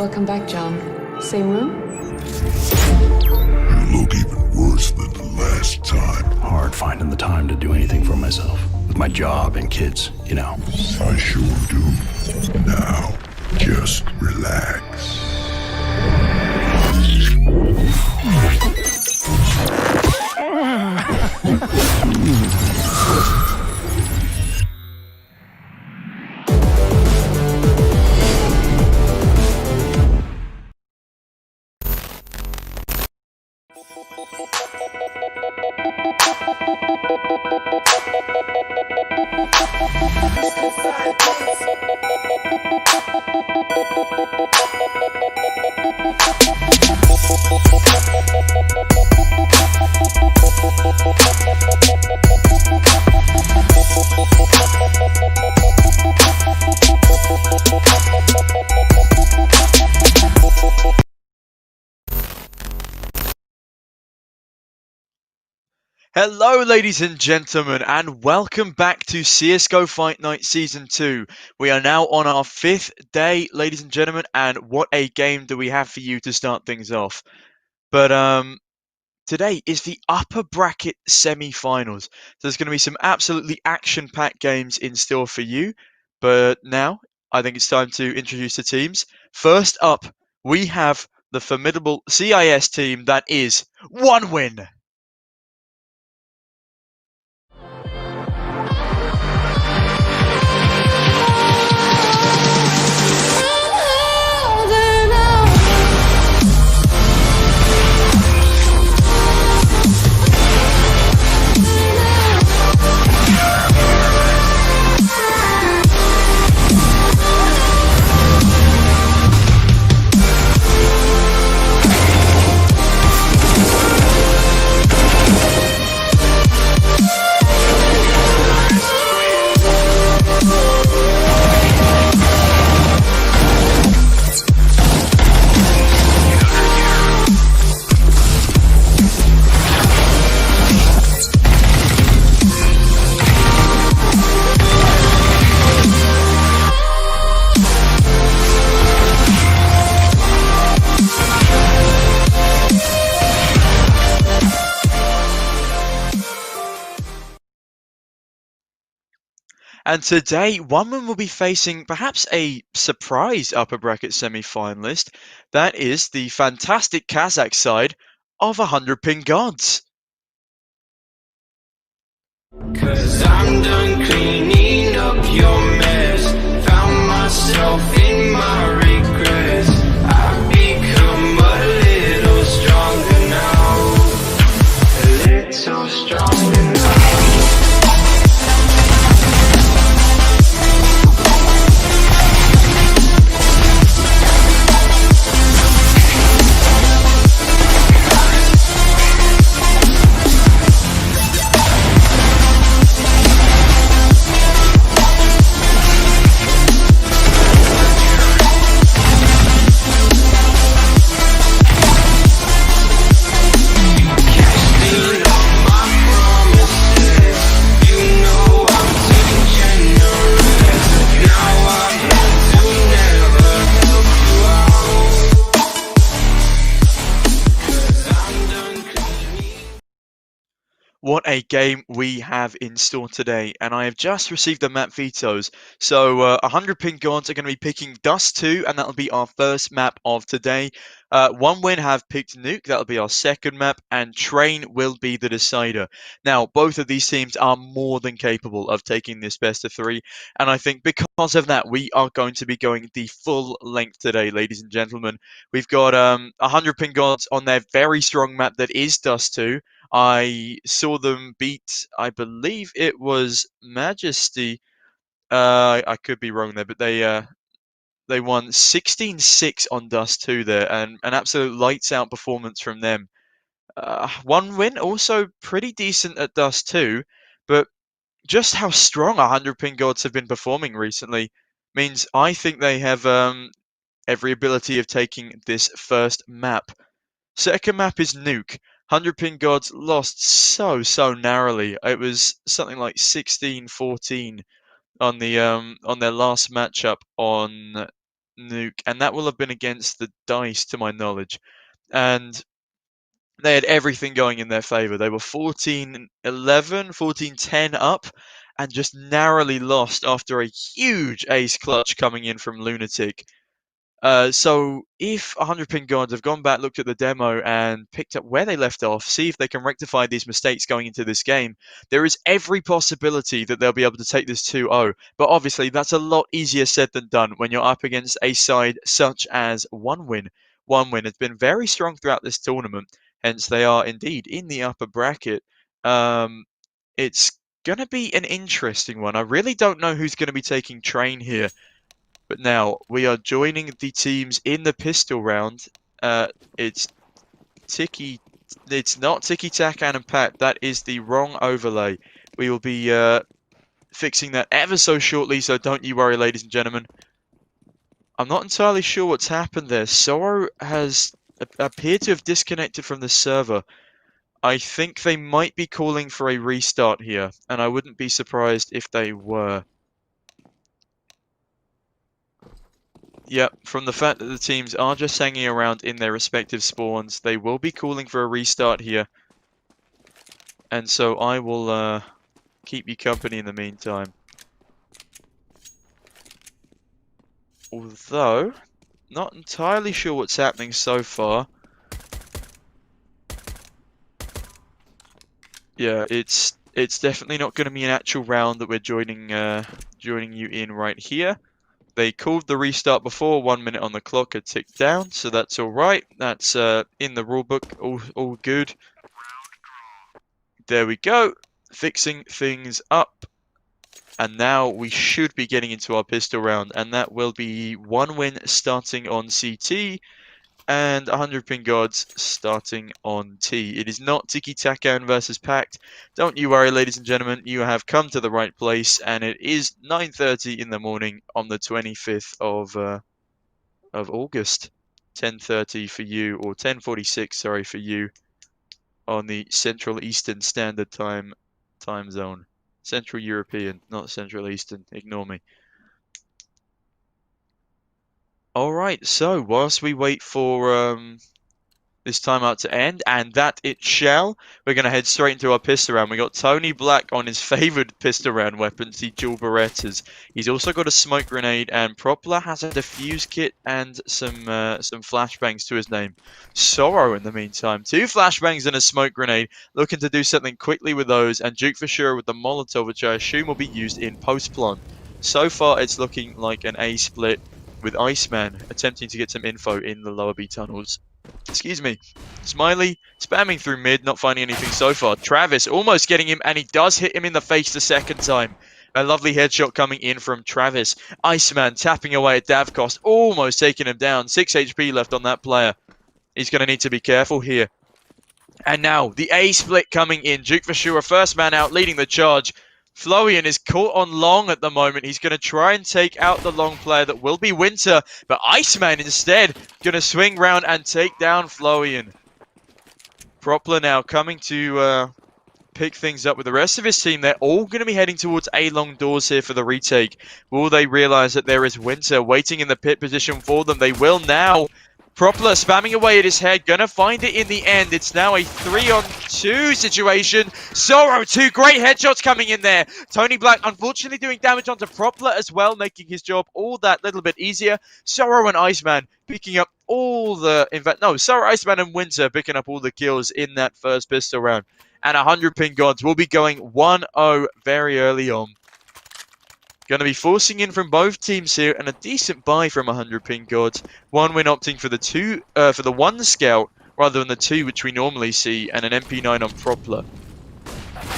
Welcome back, John. Same room? You look even worse than the last time. Hard finding the time to do anything for myself. With my job and kids, you know. I sure do. Now, just relax. Hello ladies and gentlemen, and welcome back to CSGO Fight Night Season 2. We are now on our 5th day, ladies and gentlemen, and what a game do we have for you to start things off. But today is the upper bracket semi-finals. So there's going to be some absolutely action-packed games in store for you. But now, I think it's time to introduce the teams. First up, we have the formidable CIS team that is 1win. And today, 1win will be facing perhaps a surprise upper bracket semi-finalist. That is the fantastic Kazakh side of 100 Ping Gods. Cause I'm done cleaning up your mess. Found myself in my regrets. I've become a little stronger now. A little stronger now. What a game we have in store today, and I have just received the map vetoes. So 100 Ping Gods are going to be picking Dust 2, and that'll be our first map of today. 1win have picked Nuke, that'll be our second map, and Train will be the decider. Now, both of these teams are more than capable of taking this best of 3, and I think because of that, we are going to be going the full length today, ladies and gentlemen. We've got 100 Ping Gods on their very strong map that is Dust 2. I saw them beat, I believe it was Majesty. I could be wrong there, but they won 16-6 on Dust 2 there, and an absolute lights out performance from them. 1win, also pretty decent at Dust 2, but just how strong 100 Ping Gods have been performing recently means I think they have every ability of taking this first map. Second map is Nuke. 100 Ping Gods lost so narrowly. It was something like 16-14 on their last matchup on nuke, and that will have been against the dice, to my knowledge. And they had everything going in their favor. They were 14-11, 14-10 up, and just narrowly lost after a huge ace clutch coming in from Lunatic. So if 100 Pin Gods have gone back, looked at the demo, and picked up where they left off, see if they can rectify these mistakes going into this game, there is every possibility that they'll be able to take this 2-0. But obviously, that's a lot easier said than done when you're up against a side such as One Win. One Win has been very strong throughout this tournament, hence they are indeed in the upper bracket. It's going to be an interesting one. I really don't know who's going to be taking train here. But now we are joining the teams in the pistol round. It's not Tiki Takan and Pat. That is the wrong overlay. We will be fixing that ever so shortly, so don't you worry, ladies and gentlemen. I'm not entirely sure what's happened there. Sorrow has appeared to have disconnected from the server. I think they might be calling for a restart here, and I wouldn't be surprised if they were. Yep, from the fact that the teams are just hanging around in their respective spawns, they will be calling for a restart here. And so I will keep you company in the meantime. Although, not entirely sure what's happening so far. Yeah, it's definitely not going to be an actual round that we're joining you in right here. They called the restart before, 1 minute on the clock had ticked down, so that's alright. That's in the rulebook, all good. There we go, fixing things up. And now we should be getting into our pistol round, and that will be One Win starting on CT, and 100 Pin Gods starting on T. It is not Tiki Takan versus Pact. Don't you worry, ladies and gentlemen, you have come to the right place, and it is 9:30 in the morning on the 25th of August. 10:30 for you, or 10:46, sorry, for you, on the Central Eastern Standard Time zone. Central European, not Central Eastern. Ignore me. Alright, so whilst we wait for this timeout to end, and that it shall, we're going to head straight into our pistol round. We got Tony Black on his favoured pistol round weapons, the dual Berettas. He's also got a smoke grenade, and Propler has a defuse kit and some flashbangs to his name. Sorrow, in the meantime, 2 flashbangs and a smoke grenade, looking to do something quickly with those, and Duke for sure with the Molotov, which I assume will be used in post-plon. So far, it's looking like an A split, with Iceman attempting to get some info in the lower B tunnels. Excuse me. Smiley spamming through mid, not finding anything so far. Travis almost getting him, and he does hit him in the face the second time. A lovely headshot coming in from Travis. Iceman tapping away at Davcost, almost taking him down. 6 HP left on that player. He's going to need to be careful here. And now, the A split coming in. Duke Vashura, first man out, leading the charge. Florian is caught on long at the moment. He's going to try and take out the long player that will be Winter, but Iceman instead going to swing round and take down Florian. Propler now coming to pick things up with the rest of his team. They're all going to be heading towards A long doors here for the retake. Will they realize that there is Winter waiting in the pit position for them? They will now. Propler spamming away at his head, gonna find it in the end. It's now a 3-on-2 situation. Sorrow, 2 great headshots coming in there. Tony Black unfortunately doing damage onto Propler as well, making his job all that little bit easier. Sorrow and Iceman picking up all the... Sorrow, Iceman and Winter picking up all the kills in that first pistol round. And 100 Pin Gods will be going 1-0 very early on. Going to be forcing in from both teams here, and a decent buy from 100 Pin Gods. One Win opting for the 1 scout rather than the 2 which we normally see, and an MP9 on Propler.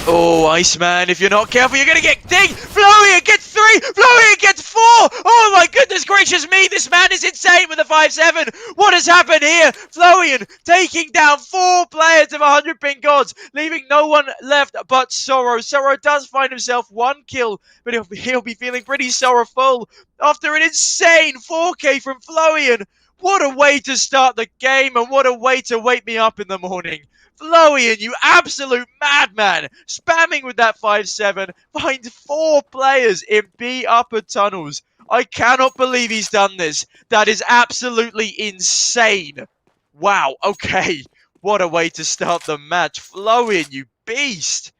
Oh, Iceman, if you're not careful, you're going to get dinged! Florian gets 3! Florian gets 4! Oh my goodness gracious me, this man is insane with a 5-7! What has happened here? Florian taking down 4 players of 100 Pin Gods, leaving no one left but Sorrow. Sorrow does find himself 1 kill, but he'll be feeling pretty sorrowful after an insane 4K from Florian. What a way to start the game, and what a way to wake me up in the morning. Florian, you absolute madman! Spamming with that 5-7, finds 4 players in B upper tunnels. I cannot believe he's done this. That is absolutely insane. Wow, okay. What a way to start the match. Flowing, you beast.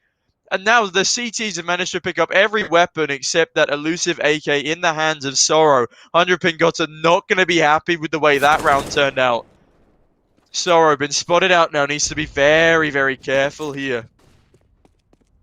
And now the CTs have managed to pick up every weapon except that elusive AK in the hands of Sorrow. 100 pin gods are not going to be happy with the way that round turned out. Sorrow been spotted out now, needs to be very, very careful here.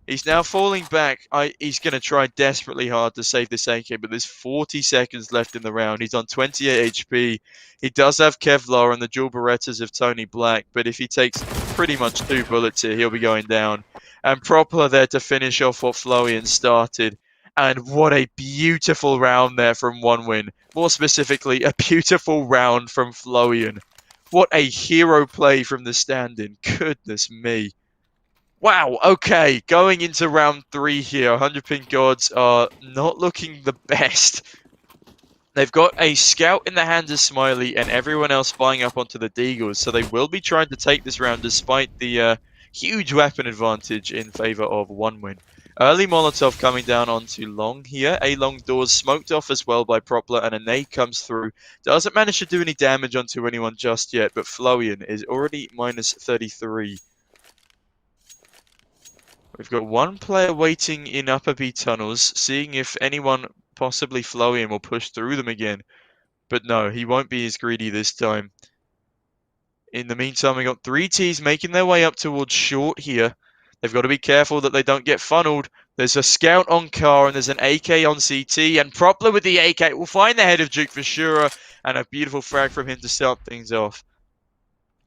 He's now falling back. He's going to try desperately hard to save this AK, but there's 40 seconds left in the round. He's on 28 HP. He does have Kevlar and the dual Berettas of Tony Black, but if he takes pretty much 2 bullets here, he'll be going down. And Propler there to finish off what Flowian started. And what a beautiful round there from One Win. More specifically, a beautiful round from Flowian. What a hero play from the stand-in. Goodness me. Wow, okay, going into round 3 here, 100 pin gods are not looking the best. They've got a scout in the hands of Smiley and everyone else buying up onto the Deagles, so they will be trying to take this round despite the huge weapon advantage in favor of One Win. Early Molotov coming down onto Long here. A Long doors smoked off as well by Propler, and a nade comes through. Doesn't manage to do any damage onto anyone just yet, but Flowian is already minus 33. We've got one player waiting in upper B tunnels, seeing if anyone, possibly Flowian, will push through them again. But no, he won't be as greedy this time. In the meantime, we got 3 Ts making their way up towards short here. They've got to be careful that they don't get funneled. There's a scout on car and there's an AK on CT. And Propler with the AK will find the head of Duke for sure. And a beautiful frag from him to start things off.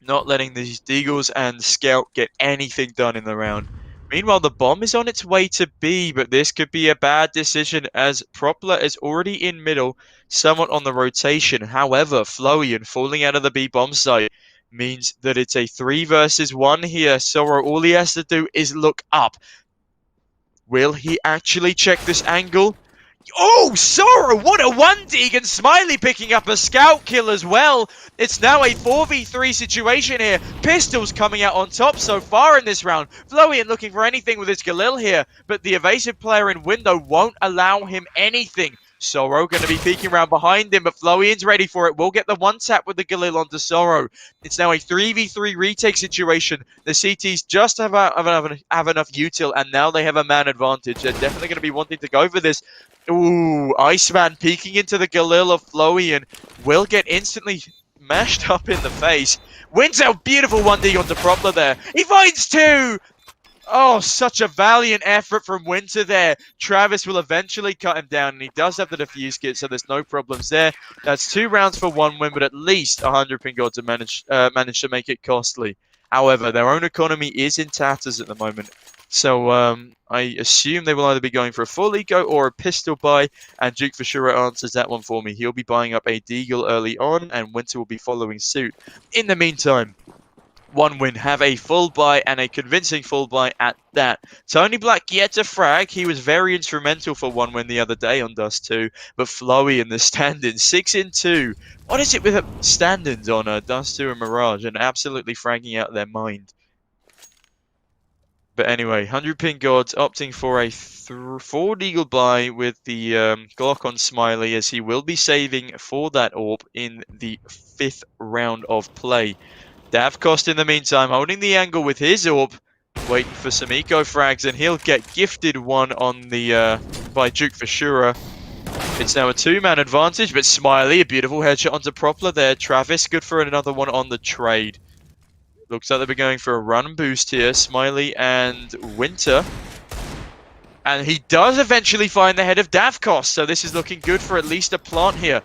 Not letting these Deagles and Scout get anything done in the round. Meanwhile, the bomb is on its way to B, but this could be a bad decision as Propler is already in middle, somewhat on the rotation. However, Flowian falling out of the B bomb site means that it's a 3 versus 1 here. Sorrow, all he has to do is look up. Will he actually check this angle? Oh, Sorrow, what a 1-dig, and Smiley picking up a scout kill as well. It's now a 4v3 situation here. Pistols coming out on top so far in this round. Flowian looking for anything with his Galil here, but the evasive player in window won't allow him anything. Sorrow going to be peeking around behind him, but Flowian's ready for it. We'll get the one tap with the Galil onto Sorrow. It's now a 3v3 retake situation. The CTs just have enough util, and now they have a man advantage. They're definitely going to be wanting to go for this. Ooh, Iceman peeking into the Galil of Flowian will get instantly mashed up in the face. Wins out beautiful 1D onto Propler there. He finds 2! Oh, such a valiant effort from Winter there. Travis will eventually cut him down, and he does have the defuse kit, so there's no problems there. That's 2 rounds for 1 win, but at least 100 pin gods have managed to make it costly. However, their own economy is in tatters at the moment. So I assume they will either be going for a full eco or a pistol buy, and Duke for sure answers that one for me. He'll be buying up a Deagle early on, and Winter will be following suit. In the meantime, One Win have a full buy and a convincing full buy at that. Tony Black yet to frag. He was very instrumental for One Win the other day on Dust 2, but Flowy in the stand-in 6 in 2. What is it with stand-ins on Dust 2 and Mirage, and absolutely fragging out their mind? But anyway, 100 pin gods opting for a 4 Deagle buy with the Glock on Smiley, as he will be saving for that AWP in the 5th round of play. Davkost in the meantime holding the angle with his AWP, waiting for some eco frags, and he'll get gifted one on the by Duke for sure. It's now a 2-man advantage, but Smiley, a beautiful headshot onto Propler there. Travis, good for another one on the trade. Looks like they'll be going for a run boost here, Smiley and Winter. And he does eventually find the head of Davkost, so this is looking good for at least a plant here.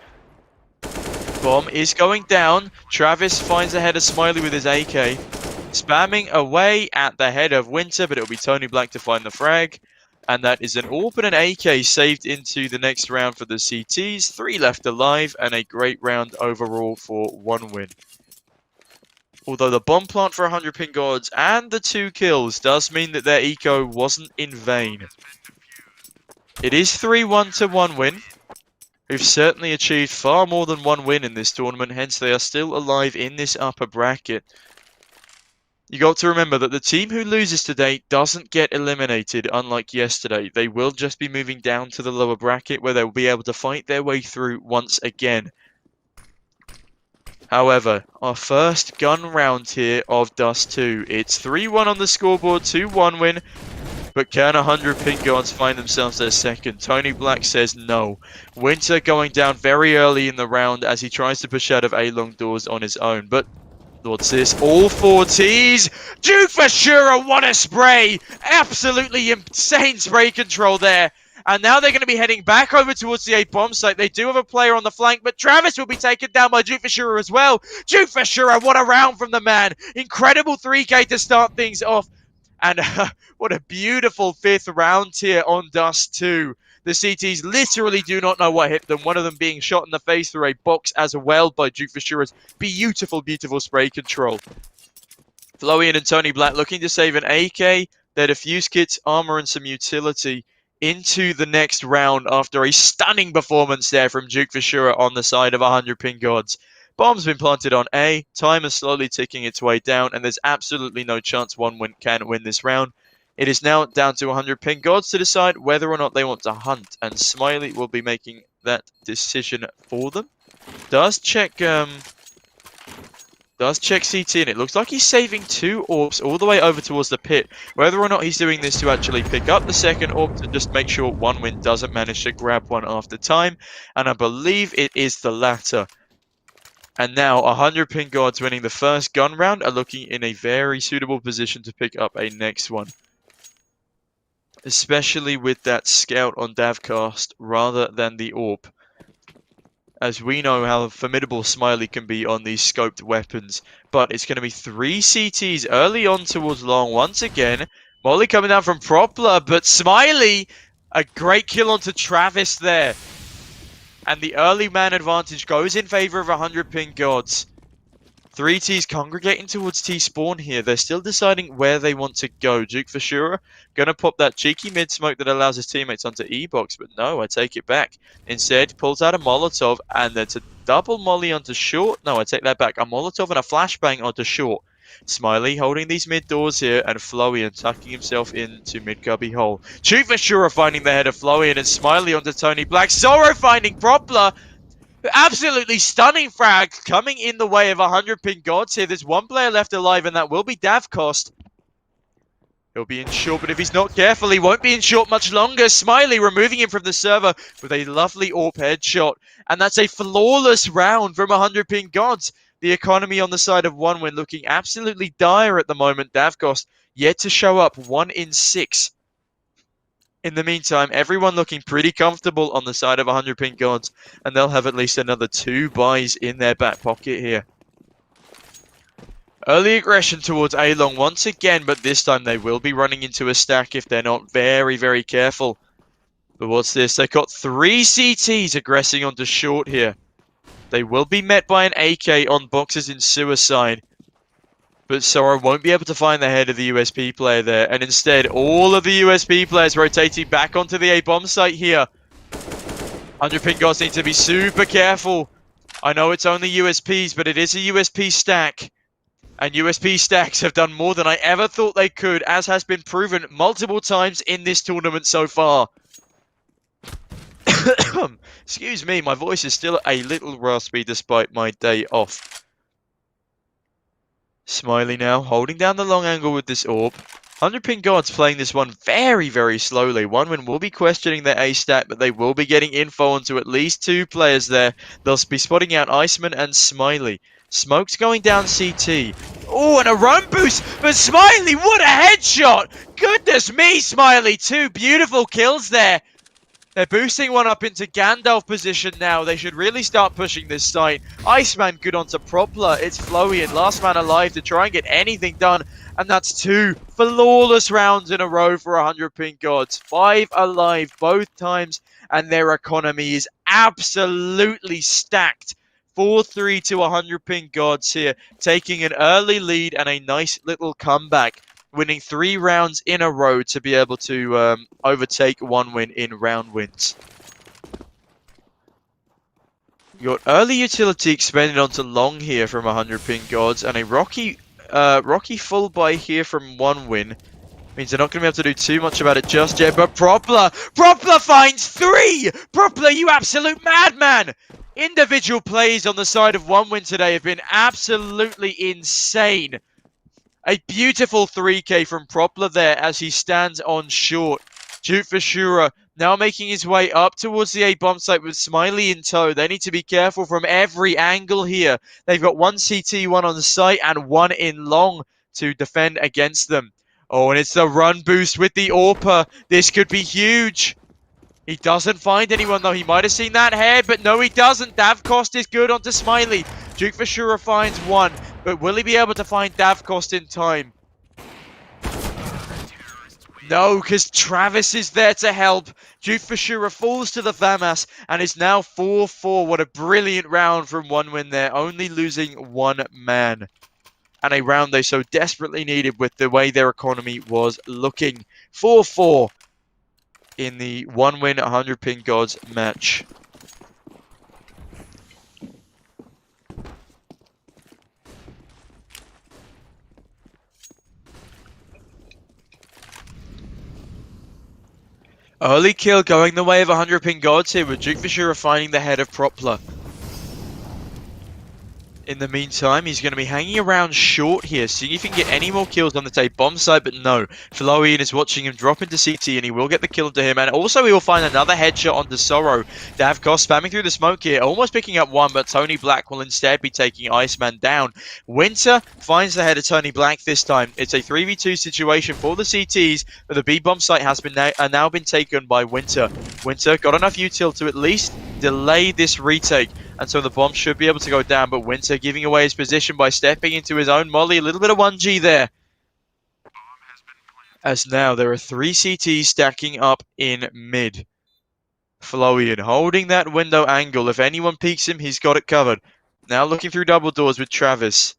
Bomb is going down. Travis finds the head of Smiley with his AK. Spamming away at the head of Winter, but it'll be Tony Black to find the frag. And that is an AWP and an AK saved into the next round for the CTs. 3 left alive, and a great round overall for One Win. Although the bomb plant for 100 pin gods and the 2 kills does mean that their eco wasn't in vain. It is 3-1 to One Win, who've certainly achieved far more than 1 win in this tournament, hence they are still alive in this upper bracket. You got to remember that the team who loses today doesn't get eliminated, unlike yesterday. They will just be moving down to the lower bracket where they'll be able to fight their way through once again. However, our first gun round here of Dust 2. It's 3-1 on the scoreboard, 2-1 win. But can 100 pink guards find themselves their second? Tony Black says no. Winter going down very early in the round as he tries to push out of A-long doors on his own. But what's this? All 4 Ts. Duke for sure, what a spray! Absolutely insane spray control there. And now they're going to be heading back over towards the A bomb site. They do have a player on the flank, but Travis will be taken down by Duke Fashura as well. Duke Fashura, what a round from the man. Incredible 3K to start things off. And what a beautiful 5th round here on Dust 2. The CTs literally do not know what hit them. One of them being shot in the face through a box as well by Duke Fashura's beautiful, beautiful spray control. Flowey and Tony Black looking to save an AK, their defuse kits, armor, and some utility into the next round after a stunning performance there from Duke Fashura on the side of 100 ping gods. Bomb's been planted on A, time is slowly ticking its way down, and there's absolutely no chance one can win this round. It is now down to 100 ping gods to decide whether or not they want to hunt, and Smiley will be making that decision for them. Does check CT, and it looks like he's saving 2 orbs all the way over towards the pit. Whether or not he's doing this to actually pick up the second orb to just make sure one win doesn't manage to grab one after time, and I believe it is the latter. And now 100 ping gods winning the first gun round are looking in a very suitable position to pick up a next one. Especially with that scout on Davcast rather than the orb. As we know how formidable Smiley can be on these scoped weapons. But it's going to be 3 CTs early on towards long once again. Molly coming down from Propler, but Smiley, a great kill onto Travis there. And the early man advantage goes in favor of 100 ping gods. 3 Ts congregating towards T spawn here. They're still deciding where they want to go. Duke Fashura gonna pop that cheeky mid smoke that allows his teammates onto E-box, but no, I take it back. Instead, pulls out a Molotov and it's a double molly onto short. No, I take that back. A Molotov and a flashbang onto short. Smiley holding these mid doors here, and Flowey tucking himself into mid cubby hole. Duke Fashura finding the head of Flowey and Smiley onto Tony Black. Zorro finding Propler. Absolutely stunning frag coming in the way of 100 ping gods here. There's one player left alive, and that will be Davcost. He'll be in short, but if he's not careful, he won't be in short much longer. Smiley removing him from the server with a lovely AWP headshot. And that's a flawless round from 100 ping gods. The economy on the side of one win looking absolutely dire at the moment. Davcost yet to show up 1 in 6. In the meantime, everyone looking pretty comfortable on the side of 100 ping gods, and they'll have at least another 2 buys in their back pocket here. Early aggression towards A-long once again, but this time they will be running into a stack if they're not very, very careful. But what's this? They've got 3 CTs aggressing onto short here. They will be met by an AK on boxes in suicide. But Sora won't be able to find the head of the USP player there. And instead, all of the USP players rotating back onto the A-bomb site here. 100 ping gods need to be super careful. I know it's only USPs, but it is a USP stack. And USP stacks have done more than I ever thought they could, as has been proven multiple times in this tournament so far. Excuse me, my voice is still a little raspy despite my day off. Smiley now, holding down the long angle with this orb. 100 ping gods playing this one very, very slowly. One win will be questioning their A stat, but they will be getting info onto at least 2 players there. They'll be spotting out Iceman and Smiley. Smoke's going down CT. Oh, and a run boost for Smiley. What a headshot. Goodness me, Smiley. 2 beautiful kills there. They're boosting one up into Gandalf position now. They should really start pushing this site. Iceman good onto Propler. It's Flowey and last man alive to try and get anything done. And that's 2 flawless rounds in a row for 100 ping gods. 5 alive both times. And their economy is absolutely stacked. 4-3 to 100 ping gods here. Taking an early lead and a nice little comeback. Winning 3 rounds in a row to be able to overtake 1 win in round wins. You got early utility expended onto long here from 100 ping gods, and a rocky Rocky full buy here from 1win. Means they're not going to be able to do too much about it just yet, but Propler finds 3! Propler, you absolute madman! Individual plays on the side of 1win today have been absolutely insane. A beautiful 3k from Propler there as he stands on short. Duke Vashura now making his way up towards the A bomb site with Smiley in tow. They need to be careful from every angle here. They've got one CT, one on the site, and one in long to defend against them. Oh, and it's the run boost with the AWPer. This could be huge. He doesn't find anyone, though. He might have seen that head, but no, he doesn't. Davkost is good onto Smiley. Duke Vashura finds one, but will he be able to find Davkost in time? No, because Travis is there to help. Duke Vashura falls to the FAMAS and is now 4-4. What a brilliant round from 1win there, only losing one man. And a round they so desperately needed with the way their economy was looking. 4-4 in the 1win 100 pin gods match. Early kill going the way of 100 pin gods here with Duke Vashura finding the head of Propler. In the meantime, he's going to be hanging around short here, seeing if he can get any more kills on the bomb side, but no. Florian is watching him drop into CT, and he will get the kill into him. And also, he will find another headshot onto Sorrow. Davkost spamming through the smoke here, almost picking up one, but Tony Black will instead be taking Iceman down. Winter finds the head of Tony Black this time. It's a 3v2 situation for the CTs, but the B bomb site has been now been taken by Winter. Winter got enough util to at least delay this retake. And so the bomb should be able to go down, but Winter giving away his position by stepping into his own molly. A little bit of 1G there. As now there are 3 CTs stacking up in mid. Florian holding that window angle. If anyone peeks him, he's got it covered. Now looking through double doors with Travis.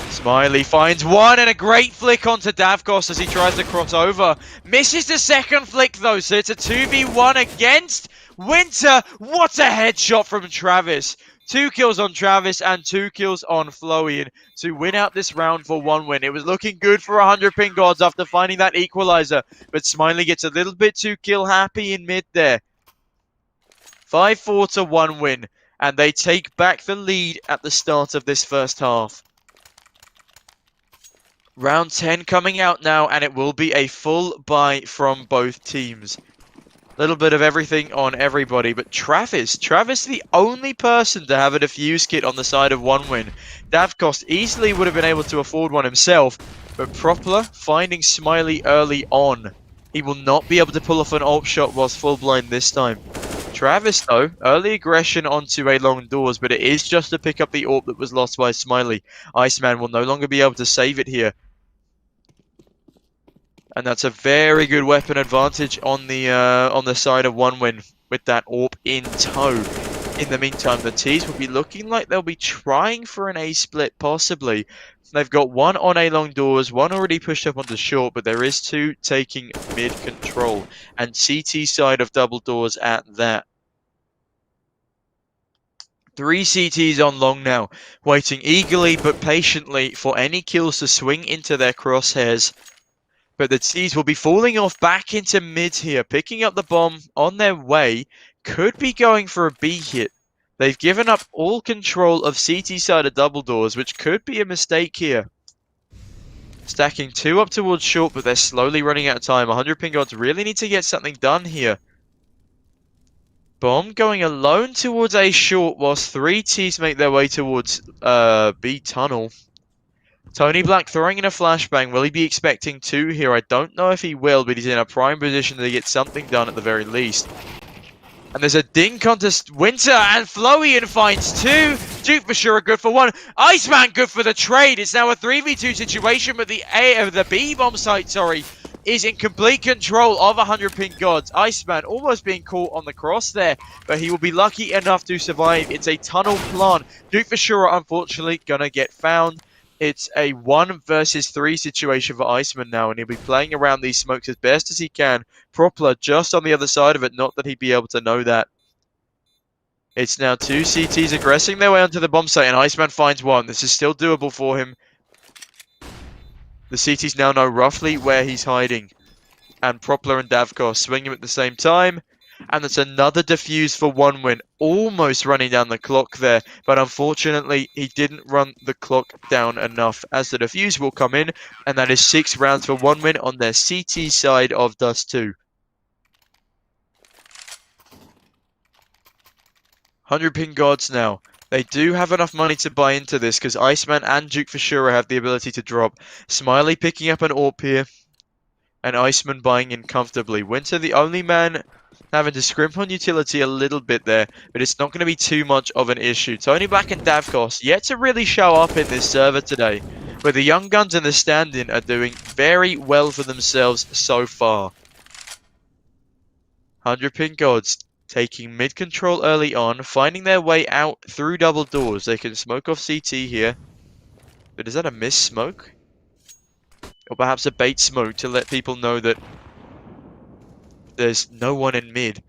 Smiley finds one and a great flick onto Davkost as he tries to cross over. Misses the second flick though, so it's a 2v1 against Winter. What a headshot from Travis. 2 kills on Travis and 2 kills on Florian to win out this round for 1win. It was looking good for 100 pin gods after finding that equalizer, but Smiley gets a little bit too kill happy in mid there. 5-4 to 1win, and they take back the lead at the start of this first half. Round 10 coming out now, and it will be a full buy from both teams. Little bit of everything on everybody, but Travis the only person to have a defuse kit on the side of 1win. Davkost easily would have been able to afford one himself, but Propler finding Smiley early on. He will not be able to pull off an ult shot whilst full blind this time. Travis though, early aggression onto a long doors, but it is just to pick up the AWP that was lost by Smiley. Iceman will no longer be able to save it here. And that's a very good weapon advantage on the side of 1win with that AWP in tow. In the meantime, the T's will be looking like they'll be trying for an A split, possibly. They've got one on A long doors, one already pushed up onto short, but there is 2 taking mid control. And CT side of double doors at that. 3 CTs on long now, waiting eagerly but patiently for any kills to swing into their crosshairs. But the T's will be falling off back into mid here, picking up the bomb on their way. Could be going for a B hit. They've given up all control of CT side of double doors, which could be a mistake here. Stacking 2 up towards short, but they're slowly running out of time. 100 pin gods really need to get something done here. Bomb going alone towards A short, whilst 3 T's make their way towards B tunnel. Tony Black throwing in a flashbang. Will he be expecting 2 here? I don't know if he will, but he's in a prime position to get something done at the very least. And there's a ding contest. Winter and Florian finds 2. Duke Vashura good for 1. Iceman good for the trade. It's now a 3v2 situation, but the B bomb site, is in complete control of 100 pin gods. Iceman almost being caught on the cross there, but he will be lucky enough to survive. It's a tunnel plant. Duke Vashura unfortunately gonna get found. It's a 1 versus 3 situation for Iceman now, and he'll be playing around these smokes as best as he can. Propler just on the other side of it, not that he'd be able to know that. It's now 2 CTs aggressing their way onto the bomb site, and Iceman finds 1. This is still doable for him. The CTs now know roughly where he's hiding. And Propler and Davkos swing him at the same time. And it's another defuse for 1win. Almost running down the clock there. But unfortunately, he didn't run the clock down enough. As the defuse will come in. And that is 6 rounds for 1win on their CT side of Dust 2. 100 ping gods now. They do have enough money to buy into this because Iceman and Duke Fushura have the ability to drop. Smiley picking up an AWP here. And Iceman buying in comfortably. Winter the only man having to scrimp on utility a little bit there. But it's not going to be too much of an issue. Tony Black and Davkos yet to really show up in this server today. Where the young guns and the stand-in are doing very well for themselves so far. 100 ping gods. Taking mid-control early on, finding their way out through double doors. They can smoke off CT here. But is that a miss smoke? Or perhaps a bait smoke to let people know that there's no one in mid.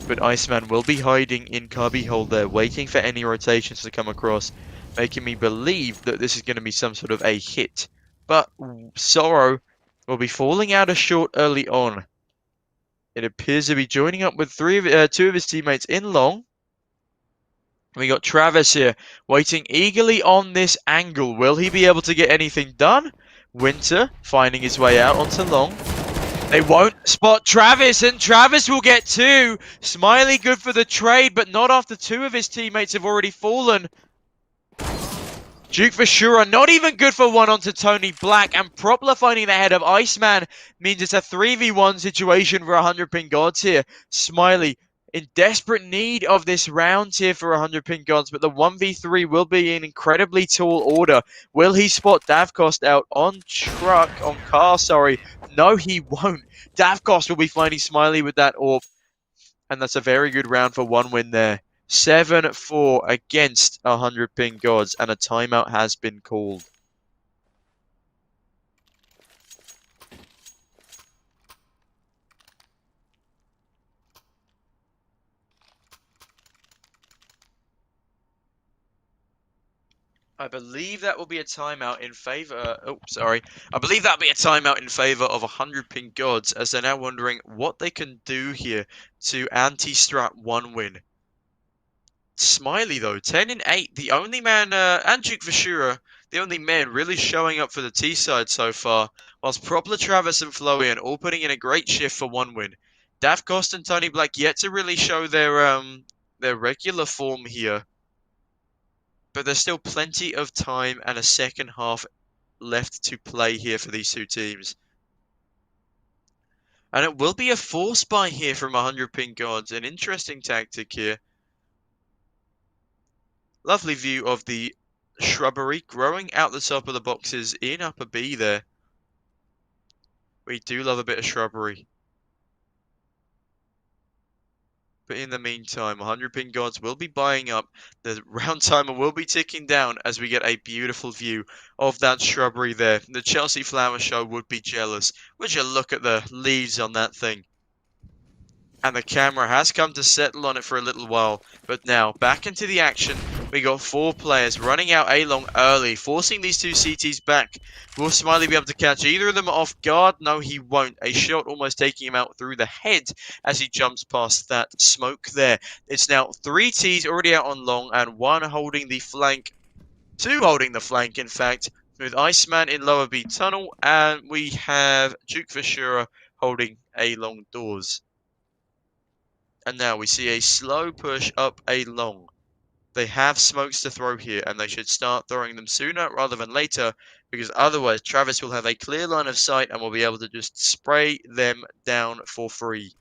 But Iceman will be hiding in cubby hole there, waiting for any rotations to come across. Making me believe that this is going to be some sort of a hit. But Sorrow will be falling out of short early on. It appears to be joining up with two of his teammates in long. We got Travis here, waiting eagerly on this angle. Will he be able to get anything done? Winter finding his way out onto long. They won't spot Travis, and Travis will get 2. Smiley good for the trade, but not after 2 of his teammates have already fallen. Duke Fushura not even good for 1 onto Tony Black, and Propler finding the head of Iceman means it's a 3v1 situation for 100 ping gods here. Smiley in desperate need of this round here for 100 ping gods, but the 1v3 will be an incredibly tall order. Will he spot Davkos out on car, sorry. No, he won't. Davkos will be finding Smiley with that AWP, and that's a very good round for 1win there. 7-4 against 100 ping gods, and a timeout has been called. I believe that will be a timeout in favor. I believe that'll be a timeout in favor of 100 ping gods, as they're now wondering what they can do here to anti-strat 1win. Smiley though, 10-8, the only man, and Duke Fushura, the only men really showing up for the T side so far, whilst Propler, Travis and Floian all putting in a great shift for 1win. Davkos and Tony Black yet to really show their regular form here. But there's still plenty of time and a second half left to play here for these two teams. And it will be a force buy here from 100 ping gods, an interesting tactic here. Lovely view of the shrubbery growing out the top of the boxes in upper B there. We do love a bit of shrubbery. But in the meantime, 100 ping gods will be buying up. The round timer will be ticking down as we get a beautiful view of that shrubbery there. The Chelsea Flower Show would be jealous. Would you look at the leaves on that thing? And the camera has come to settle on it for a little while. But now, back into the action. We got 4 players running out A-long early, forcing these two CTs back. Will Smiley be able to catch either of them off guard? No, he won't. A shot almost taking him out through the head as he jumps past that smoke there. It's now 3 Ts already out on long and 1 holding the flank. 2 holding the flank, in fact, with Iceman in lower B tunnel. And we have Duke Fushura holding A-long doors. And now we see a slow push up A-long. They have smokes to throw here, and they should start throwing them sooner rather than later, because otherwise Travis will have a clear line of sight and will be able to just spray them down for free.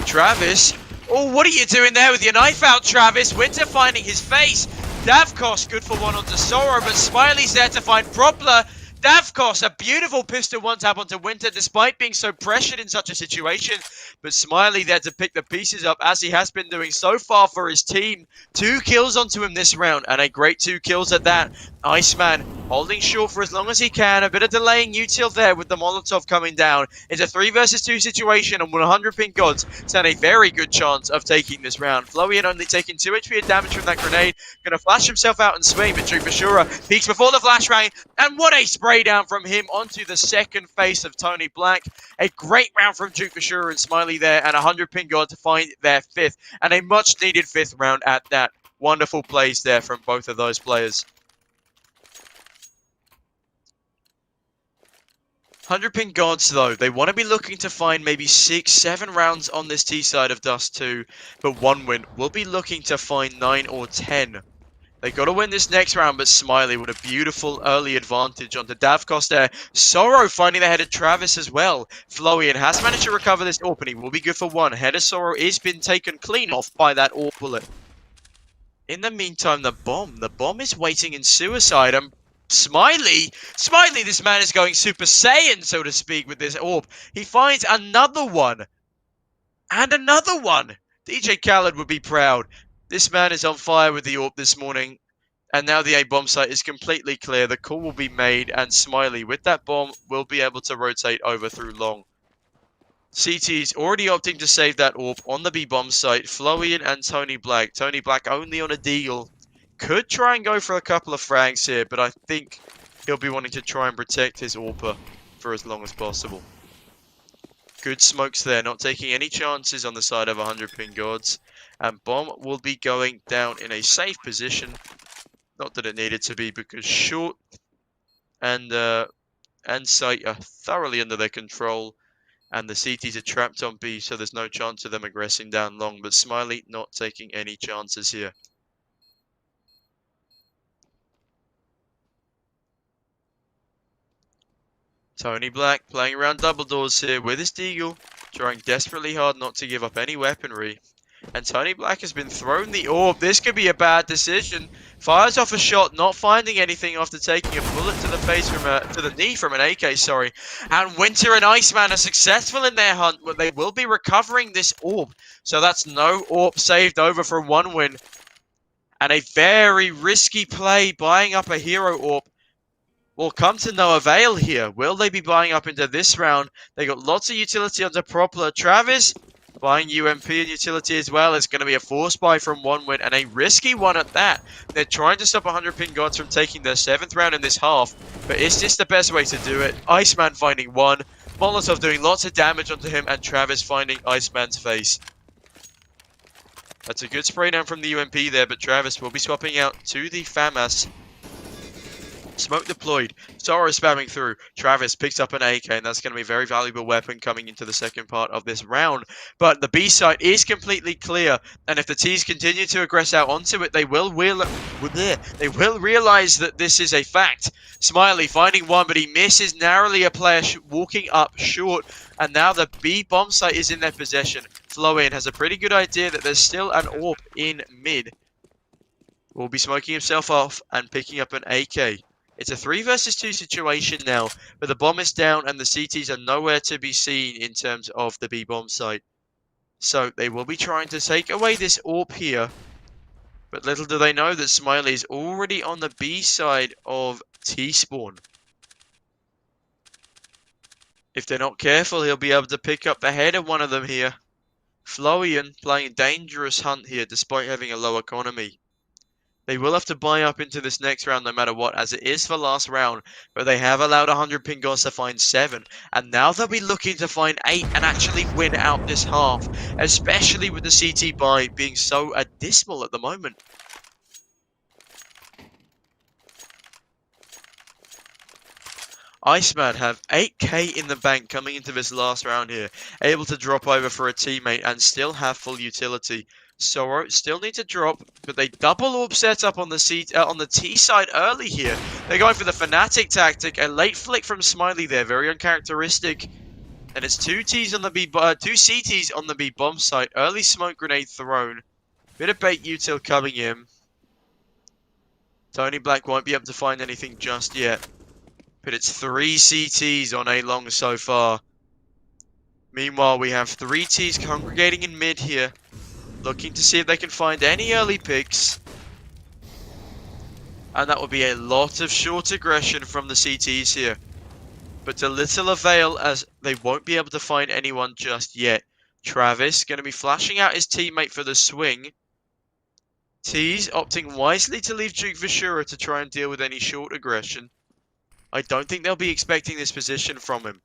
Travis? Oh, what are you doing there with your knife out, Travis? Winter finding his face. Davkos good for 1 onto Sorrow, but Smiley's there to find Propler. Davkos, a beautiful pistol 1-tap onto Winter despite being so pressured in such a situation. But Smiley there to pick the pieces up as he has been doing so far for his team. 2 kills onto him this round and a great 2 kills at that. Iceman Holding short for as long as he can. A bit of delaying util there with the Molotov coming down. It's a 3 versus 2 situation, and 100 ping gods stand a very good chance of taking this round. Florian only taking 2 HP of damage from that grenade. Gonna flash himself out and swing, but Duke Bashura peeks before the flashbang. And what a spray down from him onto the second face of Tony Black. A great round from Duke Bashura and Smiley there, and 100 ping god to find their 5th. And a much needed 5th round at that. Wonderful plays there from both of those players. 100 ping gods though, they want to be looking to find maybe 6, 7 rounds on this T side of Dust 2, but 1 win. We'll be looking to find 9 or 10. They got to win this next round, but Smiley with a beautiful early advantage onto Davkos there. Sorrow finding the head of Travis as well. Florian has managed to recover this AWP, and he will be good for 1. Head of Sorrow is been taken clean off by that AWP bullet. In the meantime, the bomb is waiting in suicide, and Smiley, this man is going Super Saiyan, so to speak, with this AWP. He finds another one. And another one. DJ Khaled would be proud. This man is on fire with the AWP this morning. And now the A bomb site is completely clear. The call will be made, and Smiley, with that bomb, will be able to rotate over through long. CT's already opting to save that AWP on the B bomb site. Florian and Tony Black. Tony Black only on a deal. Could try and go for a couple of frags here, but I think he'll be wanting to try and protect his AWPer for as long as possible. Good smokes there, not taking any chances on the side of 100 ping gods. And bomb will be going down in a safe position. Not that it needed to be, because short and site are thoroughly under their control. And the CTs are trapped on B, so there's no chance of them aggressing down long. But Smiley not taking any chances here. Tony Black playing around double doors here with his deagle, trying desperately hard not to give up any weaponry. And Tony Black has been thrown the AWP. This could be a bad decision. Fires off a shot, not finding anything after taking a bullet to the face from to the knee from an AK, sorry. And Winter and Iceman are successful in their hunt, but they will be recovering this AWP. So that's no AWP saved over from 1 win. And a very risky play, buying up a hero AWP. Will come to no avail here. Will they be buying up into this round? They got lots of utility under Propler. Travis buying UMP and utility as well. It's going to be a force buy from 1 win, and a risky one at that. They're trying to stop 100 ping gods from taking their 7th round in this half, but is this the best way to do it? Iceman finding 1. Molotov doing lots of damage onto him, and Travis finding Iceman's face. That's a good spray down from the UMP there, but Travis will be swapping out to the FAMAS. Smoke deployed. Sorrow spamming through. Travis picks up an AK, and that's going to be a very valuable weapon coming into the second part of this round. But the B site is completely clear, and if the T's continue to aggress out onto it, they will realize that this is a fact. Smiley finding 1, but he misses narrowly. A player walking up short, and now the B bomb site is in their possession. Florian has a pretty good idea that there's still an AWP in mid. Will be smoking himself off and picking up an AK. It's a 3 versus 2 situation now, but the bomb is down and the CTs are nowhere to be seen in terms of the B bomb site. So they will be trying to take away this AWP here, but little do they know that Smiley is already on the B side of T-spawn. If they're not careful, he'll be able to pick up the head of one of them here. Florian playing a dangerous hunt here despite having a low economy. They will have to buy up into this next round no matter what, as it is for last round, but they have allowed 100 ping gods to find 7, and now they'll be looking to find 8 and actually win out this half, especially with the CT buy being so dismal at the moment. Iceman have 8k in the bank coming into this last round here, able to drop over for a teammate and still have full utility. Sorrow still need to drop, but they double AWP set up on the T side early here. They're going for the Fnatic tactic. A late flick from Smiley there, very uncharacteristic. And it's 2 CTs on the B bomb site. Early smoke grenade thrown. Bit of bait util coming in. Tony Black won't be able to find anything just yet. But it's 3 CTs on A long so far. Meanwhile, we have 3 Ts congregating in mid here, looking to see if they can find any early picks. And that will be a lot of short aggression from the CTs here. But to little avail, as they won't be able to find anyone just yet. Travis going to be flashing out his teammate for the swing. T's opting wisely to leave Duke Vashura to try and deal with any short aggression. I don't think they'll be expecting this position from him.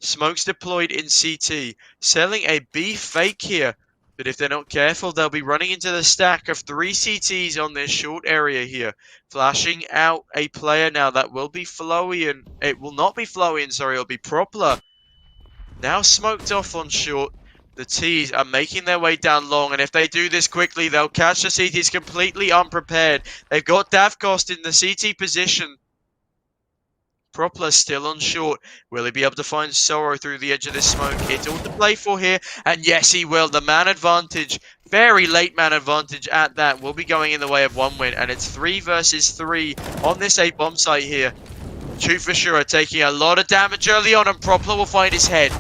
Smoke's deployed in CT, selling a B fake here. But if they're not careful, they'll be running into the stack of 3 CTs on this short area here. Flashing out a player now. That will be Flowian. It will not be Flowian, sorry. It'll be Propler. Now smoked off on short. The T's are making their way down long. And if they do this quickly, they'll catch the CTs completely unprepared. They've got Davkost in the CT position. Propler still on short. Will he be able to find Sorrow through the edge of this smoke? It's all to play for here. And yes, he will. The man advantage, very late man advantage at that, will be going in the way of 1 win. And it's 3 versus 3 on this A bomb site here. Duke Vashura taking a lot of damage early on, and Propler will find his head.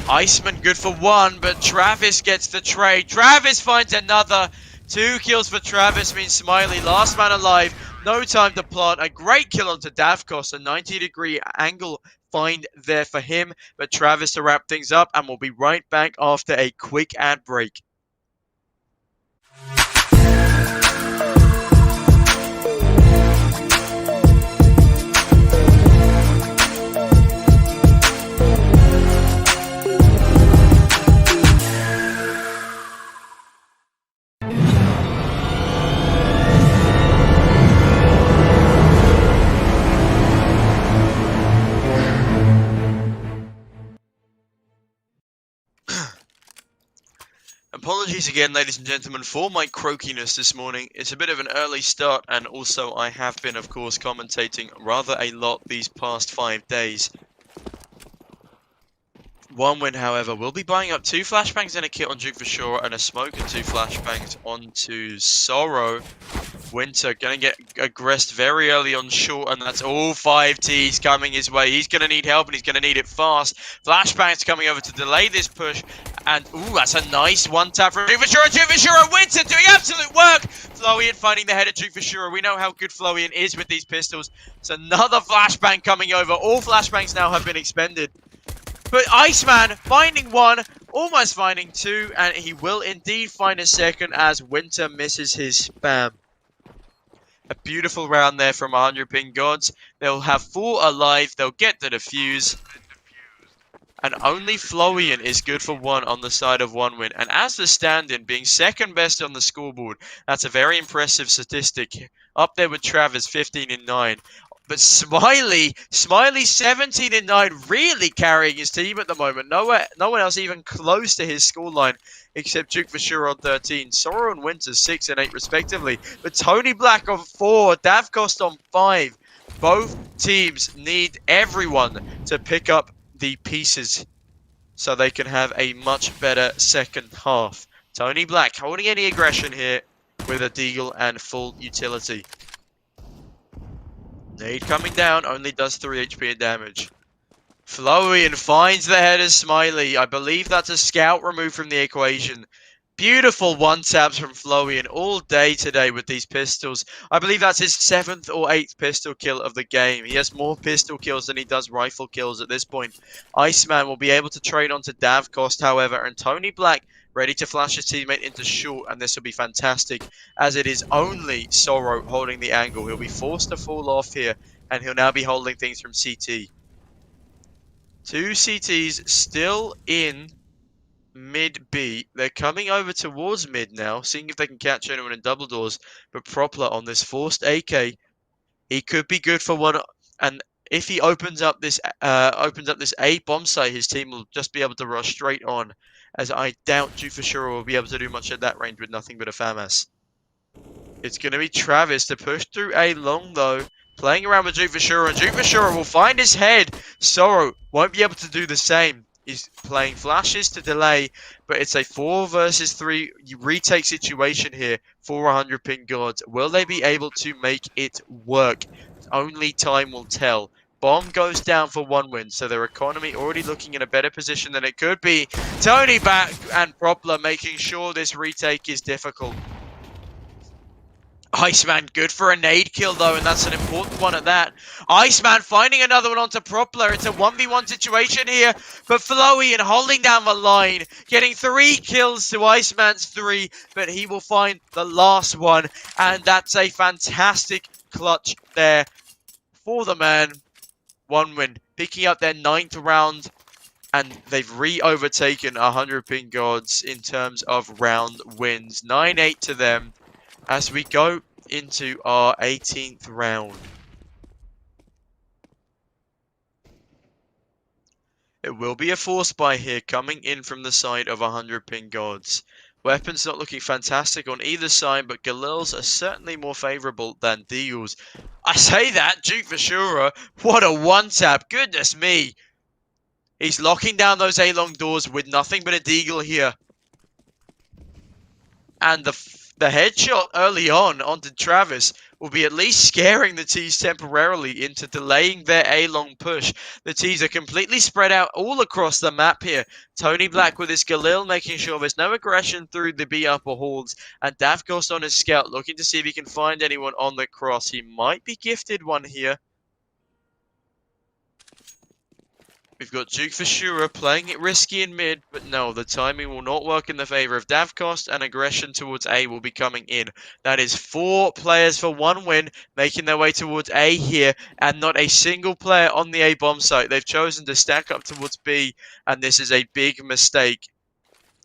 Iceman good for 1, but Travis gets the trade. Travis finds another. 2 kills for Travis means Smiley, last man alive. No time to plant. A great kill onto Davkos. A 90-degree angle find there for him. But Travis to wrap things up, and we'll be right back after a quick ad break. Apologies again, ladies and gentlemen, for my croakiness this morning. It's a bit of an early start, and also I have been, of course, commentating rather a lot these past 5 days. 1 win, however, will be buying up 2 flashbangs and a kit on Duke Vashura, and a smoke and 2 flashbangs onto Sorrow. Winter gonna get aggressed very early on short, and that's all 5 T's coming his way. He's gonna need help, and he's gonna need it fast. Flashbangs coming over to delay this push, and ooh, that's a nice 1 tap from Duke Vashura. Duke Vashura, Winter doing absolute work. Flowian finding the head of Duke Vashura. We know how good Flowian is with these pistols. It's another flashbang coming over. All flashbangs now have been expended. But Iceman finding 1, almost finding 2, and he will indeed find a second as Winter misses his spam. A beautiful round there from 100 ping gods. They'll have 4 alive. They'll get the defuse. And only Flowian is good for 1 on the side of 1 win. And as the stand-in, being second best on the scoreboard, that's a very impressive statistic. Up there with Travis, 15 and 9. But Smiley 17 and 9, really carrying his team at the moment. No one else even close to his scoreline, except Duke Vashura on 13. Sorrow and Winter 6 and 8 respectively. But Tony Black on 4, Davkost on 5. Both teams need everyone to pick up the pieces so they can have a much better second half. Tony Black holding any aggression here with a deagle and full utility. Nade coming down, only does 3 HP of damage. Flowian finds the head of Smiley. I believe that's a scout removed from the equation. Beautiful 1 taps from Flowian all day today with these pistols. I believe that's his 7th or 8th pistol kill of the game. He has more pistol kills than he does rifle kills at this point. Iceman will be able to trade onto Davkost, however, and Tony Black ready to flash his teammate into short, and this will be fantastic as it is only Sorrow holding the angle. He'll be forced to fall off here, and he'll now be holding things from CT. 2 CTs still in mid B. They're coming over towards mid now, seeing if they can catch anyone in double doors. But Propler on this forced AK, he could be good for 1. And if he opens up this A bomb site, his team will just be able to rush straight on. As I doubt Duke Vashura will be able to do much at that range with nothing but a FAMAS. It's going to be Travis to push through A long though. Playing around with Duke Vashura, and Duke Vashura will find his head. Sorrow won't be able to do the same. He's playing flashes to delay, but it's a 4 versus 3 retake situation here for 100 ping gods. Will they be able to make it work? Only time will tell. Bomb goes down for 1 win, so their economy already looking in a better position than it could be. Tony back and Propler making sure this retake is difficult. Iceman, good for a nade kill though, and that's an important one at that. Iceman finding another one onto Propler. It's a 1v1 situation here, but Flowy holding down the line, getting 3 kills to Iceman's 3, but he will find the last one, and that's a fantastic clutch there for the man. 1win, picking up their 9th round, and they've re-overtaken 100 ping gods in terms of round wins. 9-8 to them. As we go into our 18th round. It will be a force buy here coming in from the side of 100 ping gods. Weapons not looking fantastic on either side, but Galil's are certainly more favourable than Deagle's. I say that, Duke Vashura, what a one-tap, goodness me. He's locking down those A-long doors with nothing but a Deagle here. And the headshot early on onto Travis will be at least scaring the T's temporarily into delaying their A-long push. The T's are completely spread out all across the map here. Tony Black with his Galil making sure there's no aggression through the B upper halls. And Davghost on his scout looking to see if he can find anyone on the cross. He might be gifted one here. We've got Duke Vashura playing it risky in mid, but no, the timing will not work in the favour of Davghost, and aggression towards A will be coming in. That is 4 players for 1 win, making their way towards A here, and not a single player on the A bomb site. They've chosen to stack up towards B, and this is a big mistake.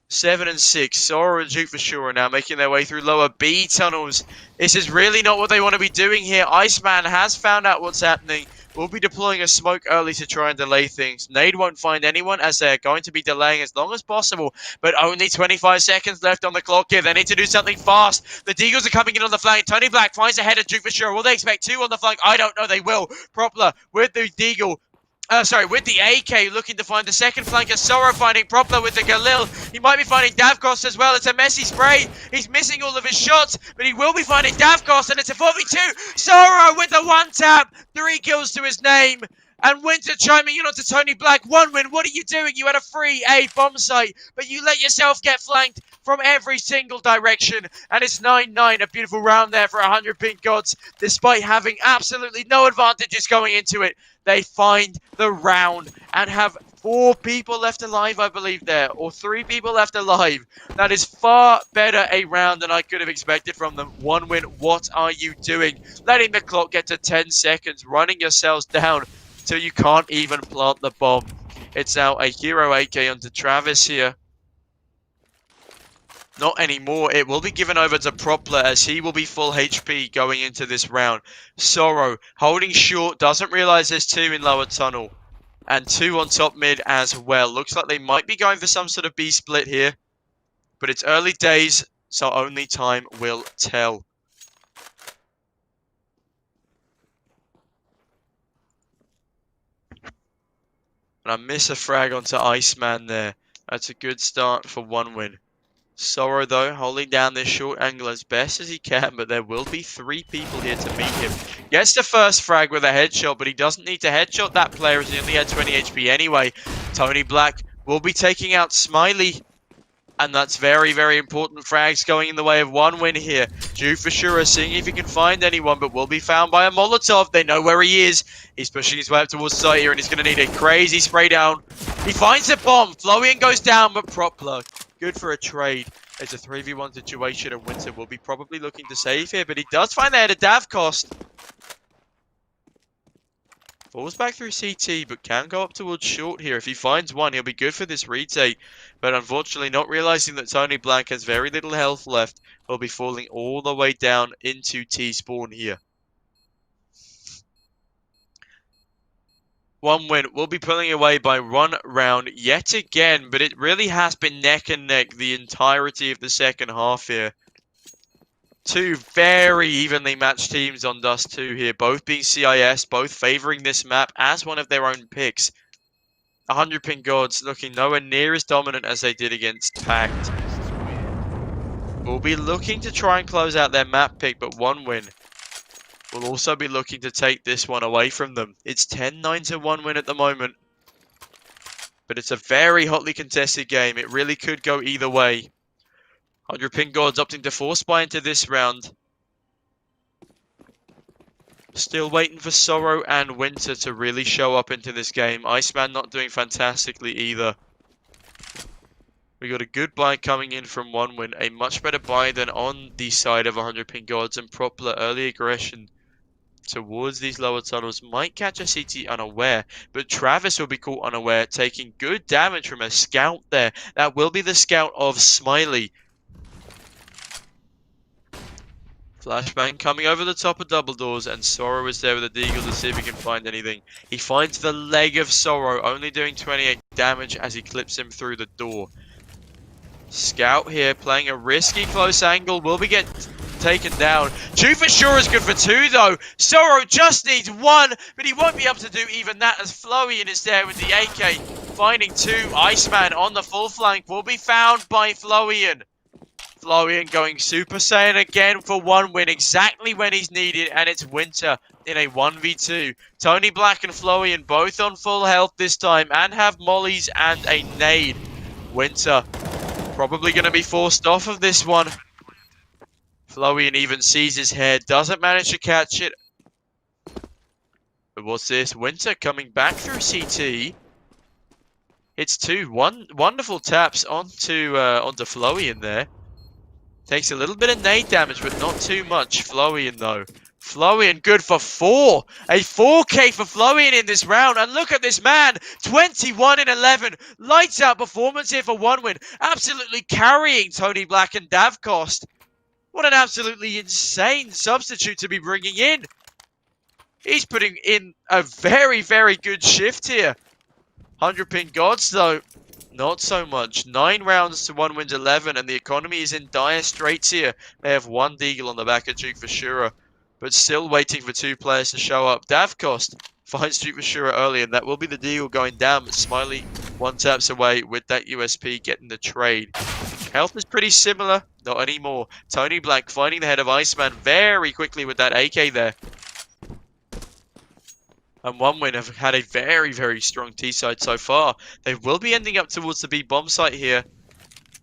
7 and 6, Sora and Duke Vashura now making their way through lower B tunnels. This is really not what they want to be doing here. Iceman has found out what's happening. We'll be deploying a smoke early to try and delay things. Nade won't find anyone as they're going to be delaying as long as possible. But only 25 seconds left on the clock here. They need to do something fast. The Deagles are coming in on the flank. Tony Black finds ahead of Duke for sure. Will they expect 2 on the flank? I don't know. They will. Propler with the Deagle. With the AK looking to find the second flanker. Sora finding Propler with the Galil. He might be finding Davghost as well. It's a messy spray. He's missing all of his shots, but he will be finding Davghost, and it's a 4v2. Sora with the one tap. 3 kills to his name. And Winter chiming in onto Tony Black. 1 win. What are you doing? You had a free A bomb site, but you let yourself get flanked from every single direction. And it's 9-9. A beautiful round there for 100 pink gods. Despite having absolutely no advantages going into it, they find the round and have 4 people left alive, I believe there, or 3 people left alive. That is far better a round than I could have expected from them. 1 win. What are you doing? Letting the clock get to 10 seconds, running yourselves down till you can't even plant the bomb. It's now a hero AK onto Travis here. Not anymore. It will be given over to Propler as he will be full HP going into this round. Sorrow holding short, doesn't realize there's 2 in lower tunnel. And 2 on top mid as well. Looks like they might be going for some sort of B split here. But it's early days, so only time will tell. And I miss a frag onto Iceman there. That's a good start for 1 win. Sorrow, though, holding down this short angle as best as he can, but there will be 3 people here to meet him. Gets the first frag with a headshot, but he doesn't need to headshot that player as he only had 20 HP anyway. Tony Black will be taking out Smiley. And that's very, very important frags going in the way of 1 win here. Duke for sure seeing if he can find anyone, but will be found by a Molotov. They know where he is. He's pushing his way up towards site here, and he's going to need a crazy spray down. He finds a bomb. Florian goes down, but Propler, good for a trade. It's a 3v1 situation, and Winter will be probably looking to save here, but he does find that at a Davghost. Falls back through CT, but can go up towards short here. If he finds one, he'll be good for this retake. But unfortunately, not realizing that Tony Black has very little health left, will be falling all the way down into T spawn here. 1 win. We'll be pulling away by 1 round yet again, but it really has been neck and neck the entirety of the second half here. 2 very evenly matched teams on Dust 2 here, both being CIS, both favouring this map as one of their own picks. 100 ping gods looking nowhere near as dominant as they did against Pact. We'll be looking to try and close out their map pick, but 1 win. We'll also be looking to take this one away from them. It's 10-9 to 1 win at the moment. But it's a very hotly contested game. It really could go either way. 100 ping gods opting to force buy into this round. Still waiting for Sorrow and Winter to really show up into this game. Iceman not doing fantastically either. We got a good buy coming in from one win. A much better buy than on the side of 100 ping gods, and proper early aggression towards these lower tunnels might catch a CT unaware, but Travis will be caught unaware, taking good damage from a scout there. That will be the scout of Smiley. Flashbang coming over the top of double doors, and Sorrow is there with a deagle to see if he can find anything. He finds the leg of Sorrow, only doing 28 damage as he clips him through the door. Scout here playing a risky close angle, will be taken down. Two for sure is good for two though. Sorrow just needs one, but he won't be able to do even that as Flowey is there with the AK. Finding two. Iceman on the full flank will be found by Flowian. Flowian going Super Saiyan again for one win, exactly when he's needed, and it's Winter in a 1v2. Tony Black and Flowian both on full health this time and have mollies and a nade. Winter probably going to be forced off of this one. Flowian even sees his head, doesn't manage to catch it. But what's this? Winter coming back through CT. It's two wonderful taps onto Flowian there. Takes a little bit of nade damage, but not too much. Flowian though. Flowian good for 4. A 4K for Flowian in this round. And look at this man. 21 in 11. Lights out performance here for one win. Absolutely carrying Tony Black and Davcost. What an absolutely insane substitute to be bringing in. He's putting in a very, very good shift here. 100 ping gods though. Not so much. 9 rounds to 1 wins 11, and the economy is in dire straits here. They have one deagle on the back of Duke Vashura, but still waiting for 2 players to show up. Davcost finds Duke Vashura early, and that will be the deagle going down, but Smiley 1 taps away with that USP getting the trade. Health is pretty similar, not anymore. Tony Black finding the head of Iceman very quickly with that AK there. And one win have had a very, very strong T-side so far. They will be ending up towards the B bomb site here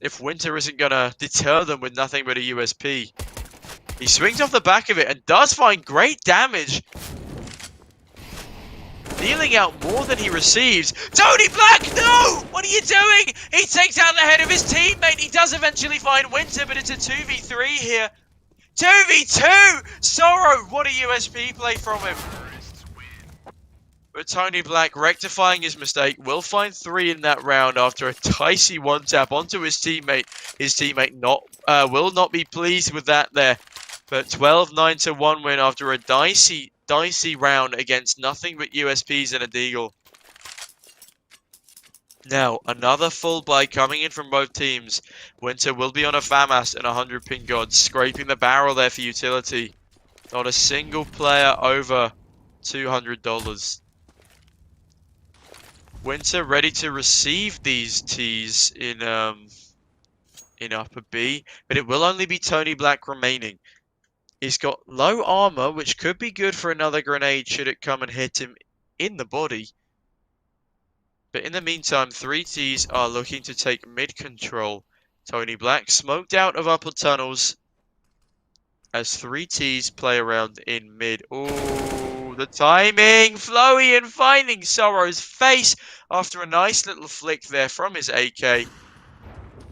if Winter isn't going to deter them with nothing but a USP. He swings off the back of it and does find great damage. Dealing out more than he receives. Tony Black, no! What are you doing? He takes out the head of his teammate. He does eventually find Winter, but it's a 2v3 here. 2v2! Sorrow, what a USP play from him. But Tony Black, rectifying his mistake, will find 3 in that round after a dicey 1-tap onto his teammate. His teammate will not be pleased with that there. But 12-9 to 1 win after a dicey round against nothing but USPs and a deagle. Now, another full buy coming in from both teams. Winter will be on a FAMAS and 100 ping gods, scraping the barrel there for utility. Not a single player over $200. Winter ready to receive these Ts in upper B, but it will only be Tony Black remaining. He's got low armor, which could be good for another grenade should it come and hit him in the body. But in the meantime, 3 Ts are looking to take mid control. Tony Black smoked out of upper tunnels as 3 Ts play around in mid. Ooh, the timing! Flowian finding Sorrow's face after a nice little flick there from his AK.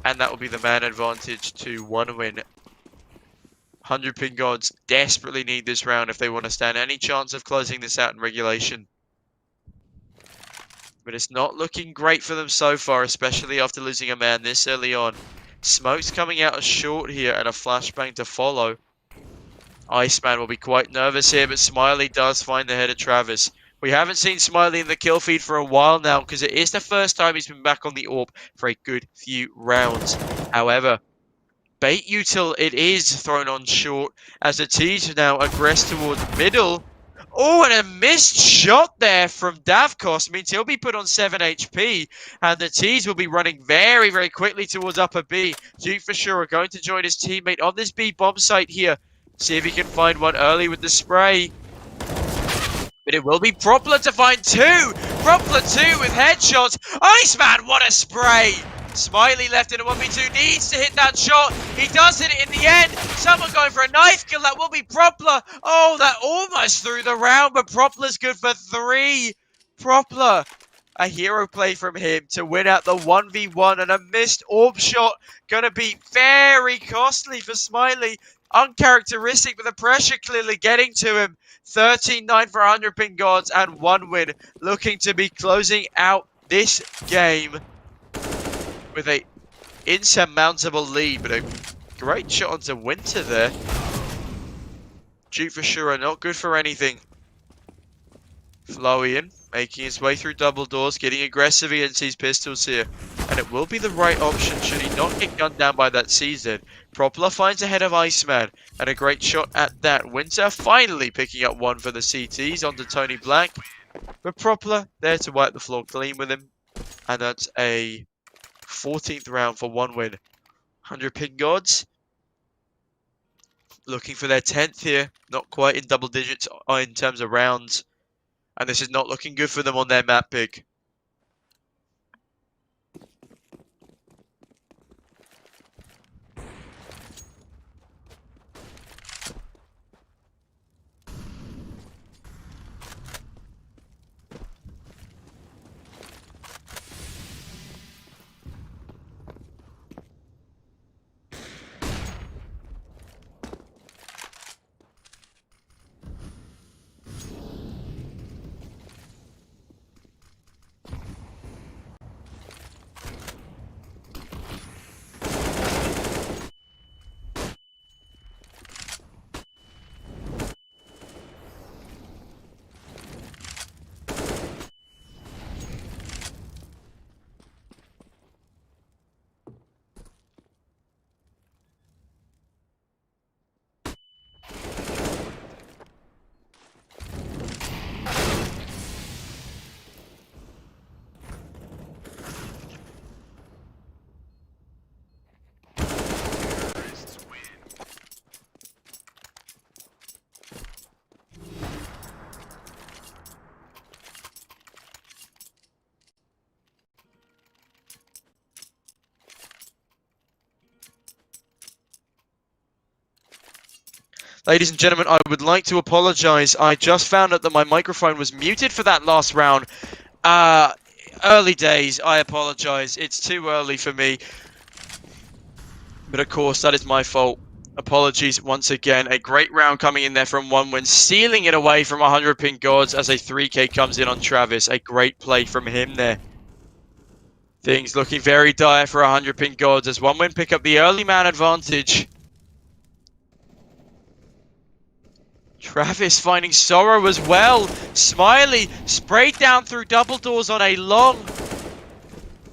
And that will be the man advantage to 1 win. 100 ping gods desperately need this round if they want to stand any chance of closing this out in regulation. But it's not looking great for them so far, especially after losing a man this early on. Smoke's coming out as short here and a flashbang to follow. Iceman will be quite nervous here, but Smiley does find the head of Travis. We haven't seen Smiley in the kill feed for a while now because it is the first time he's been back on the AWP for a good few rounds. However, bait util it is thrown on short as the T's now aggress towards middle. Oh, and a missed shot there from Davcost means he'll be put on 7 HP, and the T's will be running very, very quickly towards upper B. Duke for sure are going to join his teammate on this B bomb site here. See if he can find one early with the spray. But it will be Propler to find 2. Propler 2 with headshots. Iceman, what a spray! Smiley left in a 1v2, needs to hit that shot. He does hit it in the end. Someone going for a knife kill. That will be Propler. Oh, that almost threw the round, but Propler's good for 3. Propler, a hero play from him to win out the 1v1, and a missed orb shot going to be very costly for Smiley. Uncharacteristic, but the pressure clearly getting to him. 13-9 for 100 ping gods and 1 win, looking to be closing out this game with a insurmountable lead, but a great shot onto Winter there. Duke for sure, not good for anything. Flowian making his way through double doors, getting aggressive against these pistols here. And it will be the right option should he not get gunned down by that CZ. Propler finds ahead of Iceman, and a great shot at that. Winter finally picking up 1 for the CTs onto Tony Black. But Propler there to wipe the floor clean with him. And that's a 14th round for 1 win. 100 ping gods looking for their 10th here. Not quite in double digits in terms of rounds. And this is not looking good for them on their map pick. Ladies and gentlemen, I would like to apologize. I just found out that my microphone was muted for that last round. Early days, I apologize. It's too early for me. But of course, that is my fault. Apologies once again. A great round coming in there from 1 win, stealing it away from 100 ping gods as a 3k comes in on Travis. A great play from him there. Things looking very dire for 100 ping gods as 1 win pick up the early man advantage. Travis finding sorrow as well. Smiley sprayed down through double doors on a long.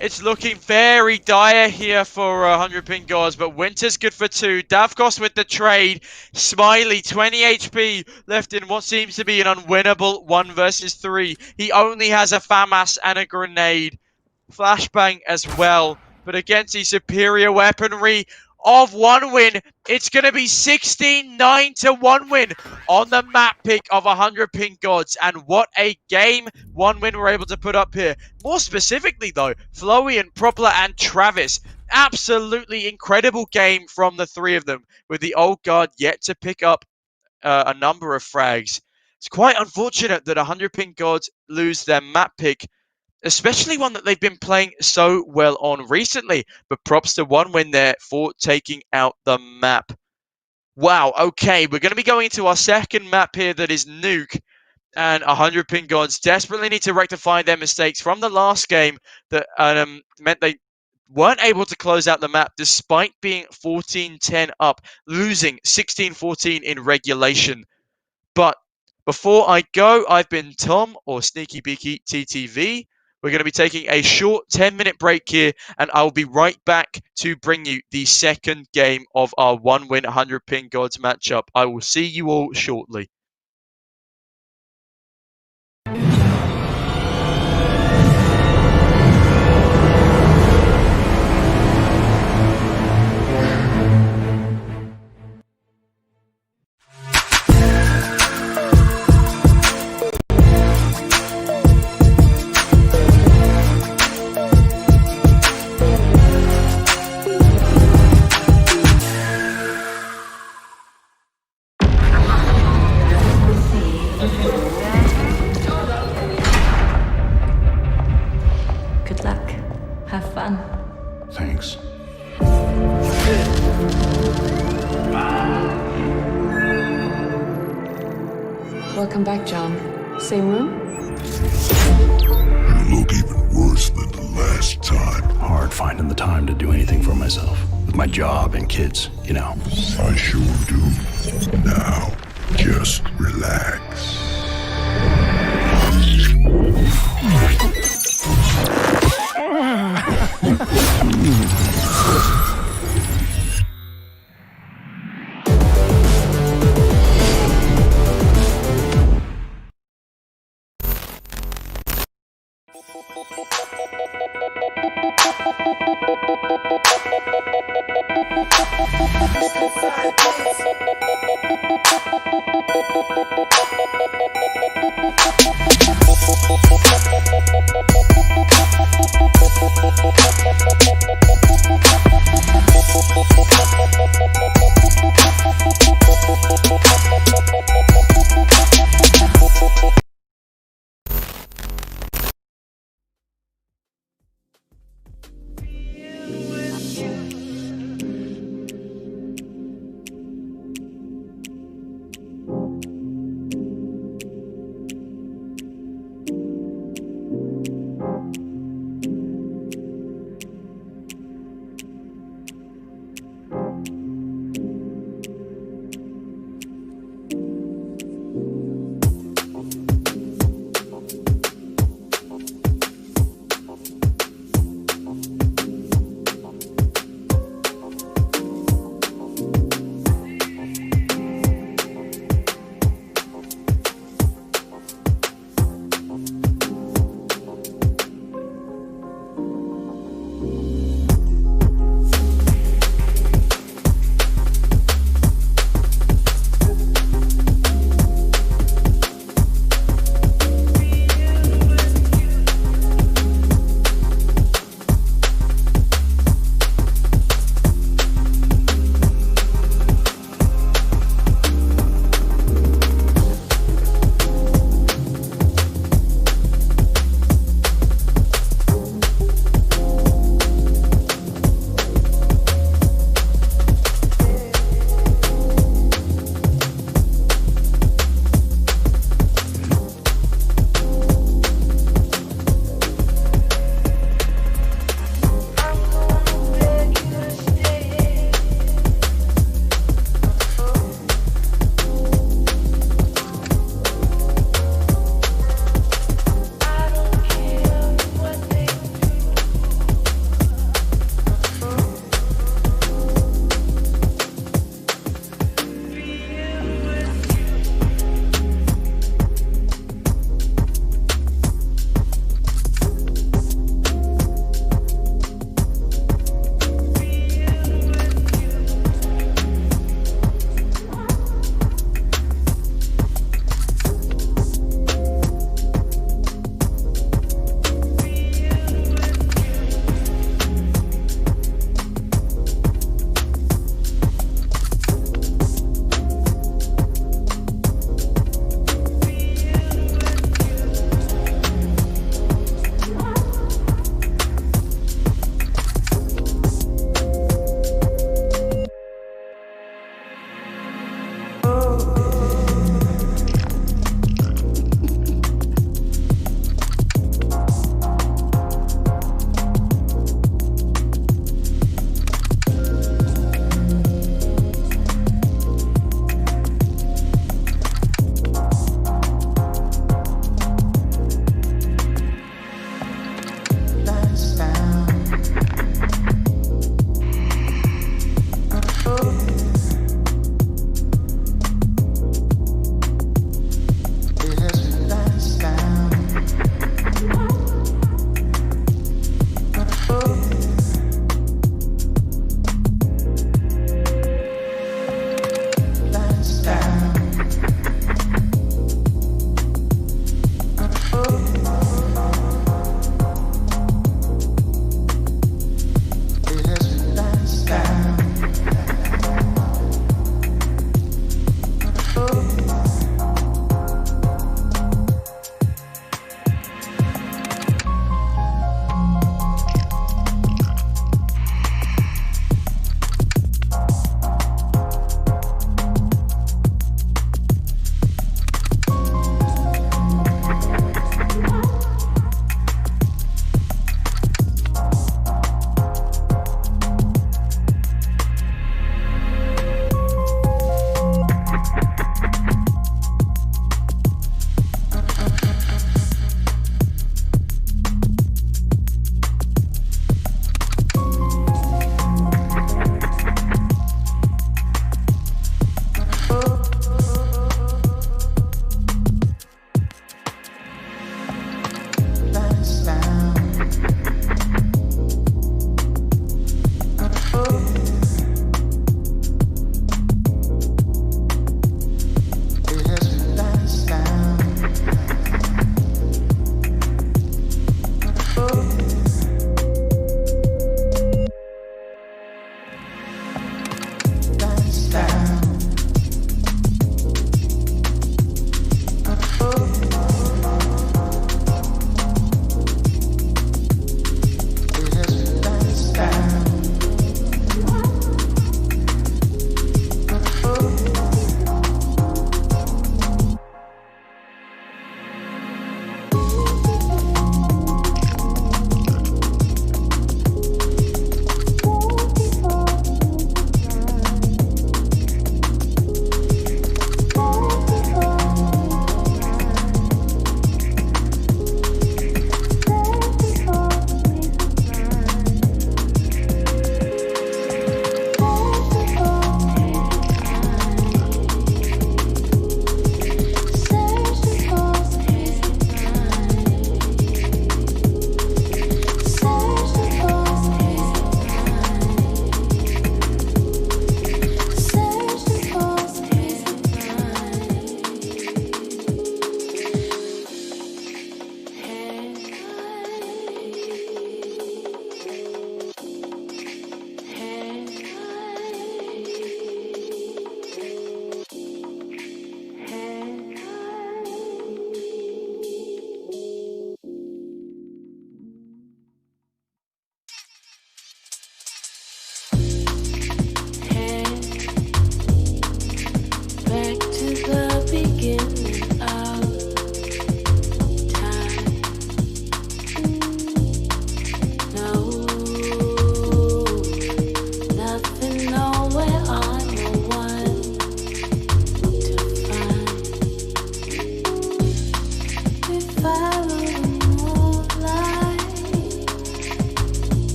It's looking very dire here for 100 ping gods, but Winter's good for 2. Davkos with the trade. Smiley 20 HP left in what seems to be an unwinnable 1 versus 3. He only has a FAMAS and a grenade. Flashbang as well, but against the superior weaponry of 1 win, it's going to be 16-9 to 1 win on the map pick of 100 ping gods. And what a game 1 win were able to put up here. More specifically though, Flowian, Propler and Travis. Absolutely incredible game from the 3 of them, with the old guard yet to pick up a number of frags. It's quite unfortunate that 100 ping gods lose their map pick, especially one that they've been playing so well on recently. But props to 1 win there for taking out the map. Wow, okay, we're going to be going into our second map here that is Nuke. And 100 ping gods desperately need to rectify their mistakes from the last game that meant they weren't able to close out the map despite being 14-10 up, losing 16-14 in regulation. But before I go, I've been Tom, or Sneaky Beaky TTV. We're going to be taking a short 10-minute break here, and I'll be right back to bring you the second game of our 1 win 100 ping gods matchup. I will see you all shortly. Welcome back, John. Same room? You look even worse than the last time. Hard finding the time to do anything for myself. With my job and kids, you know. I sure do. Now, just relax.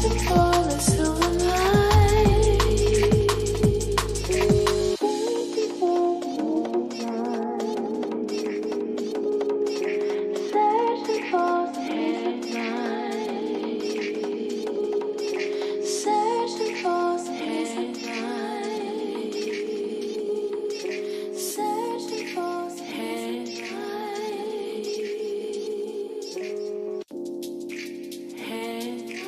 Searching for the silver light. Searching for the headlight. Searching for the headlight. Searching for the headlight. Headlight.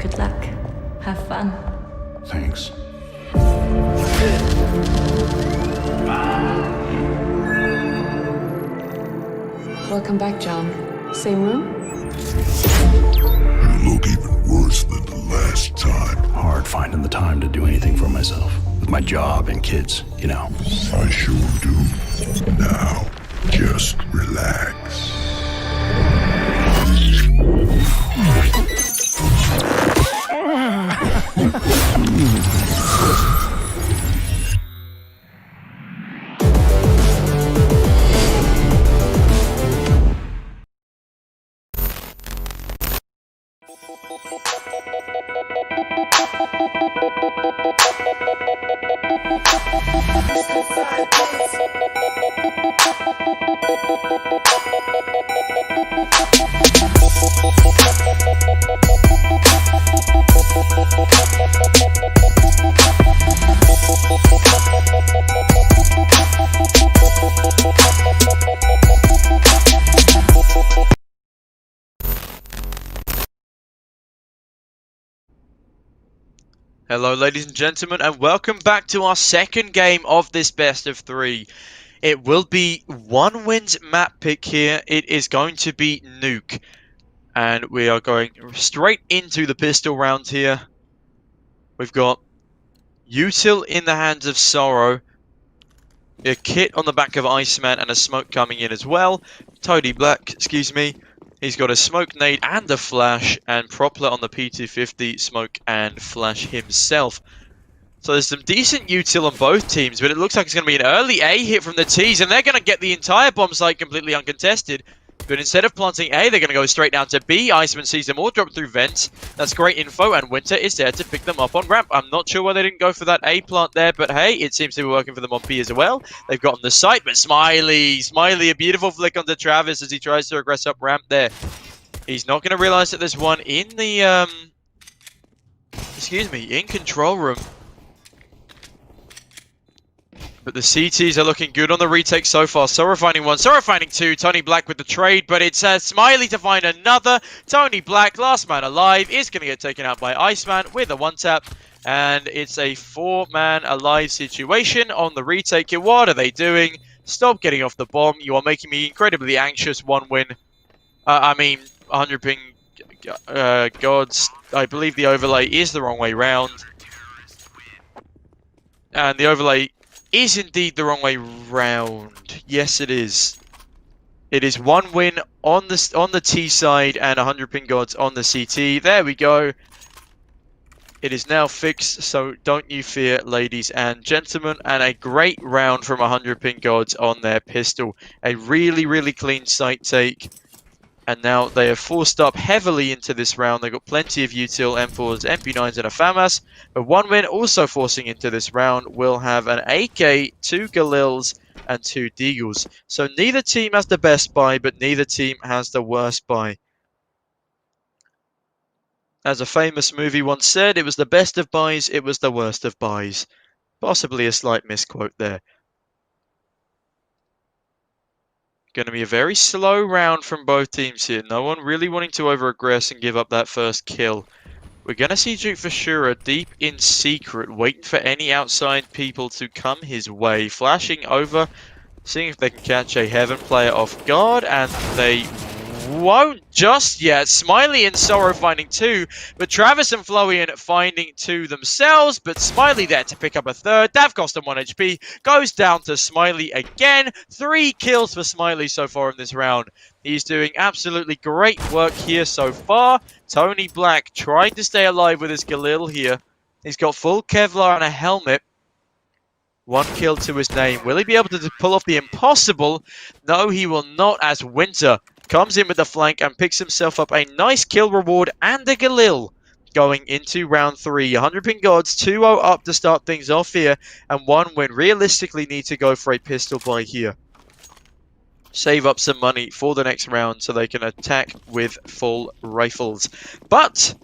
Good luck. Have fun. Thanks. Welcome back, John. Same room? You look even worse than the last time. Hard finding the time to do anything for myself. With my job and kids, you know. I sure do. Now, just relax. Hello ladies and gentlemen, and welcome back to our second game of this best of 3. It will be one wins map pick here. It is going to be Nuke. And we are going straight into the pistol round here. We've got Util in the hands of Sorrow. A kit on the back of Iceman and a smoke coming in as well. Tony Black, excuse me. He's got a smoke nade and a flash, and Propler on the P250, smoke and flash himself. So there's some decent util on both teams, but it looks like it's going to be an early A hit from the T's, and they're going to get the entire bomb site completely uncontested. But instead of planting A, they're going to go straight down to B. Iceman sees them all drop through vents. That's great info, and Winter is there to pick them up on ramp. I'm not sure why they didn't go for that A plant there, but hey, it seems to be working for them on B as well. They've gotten the site, but Smiley, a beautiful flick onto Travis as he tries to regress up ramp there. He's not going to realize that there's one in the, in control room. But the CTs are looking good on the retake so far. Sorrow finding one, Sorrow finding two. Tony Black with the trade, but it's Smiley to find another. Tony Black, last man alive, is going to get taken out by Iceman with a one-tap. And it's a 4-man alive situation on the retake here. What are they doing? Stop getting off the bomb. You are making me incredibly anxious. One win. 100 ping gods. I believe the overlay is the wrong way round. And the overlay is indeed the wrong way round. Yes, it is. It is one win on the T side and 100 ping gods on the CT. There we go. It is now fixed, so don't you fear, ladies and gentlemen. And a great round from 100 ping gods on their pistol. A really, really clean site take. And now they have forced up heavily into this round. They've got plenty of util, M4s, MP9s, and a FAMAS. But one win also forcing into this round will have an AK, 2 Galils, and 2 Deagles. So neither team has the best buy, but neither team has the worst buy. As a famous movie once said, it was the best of buys, it was the worst of buys. Possibly a slight misquote there. Going to be a very slow round from both teams here. No one really wanting to over-aggress and give up that first kill. We're going to see Duke Vashura deep in secret, waiting for any outside people to come his way, flashing over, seeing if they can catch a Heaven player off guard, and they won't just yet. Smiley and Sorrow finding two, but Travis and Flowian finding two themselves, but Smiley there to pick up a third. Dav cost him 1 HP, goes down to Smiley again. 3 kills for Smiley so far in this round. He's doing absolutely great work here so far. Tony Black trying to stay alive with his Galil here. He's got full Kevlar and a helmet. 1 kill to his name. Will he be able to pull off the impossible? No, he will not, as Winter comes in with the flank and picks himself up a nice kill reward and a Galil going into round 3. 100 ping gods, 2-0 up to start things off here, and 1 win. Realistically need to go for a pistol buy here. Save up some money for the next round so they can attack with full rifles. But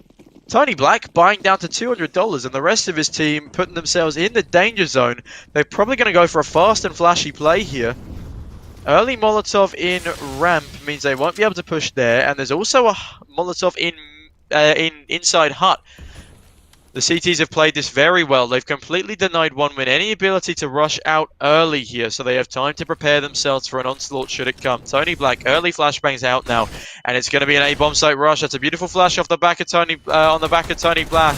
Tony Black buying down to $200 and the rest of his team putting themselves in the danger zone. They're probably going to go for a fast and flashy play here. Early Molotov in ramp means they won't be able to push there, and there's also a Molotov in inside hut. The CTs have played this very well. They've completely denied 1 win any ability to rush out early here, so they have time to prepare themselves for an onslaught should it come. Tony Black, early flashbangs out now, and it's going to be an A-bomb site rush. That's a beautiful flash off the back of Tony, on the back of Tony Black.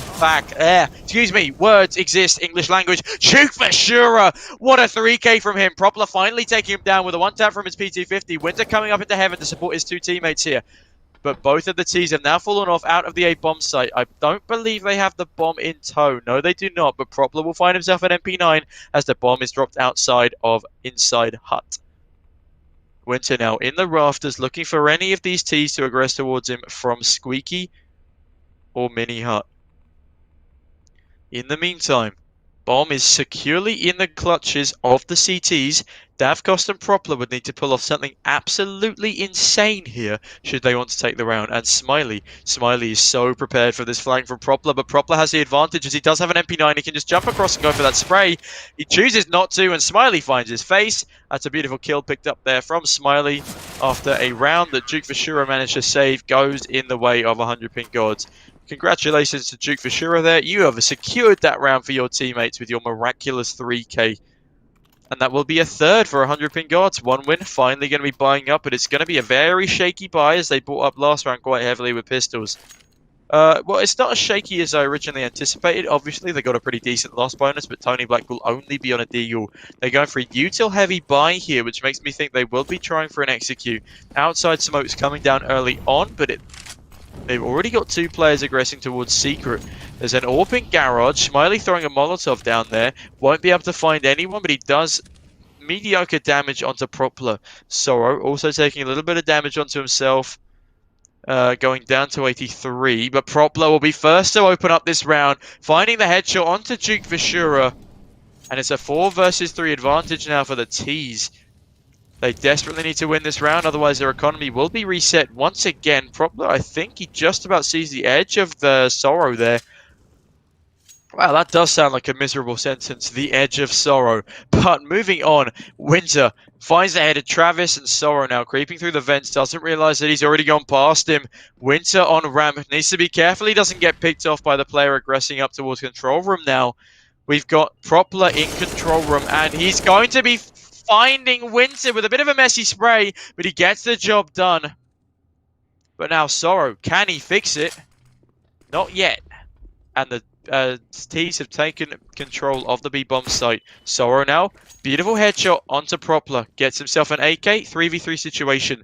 Excuse me, words exist, English language. Duke Vashura, what a 3K from him. Propler finally taking him down with a 1-tap from his PT-50. Winter coming up into heaven to support his 2 teammates here. But both of the T's have now fallen off out of the A-bomb site. I don't believe they have the bomb in tow. No, they do not. But Propler will find himself an MP9 as the bomb is dropped outside of inside hut. Winter now in the rafters looking for any of these T's to aggress towards him from Squeaky or Mini Hut. In the meantime, bomb is securely in the clutches of the CTs. Davcost and Propler would need to pull off something absolutely insane here should they want to take the round. And Smiley is so prepared for this flank from Propler, but Propler has the advantage as he does have an MP9. He can just jump across and go for that spray. He chooses not to, and Smiley finds his face. That's a beautiful kill picked up there from Smiley after a round that Duke Vashura managed to save goes in the way of 100 ping gods. Congratulations to Duke Vashura there. You have secured that round for your teammates with your miraculous 3K. And that will be a third for 100 ping gods. 1 win, finally going to be buying up, but it's going to be a very shaky buy as they bought up last round quite heavily with pistols. Well, it's not as shaky as I originally anticipated. Obviously, they got a pretty decent loss bonus, but Tony Black will only be on a deagle. They're going for a util heavy buy here, which makes me think they will be trying for an execute. Outside smoke's coming down early on, but they've already got 2 players aggressing towards secret. There's an AWP in garage. Smiley throwing a Molotov down there. Won't be able to find anyone, but he does mediocre damage onto Propler. Sorrow also taking a little bit of damage onto himself. Going down to 83. But Propler will be first to open up this round. Finding the headshot onto Duke Vashura. And it's a 4 versus 3 advantage now for the T's. They desperately need to win this round, otherwise their economy will be reset once again. Propler, I think he just about sees the edge of the Sorrow there. Wow, that does sound like a miserable sentence, the edge of sorrow. But moving on, Winter finds the head of Travis and Sorrow now creeping through the vents, doesn't realize that he's already gone past him. Winter on ramp, needs to be careful he doesn't get picked off by the player aggressing up towards control room now. We've got Propler in control room, and he's going to be finding Winter with a bit of a messy spray, but he gets the job done. But now Sorrow, can he fix it? Not yet. And the T's have taken control of the B-bomb site. Sorrow now, beautiful headshot onto Propler. Gets himself an AK, 3v3 situation.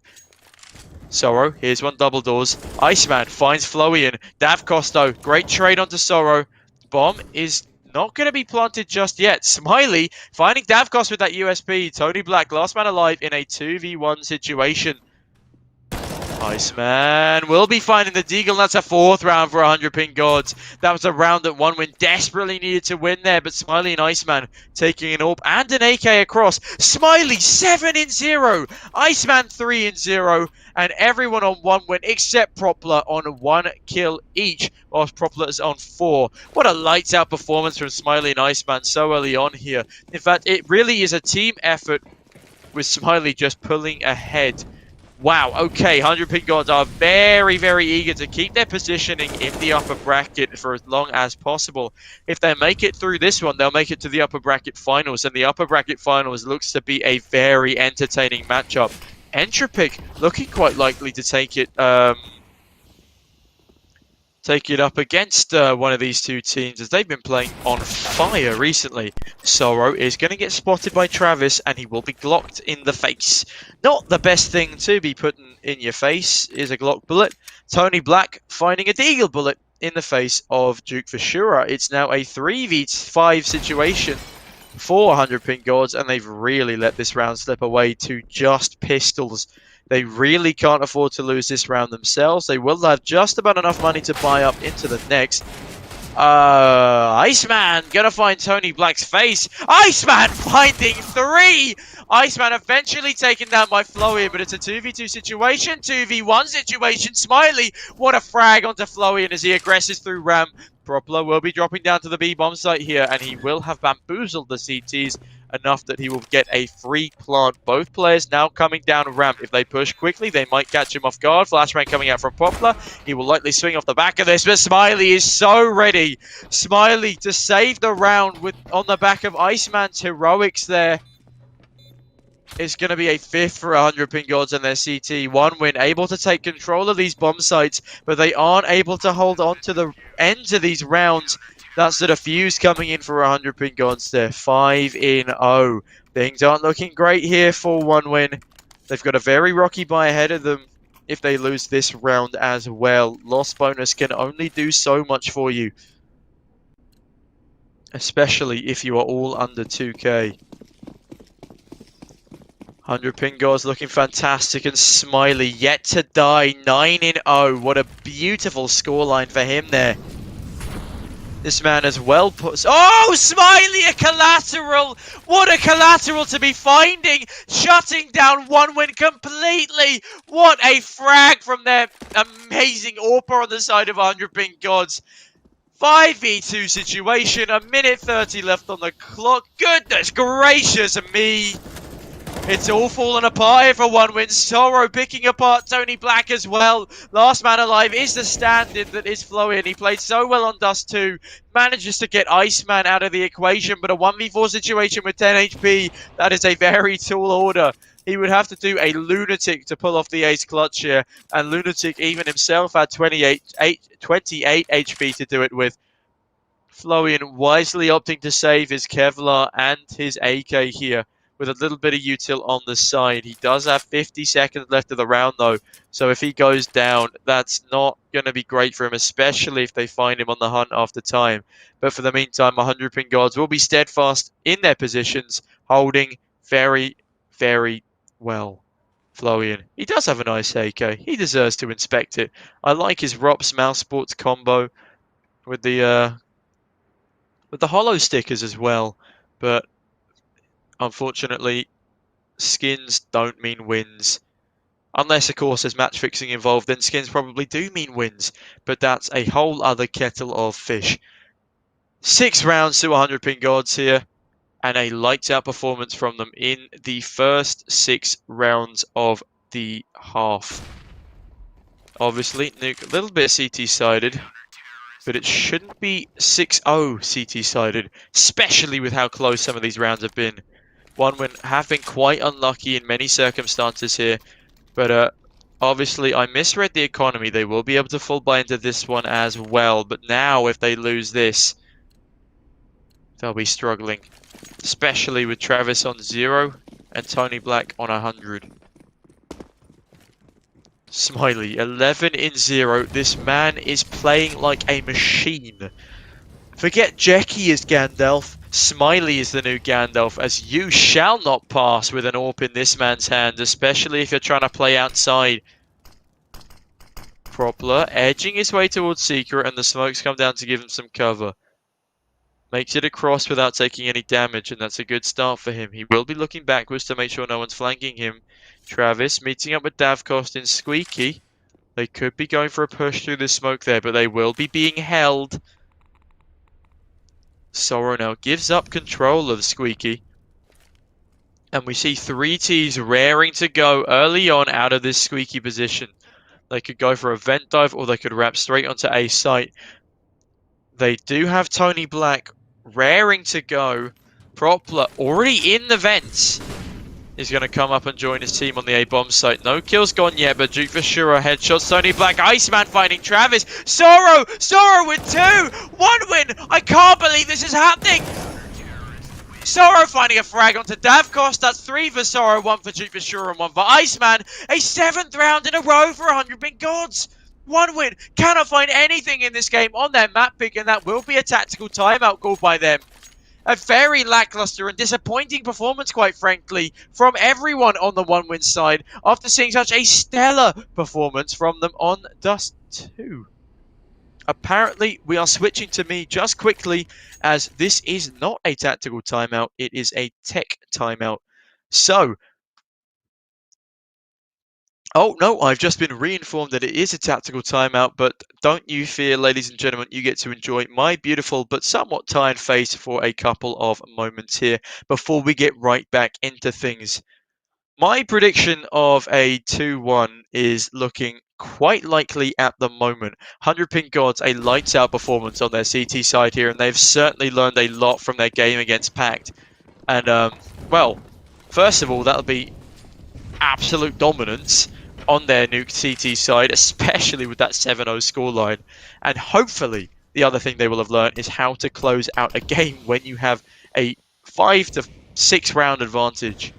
Sorrow, here's one double doors. Iceman finds Flowian. Dav Costo, great trade onto Sorrow. Bomb is not going to be planted just yet. Smiley finding Davkos with that USP. Tony Black, last man alive in a 2v1 situation. Iceman will be finding the deagle. That's a 4th round for 100 ping gods. That was a round that 1 win desperately needed to win there, but Smiley and Iceman taking an AWP and an AK across. Smiley 7-0, Iceman 3-0, and everyone on 1 win except Propler on 1 kill each, whilst Propler is on 4. What a lights out performance from Smiley and Iceman so early on here. In fact, it really is a team effort with Smiley just pulling ahead Wow, okay, 100 pin gods are very, very eager to keep their positioning in the upper bracket for as long as possible. If they make it through this one, they'll make it to the upper bracket finals, and the upper bracket finals looks to be a very entertaining matchup. Entropic looking quite likely to take it up against one of these two teams, as they've been playing on fire recently. Sorrow is going to get spotted by Travis, and he will be glocked in the face. Not the best thing to be putting in your face is a Glock bullet. Tony Black finding a Deagle bullet in the face of Duke Vashura. It's now a 3v5 situation for 100 pin gods, and they've really let this round slip away to just pistols. They really can't afford to lose this round themselves. They will have just about enough money to buy up into the next. Iceman gonna find Tony Black's face. Iceman finding 3! Iceman eventually taken down by Flowey, but it's a 2v2 situation, 2v1 situation. Smiley, what a frag onto Flowey, and as he aggresses through ramp, Propler will be dropping down to the B bomb site here, and he will have bamboozled the CTs enough that he will get a free plant. Both players now coming down ramp. If they push quickly, they might catch him off guard. Flashbang coming out from Poplar. He will likely swing off the back of this, but Smiley is so ready. Smiley to save the round with on the back of Iceman's heroics there. It's going to be a 5th for 100 pin gods and their CT. 1 win, able to take control of these bomb sites, but they aren't able to hold on to the ends of these rounds. That's the defuse coming in for 100 pin gods there. 5-0. Things aren't looking great here for 1 win. They've got a very rocky bye ahead of them if they lose this round as well. Loss bonus can only do so much for you, especially if you are all under 2k. 100 pin gods looking fantastic, and Smiley yet to die. 9-0. What a beautiful scoreline for him there. This man as well puts... Oh, Smiley, a collateral! What a collateral to be finding! Shutting down 1 win completely! What a frag from their amazing AWPer on the side of 100 pin gods. 5v2 situation, 1:30 left on the clock. Goodness gracious me! It's all fallen apart here for 1 win. Sorrow picking apart Tony Black as well. Last man alive is the stand-in that is Flowey, and he played so well on Dust 2. Manages to get Iceman out of the equation, but a 1v4 situation with 10 HP, that is a very tall order. He would have to do a lunatic to pull off the ace clutch here, and Lunatic even himself had 28 HP to do it with. Flowey wisely opting to save his Kevlar and his AK here, with a little bit of util on the side. He does have 50 seconds left of the round though, so if he goes down, that's not going to be great for him, especially if they find him on the hunt after time. But for the meantime, 100 pin gods will be steadfast in their positions, holding very, very well. Florian, he does have a nice AK. He deserves to inspect it. I like his Rops mouse sports combo with the hollow stickers as well, but unfortunately, skins don't mean wins. Unless, of course, there's match fixing involved, then skins probably do mean wins. But that's a whole other kettle of fish. 6 rounds to 100 pin gods here, and a lights out performance from them in the first 6 rounds of the half. Obviously, Nuke a little bit CT sided, but it shouldn't be 6-0 CT sided, especially with how close some of these rounds have been. 1 win have been quite unlucky in many circumstances here, but obviously I misread the economy. They will be able to full buy into this one as well, but now if they lose this, they'll be struggling, especially with Travis on 0 and Tony Black on 100. Smiley, 11-0. This man is playing like a machine. Forget Jackie is Gandalf. Smiley is the new Gandalf, as you shall not pass with an AWP in this man's hand, especially if you're trying to play outside. Propler edging his way towards Secret, and the smokes come down to give him some cover. Makes it across without taking any damage, and that's a good start for him. He will be looking backwards to make sure no one's flanking him. Travis meeting up with Davcost and Squeaky. They could be going for a push through the smoke there, but they will be being held. Sorrow now gives up control of Squeaky. And we see 3Ts raring to go early on out of this squeaky position. They could go for a vent dive or they could wrap straight onto A site. They do have Tony Black raring to go. Propler already in the vents is going to come up and join his team on the A bomb site. No kills gone yet, but Duke Vashura headshots Tony Black. Iceman finding Travis. Sorrow with 2. 1 win. I can't believe this is happening. Sorrow finding a frag onto Davkos. That's 3 for Sorrow, 1 for Duke Vashura, and 1 for Iceman. A 7th round in a row for 100 big gods. 1 win. Cannot find anything in this game on their map pick, and that will be a tactical timeout called by them. A very lackluster and disappointing performance, quite frankly, from everyone on the 1 win side after seeing such a stellar performance from them on Dust 2. Apparently, we are switching to me just quickly, as this is not a tactical timeout, it is a tech timeout. So, oh no, I've just been reinformed that it is a tactical timeout, but don't you fear, ladies and gentlemen, you get to enjoy my beautiful but somewhat tired face for a couple of moments here before we get right back into things. My prediction of a 2-1 is looking quite likely at the moment. 100 Pink Gods, a lights out performance on their CT side here, and they've certainly learned a lot from their game against Pact. And, well, first of all, that'll be absolute dominance on their nuked CT side, especially with that 7-0 scoreline. And hopefully, the other thing they will have learned is how to close out a game when you have a 5 to 6 round advantage.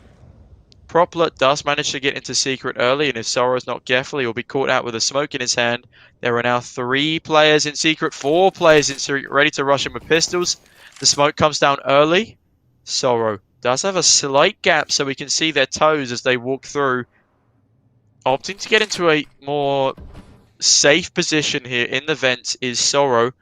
Propler does manage to get into secret early, and if Sorrow's not careful, he'll be caught out with a smoke in his hand. There are now 3 players in secret, 4 players in secret, ready to rush him with pistols. The smoke comes down early. Sorrow does have a slight gap so we can see their toes as they walk through. Opting to get into a more safe position here in the vents is Sorrow.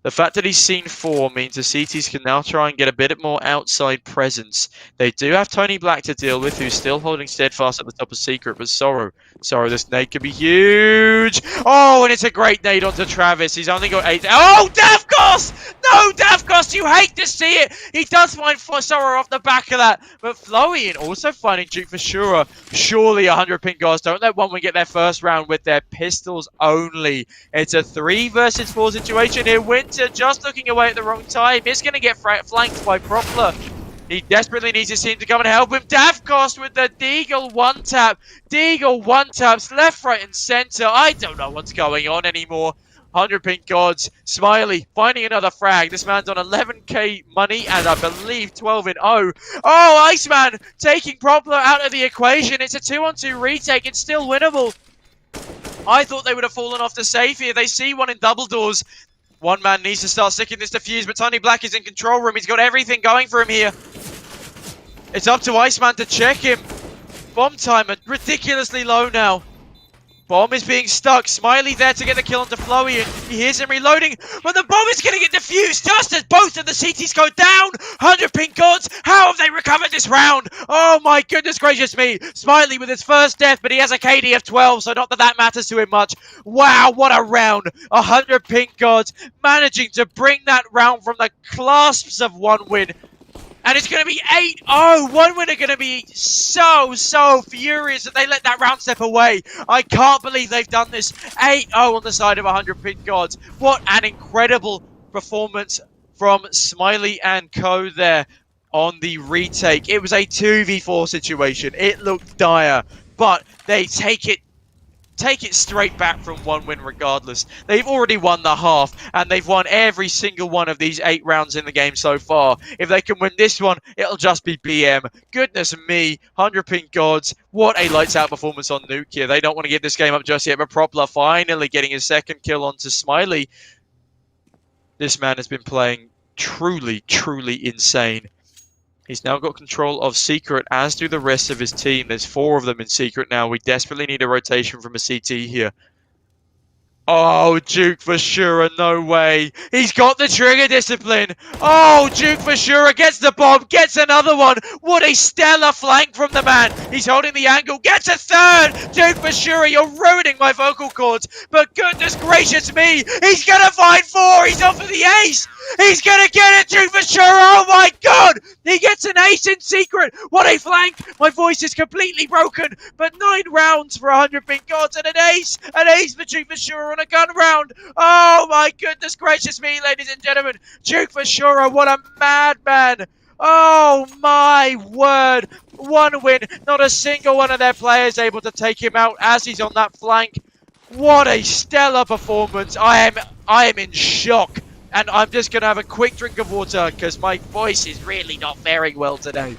The fact that he's seen 4 means the CTs can now try and get a bit more outside presence. They do have Tony Black to deal with, who's still holding steadfast at the top of secret, but Sorrow, this nade could be huge! Oh, and it's a great nade onto Travis. He's only got 8. Oh, Davkos! No, Davkos, you hate to see it! He does find Sorrow off the back of that, but Flowian also finding Duke Vashura. Surely 100 Pink Gods don't let 1 win get their first round with their pistols only. It's a 3 versus 4 situation here. Winter just looking away at the wrong time. Is going to get flanked by Propler. He desperately needs his team to come and help him. Davkos with the Deagle 1-tap. Deagle 1-taps left, right, and center. I don't know what's going on anymore. 100 Pink Gods. Smiley finding another frag. This man's on 11k money and I believe 12-0. Oh, Iceman taking Propler out of the equation. It's a 2-on-2 retake. It's still winnable. I thought they would have fallen off the safe here. They see 1 in double doors. 1 man needs to start sticking this defuse, but Tony Black is in control room. He's got everything going for him here. It's up to Iceman to check him. Bomb timer ridiculously low now. Bomb is being stuck. Smiley there to get the kill onto Flowian. He hears him reloading, but the bomb is going to get defused just as both of the CTs go down. 100 Pink Gods. How have they recovered this round? Oh my goodness gracious me. Smiley with his first death, but he has a KD of 12, so not that that matters to him much. Wow, what a round. 100 Pink Gods managing to bring that round from the clasps of 1 win. And it's going to be 8-0. 1 win are going to be so furious that they let that round step away. I can't believe they've done this. 8-0 on the side of 100 Pink Gods. What an incredible performance from Smiley and co there on the retake. It was a 2v4 situation. It looked dire, but they take it straight back from 1 win regardless. They've already won the half, and they've won every single one of these 8 rounds in the game so far. If they can win this one, it'll just be BM. Goodness me, 100 Pink Gods. What a lights out performance on Nuke here. They don't want to give this game up just yet, but Propler finally getting his 2nd kill onto Smiley. This man has been playing truly insane. He's now got control of secret, as do the rest of his team. There's 4 of them in secret now. We desperately need a rotation from a CT here. Oh, Duke Vashura, no way. He's got the trigger discipline. Oh, Duke Vashura gets the bomb, gets another one. What a stellar flank from the man. He's holding the angle, gets a 3rd. Duke Vashura, you're ruining my vocal cords. But goodness gracious me, he's going to find 4. He's off for the ace. He's going to get it, Duke Vashura. Oh my God. He gets That's an ace in secret. What a flank. My voice is completely broken. But 9 rounds for 100 pink gods and an ace. An ace for Duke for sure on a gun round. Oh my goodness gracious me, ladies and gentlemen. Duke for sure, what a madman. Oh my word. 1 win. Not a single one of their players able to take him out as he's on that flank. What a stellar performance. I am in shock. And I'm just going to have a quick drink of water because my voice is really not faring well today.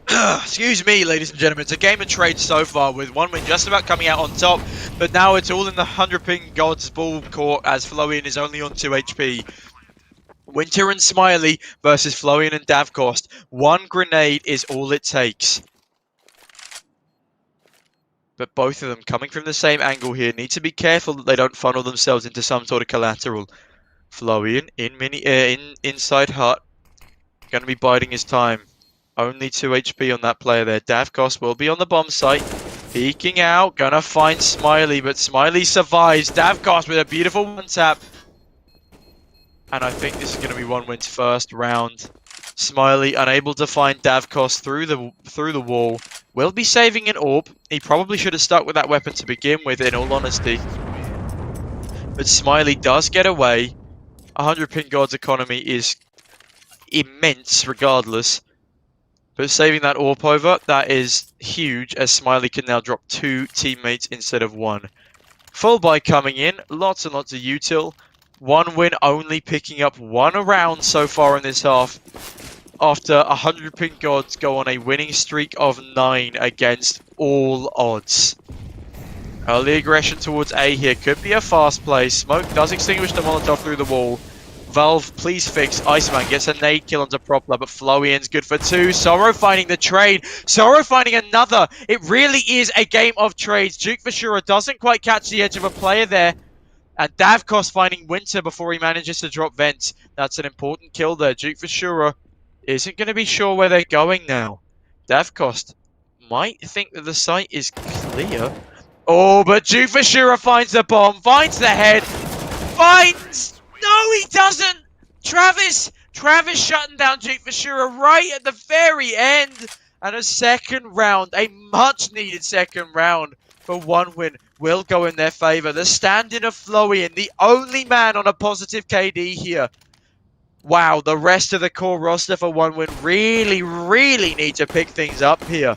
Excuse me, ladies and gentlemen. It's a game of trade so far with 1 win just about coming out on top. But now it's all in the 100 ping gods ball court as Florian is only on 2 HP. Winter and Smiley versus Florian and Davkost. 1 grenade is all it takes. But both of them coming from the same angle here need to be careful that they don't funnel themselves into some sort of collateral. Florian in inside hut, going to be biding his time. Only 2 HP on that player there. Davkost will be on the bomb site, peeking out, gonna find Smiley, but Smiley survives. Davkost with a beautiful 1-tap, and I think this is going to be 1 win's first round. Smiley unable to find Davkost through the wall. Will be saving an AWP. He probably should have stuck with that weapon to begin with, in all honesty. But Smiley does get away. 100 pin gods economy is immense regardless. But saving that AWP over, that is huge, as Smiley can now drop 2 teammates instead of 1. Full buy coming in, lots and lots of util. 1 win only picking up 1 round so far in this half. After 100 pink gods go on a winning streak of 9 against all odds. Early aggression towards A here could be a fast play. Smoke does extinguish the Molotov through the wall. Valve, please fix. Iceman gets a nade kill onto Propler, but Florian's good for 2. Sorrow finding the trade. Sorrow finding another. It really is a game of trades. Duke Vashura doesn't quite catch the edge of a player there. And Davkost finding Winter before he manages to drop Vents. That's an important kill there. Duke Vashura isn't going to be sure where they're going now. Davkost might think that the site is clear. Oh, but Duke Vashura finds the bomb, finds the head, finds... No, he doesn't! Travis shutting down Duke Vashura right at the very end. And a second round, a much needed second round for 1 win will go in their favour. The stand-in of Florian, the only man on a positive KD here. Wow, the rest of the core roster for 1 win really need to pick things up here.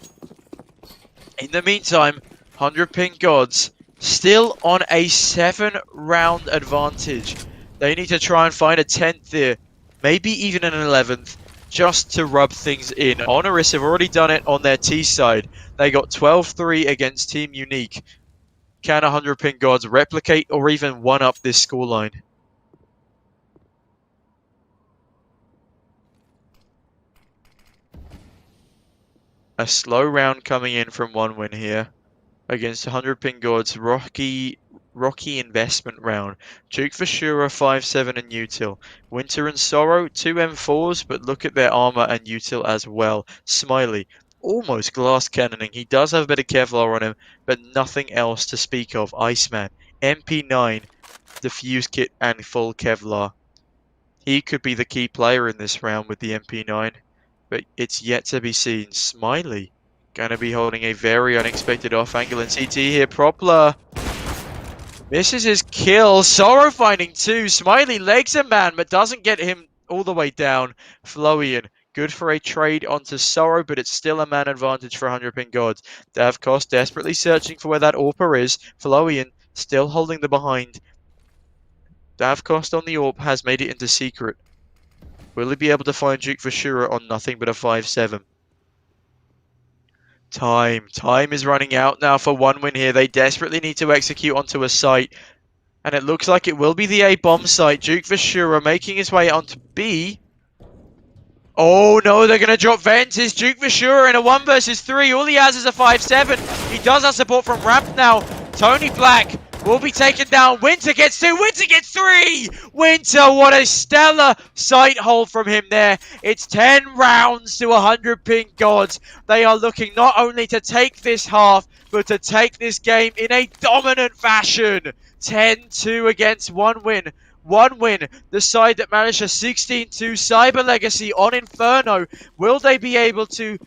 In the meantime, 100 pink gods still on a 7-round advantage. They need to try and find a 10th here, maybe even an 11th, just to rub things in. Honoris have already done it on their T side. They got 12-3 against Team Unique. Can 100 pink gods replicate or even one-up this scoreline? A slow round coming in from 1 win here against 100 ping gods. Rocky investment round. Duke Vashura 5-7 and util. Winter and Sorrow 2 M4s, but look at their armor and util as well. Smiley almost glass cannoning. He does have a bit of Kevlar on him, but nothing else to speak of. Iceman, MP9, defuse kit and full Kevlar. He could be the key player in this round with the MP9. But it's yet to be seen. Smiley gonna be holding a very unexpected off angle in CT here. Propler misses his kill. Sorrow finding 2. Smiley legs a man, but doesn't get him all the way down. Florian, good for a trade onto Sorrow, but it's still a man advantage for 100 ping gods. Davkost desperately searching for where that AWPer is. Florian still holding the behind. Davkost on the AWP has made it into secret. Will he be able to find Duke Vashura on nothing but a 5-7? Time is running out now for 1 win here. They desperately need to execute onto a site. And it looks like it will be the A bomb site. Duke Vashura making his way onto B. Oh no, they're going to drop Vents. It's Duke Vashura in a 1 versus 3. All he has is a 5-7. He does have support from Ramp now. Tony Black will be taken down. Winter gets 2, Winter gets 3! Winter, what a stellar sight hold from him there. It's 10 rounds to 100 pink gods. They are looking not only to take this half, but to take this game in a dominant fashion. 10-2 against 1win. 1win, the side that managed a 16-2 Cyber Legacy on Inferno. Will they be able to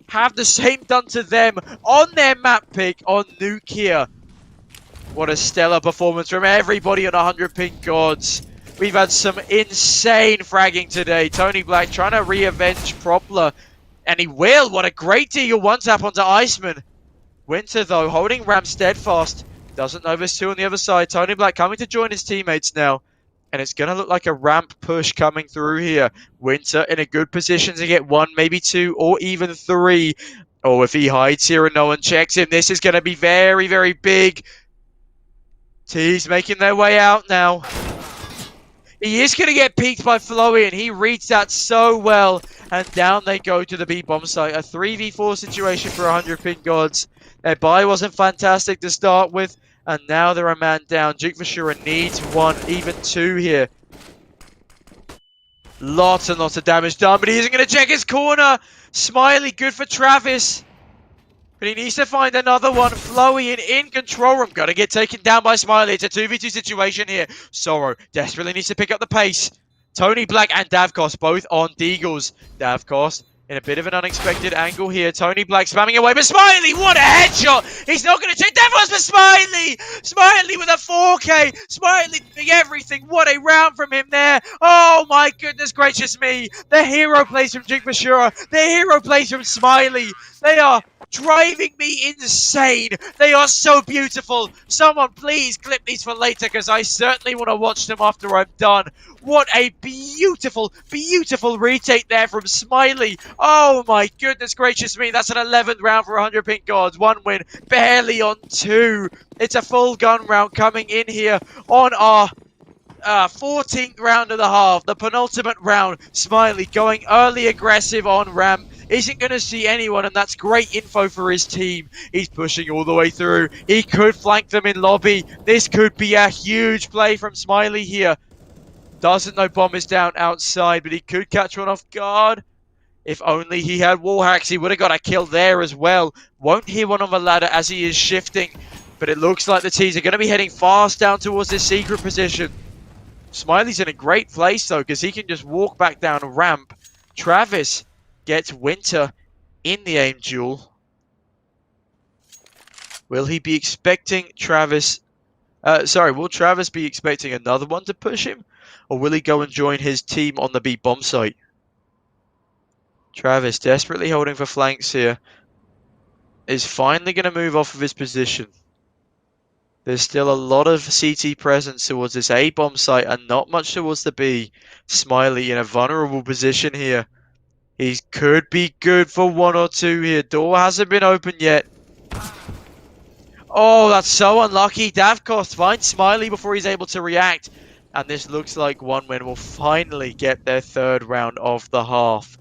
have the same done to them on their map pick on Nuke here? What a stellar performance from everybody on 100 pink gods. We've had some insane fragging today. Tony Black trying to re-avenge Propler, and he will. What a great Deagle one-tap onto Iceman. Winter, though, holding Ram steadfast. Doesn't know there's 2 on the other side. Tony Black coming to join his teammates now. And it's going to look like a ramp push coming through here. Winter in a good position to get 1, maybe 2, or even 3. Oh, if he hides here and no one checks him, this is going to be very, very big. T's making their way out now. He is going to get peeked by Floey, and he reads that so well. And down they go to the B bomb site. A 3v4 situation for 100 pink gods. Their buy wasn't fantastic to start with, and now they're a man down. Duke Vashura needs 1, even 2 here. Lots and lots of damage done, but he isn't going to check his corner. Smiley, good for Travis. But he needs to find another one. Floey in control room. Got to get taken down by Smiley. It's a 2v2 situation here. Sorrow desperately needs to pick up the pace. Tony Black and Davkos both on Deagles. Davkos in a bit of an unexpected angle here. Tony Black spamming away, but Smiley, what a headshot! He's not going to take Davkos, but Smiley! Smiley with a 4K! Smiley doing everything. What a round from him there. Oh my goodness gracious me. The hero plays from Duke Vashura. The hero plays from Smiley. They are driving me insane. They are so beautiful. Someone please clip these for later, because I certainly want to watch them after I'm done. What a beautiful, beautiful retake there from Smiley. Oh my goodness gracious me. That's an 11th round for 100 pink gods. 1 win, barely on 2. It's a full gun round coming in here on our 14th round of the half. The penultimate round. Smiley going early aggressive on ramp. Isn't going to see anyone, and that's great info for his team. He's pushing all the way through. He could flank them in lobby. This could be a huge play from Smiley here. Doesn't know bomb is down outside, but he could catch one off guard. If only he had wall hacks, he would have got a kill there as well. Won't hear one on the ladder as he is shifting, but it looks like the T's are going to be heading fast down towards this secret position. Smiley's in a great place, though, because he can just walk back down a ramp. Travis gets Winter in the aim duel. Will he be expecting Travis... will Travis be expecting another one to push him? Or will he go and join his team on the B bomb site? Travis, desperately holding for flanks here, is finally going to move off of his position. There's still a lot of CT presence towards this A bomb site and not much towards the B. Smiley in a vulnerable position here. He could be good for 1 or 2 here. Door hasn't been opened yet. Oh, that's so unlucky. Davkos finds Smiley before he's able to react. And this looks like 1win will finally get their 3rd round of the half.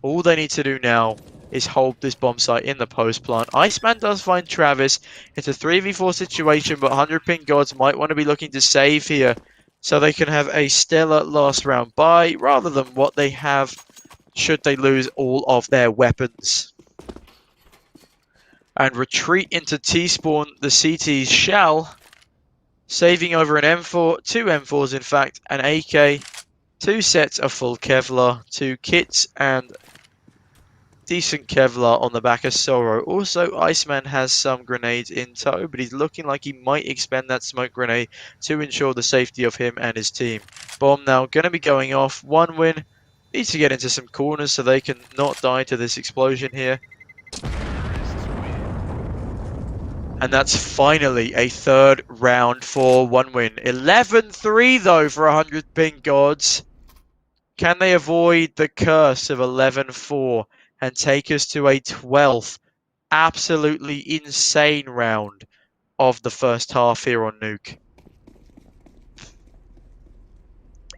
All they need to do now is hold this bomb site in the post plant. Iceman does find Travis. It's a 3v4 situation, but 100 pink gods might want to be looking to save here, so they can have a stellar last round bye, rather than what they have should they lose all of their weapons. And retreat into T-spawn, the CTs shall, saving over an M4, 2 M4s in fact, an AK, 2 sets of full Kevlar, 2 kits, and decent Kevlar on the back of Sorrow. Also, Iceman has some grenades in tow, but he's looking like he might expend that smoke grenade to ensure the safety of him and his team. Bomb now going to be going off. 1win needs to get into some corners so they can not die to this explosion here. And that's finally a 3rd round for 1win. 11-3 though for 100 pink gods. Can they avoid the curse of 11-4? And take us to a 12th absolutely insane round of the first half here on Nuke.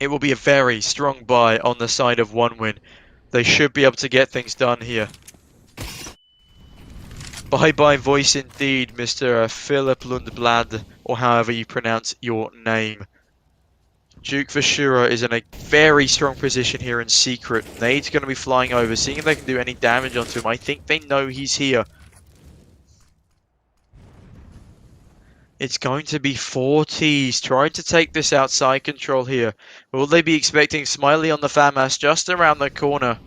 It will be a very strong buy on the side of 1win. They should be able to get things done here. Bye-bye voice indeed, Mr. Philip Lundblad, or however you pronounce your name. Duke Vashura is in a very strong position here in secret. Nade's going to be flying over, seeing if they can do any damage onto him. I think they know he's here. It's going to be 40s trying to take this outside control here. Will they be expecting Smiley on the FAMAS just around the corner?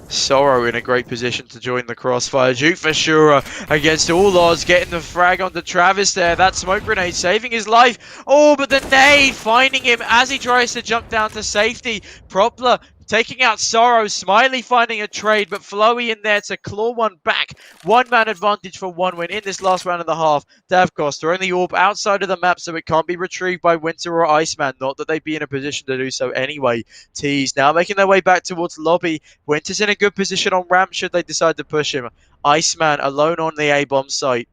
Sorrow in a great position to join the crossfire. Duke for sure against all odds, getting the frag onto Travis there. That smoke grenade saving his life. Oh, but the nade finding him as he tries to jump down to safety. Propler taking out Sorrow. Smiley finding a trade, but Flowy in there to claw one back. One man advantage for one win in this last round and a half. Davkos throwing the orb outside of the map so it can't be retrieved by Winter or Iceman. Not that they'd be in a position to do so anyway. Tease now making their way back towards lobby. Winter's in a good position on ramp should they decide to push him. Iceman alone on the A-bomb site.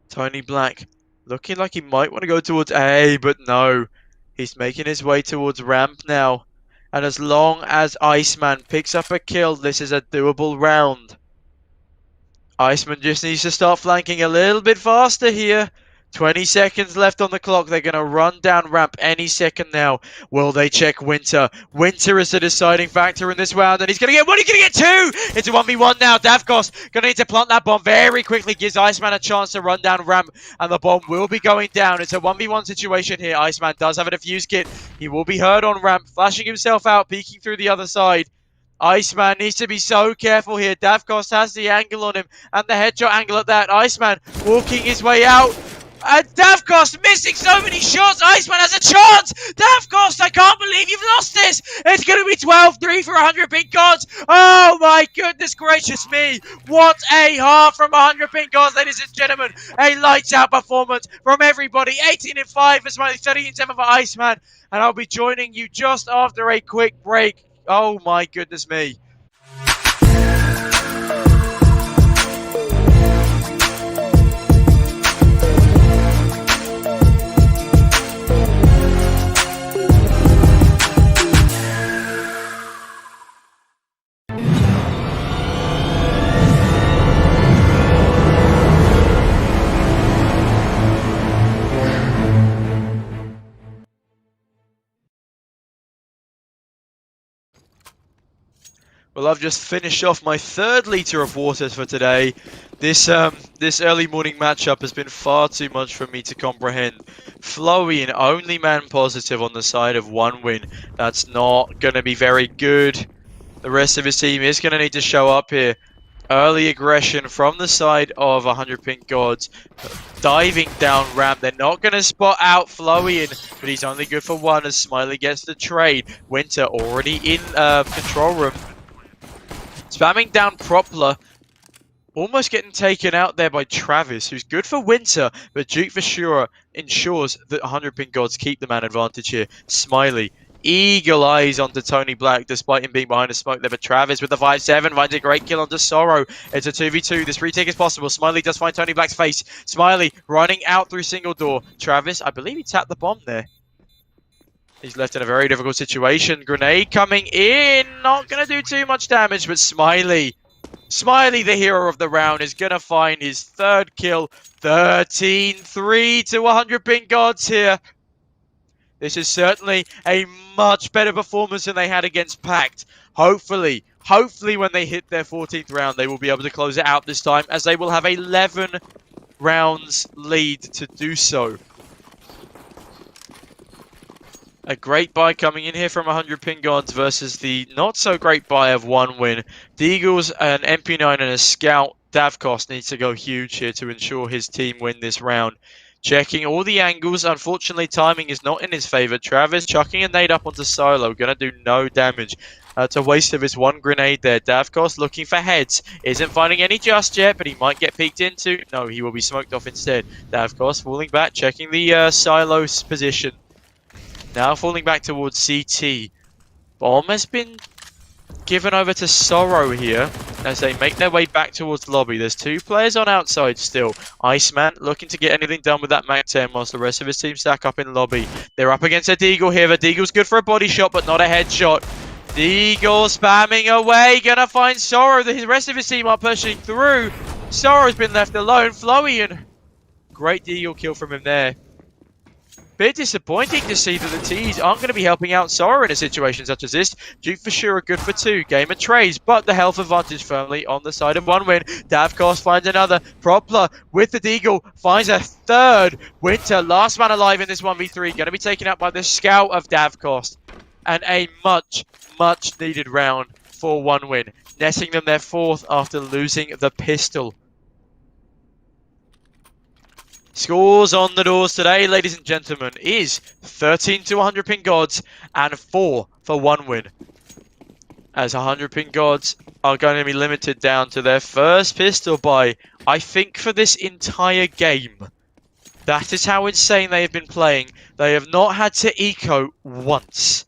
Tony Black looking like he might want to go towards A, but no. He's making his way towards ramp now. And as long as Iceman picks up a kill, this is a doable round. Iceman just needs to start flanking a little bit faster here. 20 seconds left on the clock. They're going to run down ramp any second now. Will they check Winter? Winter is the deciding factor in this round, and he's going to get one. He's going to get two. It's a 1v1 now. Davkos going to need to plant that bomb very quickly. Gives Iceman a chance to run down ramp, and the bomb will be going down. It's a 1v1 situation here. Iceman does have a defuse kit. He will be heard on ramp, flashing himself out, peeking through the other side. Iceman needs to be so careful here. Davkos has the angle on him, and the headshot angle at that. Iceman walking his way out. And Davkos missing so many shots. Iceman has a chance. Davkos, I can't believe you've lost this. It's going to be 12-3 for 100 pink cards. Oh my goodness gracious me. What a half from 100 pink cards, ladies and gentlemen. A lights out performance from everybody. 18-5 for Smiley, 13-7 for Iceman. And I'll be joining you just after a quick break. Oh my goodness me. Well, I've just finished off my 3rd litre of water for today. This early morning matchup has been far too much for me to comprehend. Flowy and only man positive on the side of one win. That's not going to be very good. The rest of his team is going to need to show up here. Early aggression from the side of 100 pink gods. Diving down ramp. They're not going to spot out Flowy in, but he's only good for one as Smiley gets the trade. Winter already in control room. Spamming down Propler, almost getting taken out there by Travis, who's good for Winter, but Duke for sure ensures that 100 pink gods keep the man advantage here. Smiley, eagle eyes onto Tony Black, despite him being behind a smoke there, but Travis with the 5-7 finds a great kill onto Sorrow. It's a 2v2, this retake is possible. Smiley does find Tony Black's face. Smiley running out through single door. Travis, I believe he tapped the bomb there. He's left in a very difficult situation. Grenade coming in. Not going to do too much damage, but Smiley, the hero of the round, is going to find his 3rd kill. 13-3 to 100 pink gods here. This is certainly a much better performance than they had against Pact. Hopefully when they hit their 14th round, they will be able to close it out this time, as they will have 11 rounds lead to do so. A great buy coming in here from 100 pin gods versus the not so great buy of one win. Deagles, an MP9 and a Scout. Davkos needs to go huge here to ensure his team win this round. Checking all the angles. Unfortunately, timing is not in his favor. Travis chucking a nade up onto Silo. Going to do no damage. It's a waste of his one grenade there. Davkos looking for heads. Isn't finding any just yet, but he might get peeked into. No, he will be smoked off instead. Davkos falling back, checking the Silo's position. Now falling back towards CT. Bomb has been given over to Sorrow here as they make their way back towards lobby. There's 2 players on outside still. Iceman looking to get anything done with that Mac 10 whilst the rest of his team stack up in lobby. They're up against a Deagle here. The Deagle's good for a body shot, but not a headshot. Deagle spamming away, gonna find Sorrow. The rest of his team are pushing through. Sorrow's been left alone. Flowey, great Deagle kill from him there. Bit disappointing to see that the T's aren't going to be helping out Sorrow in a situation such as this. Duke for sure are good for 2. Gamer trades, but the health advantage firmly on the side of 1win. Davkos finds another. Propler with the Deagle finds a third. Winter, last man alive in this 1v3, going to be taken out by the Scout of Davkos. And a much needed round for 1win, netting them their 4th after losing the pistol. Scores on the doors today, ladies and gentlemen, is 13 to 100 ping gods and 4 for 1win. As 100 ping gods are going to be limited down to their first pistol buy, I think, for this entire game. That is how insane they have been playing. They have not had to eco once.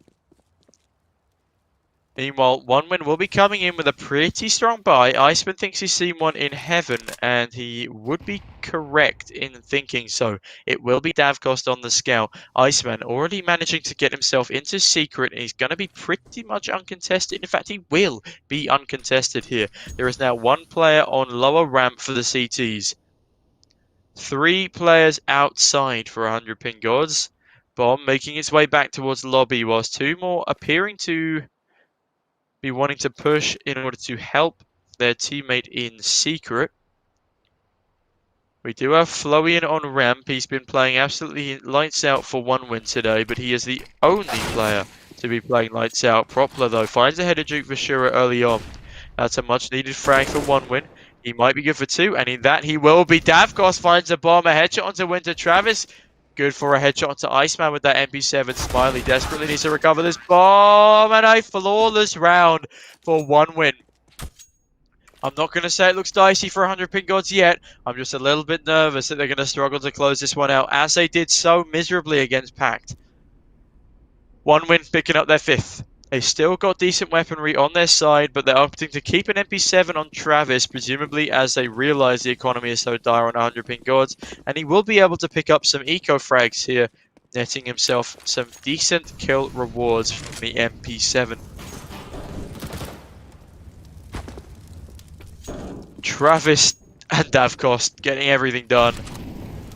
Meanwhile, 1win will be coming in with a pretty strong buy. Iceman thinks he's seen one in heaven, and he would be correct in thinking so. It will be Davkost on the scout. Iceman already managing to get himself into secret, and he's going to be pretty much uncontested. In fact, he will be uncontested here. There is now 1 player on lower ramp for the CTs. 3 players outside for 100 ping gods. Bomb making its way back towards lobby, whilst 2 more appearing to be wanting to push in order to help their teammate in secret. We do have Flowey on ramp. He's been playing absolutely lights out for 1win today, but he is the only player to be playing lights out. Propler, though, finds a header Duke Vashura early on. That's a much needed frag for 1win. He might be good for 2, and in that he will be. Davkos finds a bomb, a headshot onto Winter. Travis, good for a headshot onto Iceman with that MP7. Smiley desperately needs to recover this bomb, and a flawless round for 1win. I'm not going to say it looks dicey for 100 ping gods yet. I'm just a little bit nervous that they're going to struggle to close this one out, as they did so miserably against Pact. 1win picking up their 5th. They've still got decent weaponry on their side, but they're opting to keep an MP7 on Travis, presumably as they realise the economy is so dire on 100 ping gods, and he will be able to pick up some eco frags here, netting himself some decent kill rewards from the MP7. Travis and Davkost getting everything done.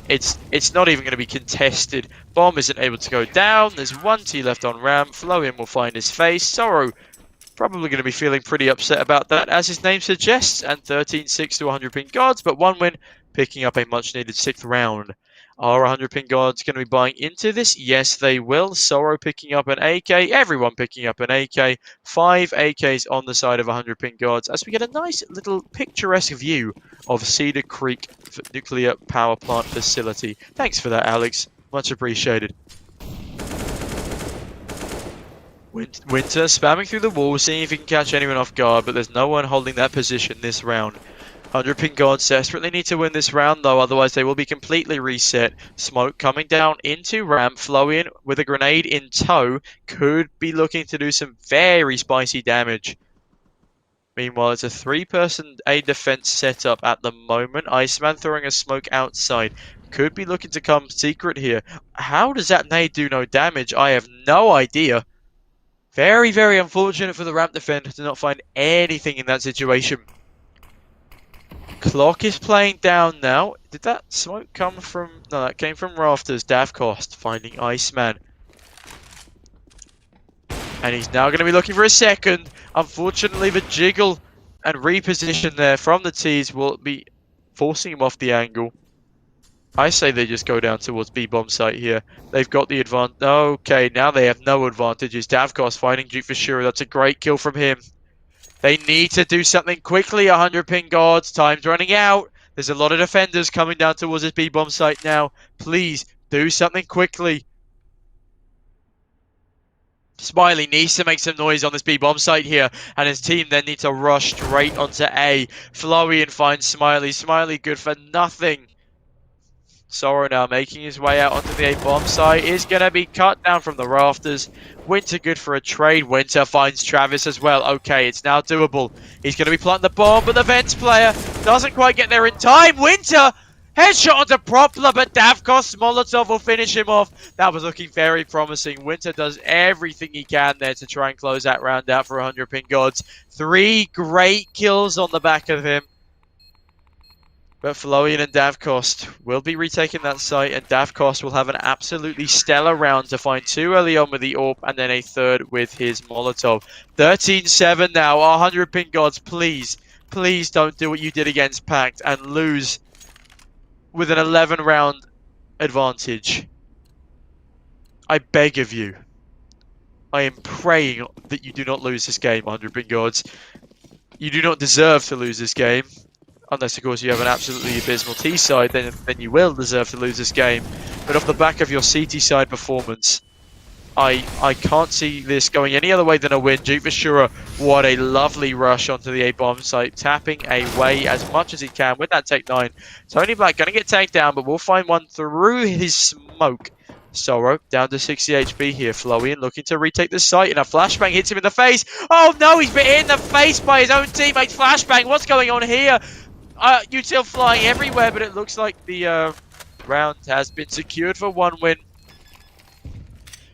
It's not even going to be contested. Bomb isn't able to go down. There's 1 T left on ramp. Flowin will find his face. Sorrow probably going to be feeling pretty upset about that, as his name suggests. And 13-6 to 100 ping gods, but 1win picking up a much needed 6th round. Are 100 ping gods going to be buying into this? Yes, they will. Sorrow picking up an AK. Everyone picking up an AK. 5 AKs on the side of 100 ping gods, as we get a nice little picturesque view of Cedar Creek nuclear power plant facility. Thanks for that, Alex. Much appreciated. Winter spamming through the wall, seeing if he can catch anyone off guard, but there's no one holding that position this round. 100 ping gods desperately need to win this round, though, otherwise they will be completely reset. Smoke coming down into ramp, Flowing with a grenade in tow, could be looking to do some very spicy damage. Meanwhile, it's a 3-person A defense setup at the moment. Iceman throwing a smoke outside. Could be looking to come secret here. How does that nade do no damage? I have no idea. Very, very unfortunate for the ramp defender to not find anything in that situation. Clock is playing down now. Did that smoke come from... No, that came from rafters. Davkost finding Iceman. And he's now going to be looking for a second. Unfortunately, the jiggle and reposition there from the T's will be forcing him off the angle. I say they just go down towards B-bomb site here. They've got the advantage. Okay, now they have no advantages. Davkos finding Duke for sure. That's a great kill from him. They need to do something quickly. 100 ping gods. Time's running out. There's a lot of defenders coming down towards this B-bomb site now. Please, do something quickly. Smiley needs to make some noise on this B-bomb site here, and his team then need to rush straight onto A. Flowey finds Smiley. Smiley good for nothing. Sorrow now making his way out onto the A-bomb site is going to be cut down from the rafters. Winter good for a trade. Winter finds Travis as well. Okay, it's now doable. He's going to be planting the bomb, but the Vents player doesn't quite get there in time. Winter Headshot onto Propler, but Davkos Molotov will finish him off. That was looking very promising. Winter does everything he can there to try and close that round out for 100 pin gods. 3 great kills on the back of him. But Florian and Davkost will be retaking that site, and Davkost will have an absolutely stellar round to find 2 early on with the AWP and then a 3rd with his Molotov. 13-7 now. 100 pin gods, please, please don't do what you did against Pact and lose with an 11 round advantage. I beg of you. I am praying that you do not lose this game, 100 pin gods. You do not deserve to lose this game. Unless, of course, you have an absolutely abysmal T side, then you will deserve to lose this game. But off the back of your CT side performance, I can't see this going any other way than a win. Duke Vashura, what a lovely rush onto the A-bomb site, tapping away as much as he can with that Tech 9. Tony Black going to get tagged down, but we'll find one through his smoke. Sorrow down to 60 HP here. Florian looking to retake the site, and a flashbang hits him in the face. Oh no, he's been hit in the face by his own teammate. Flashbang, what's going on here? Util flying everywhere, but it looks like the round has been secured for 1 win.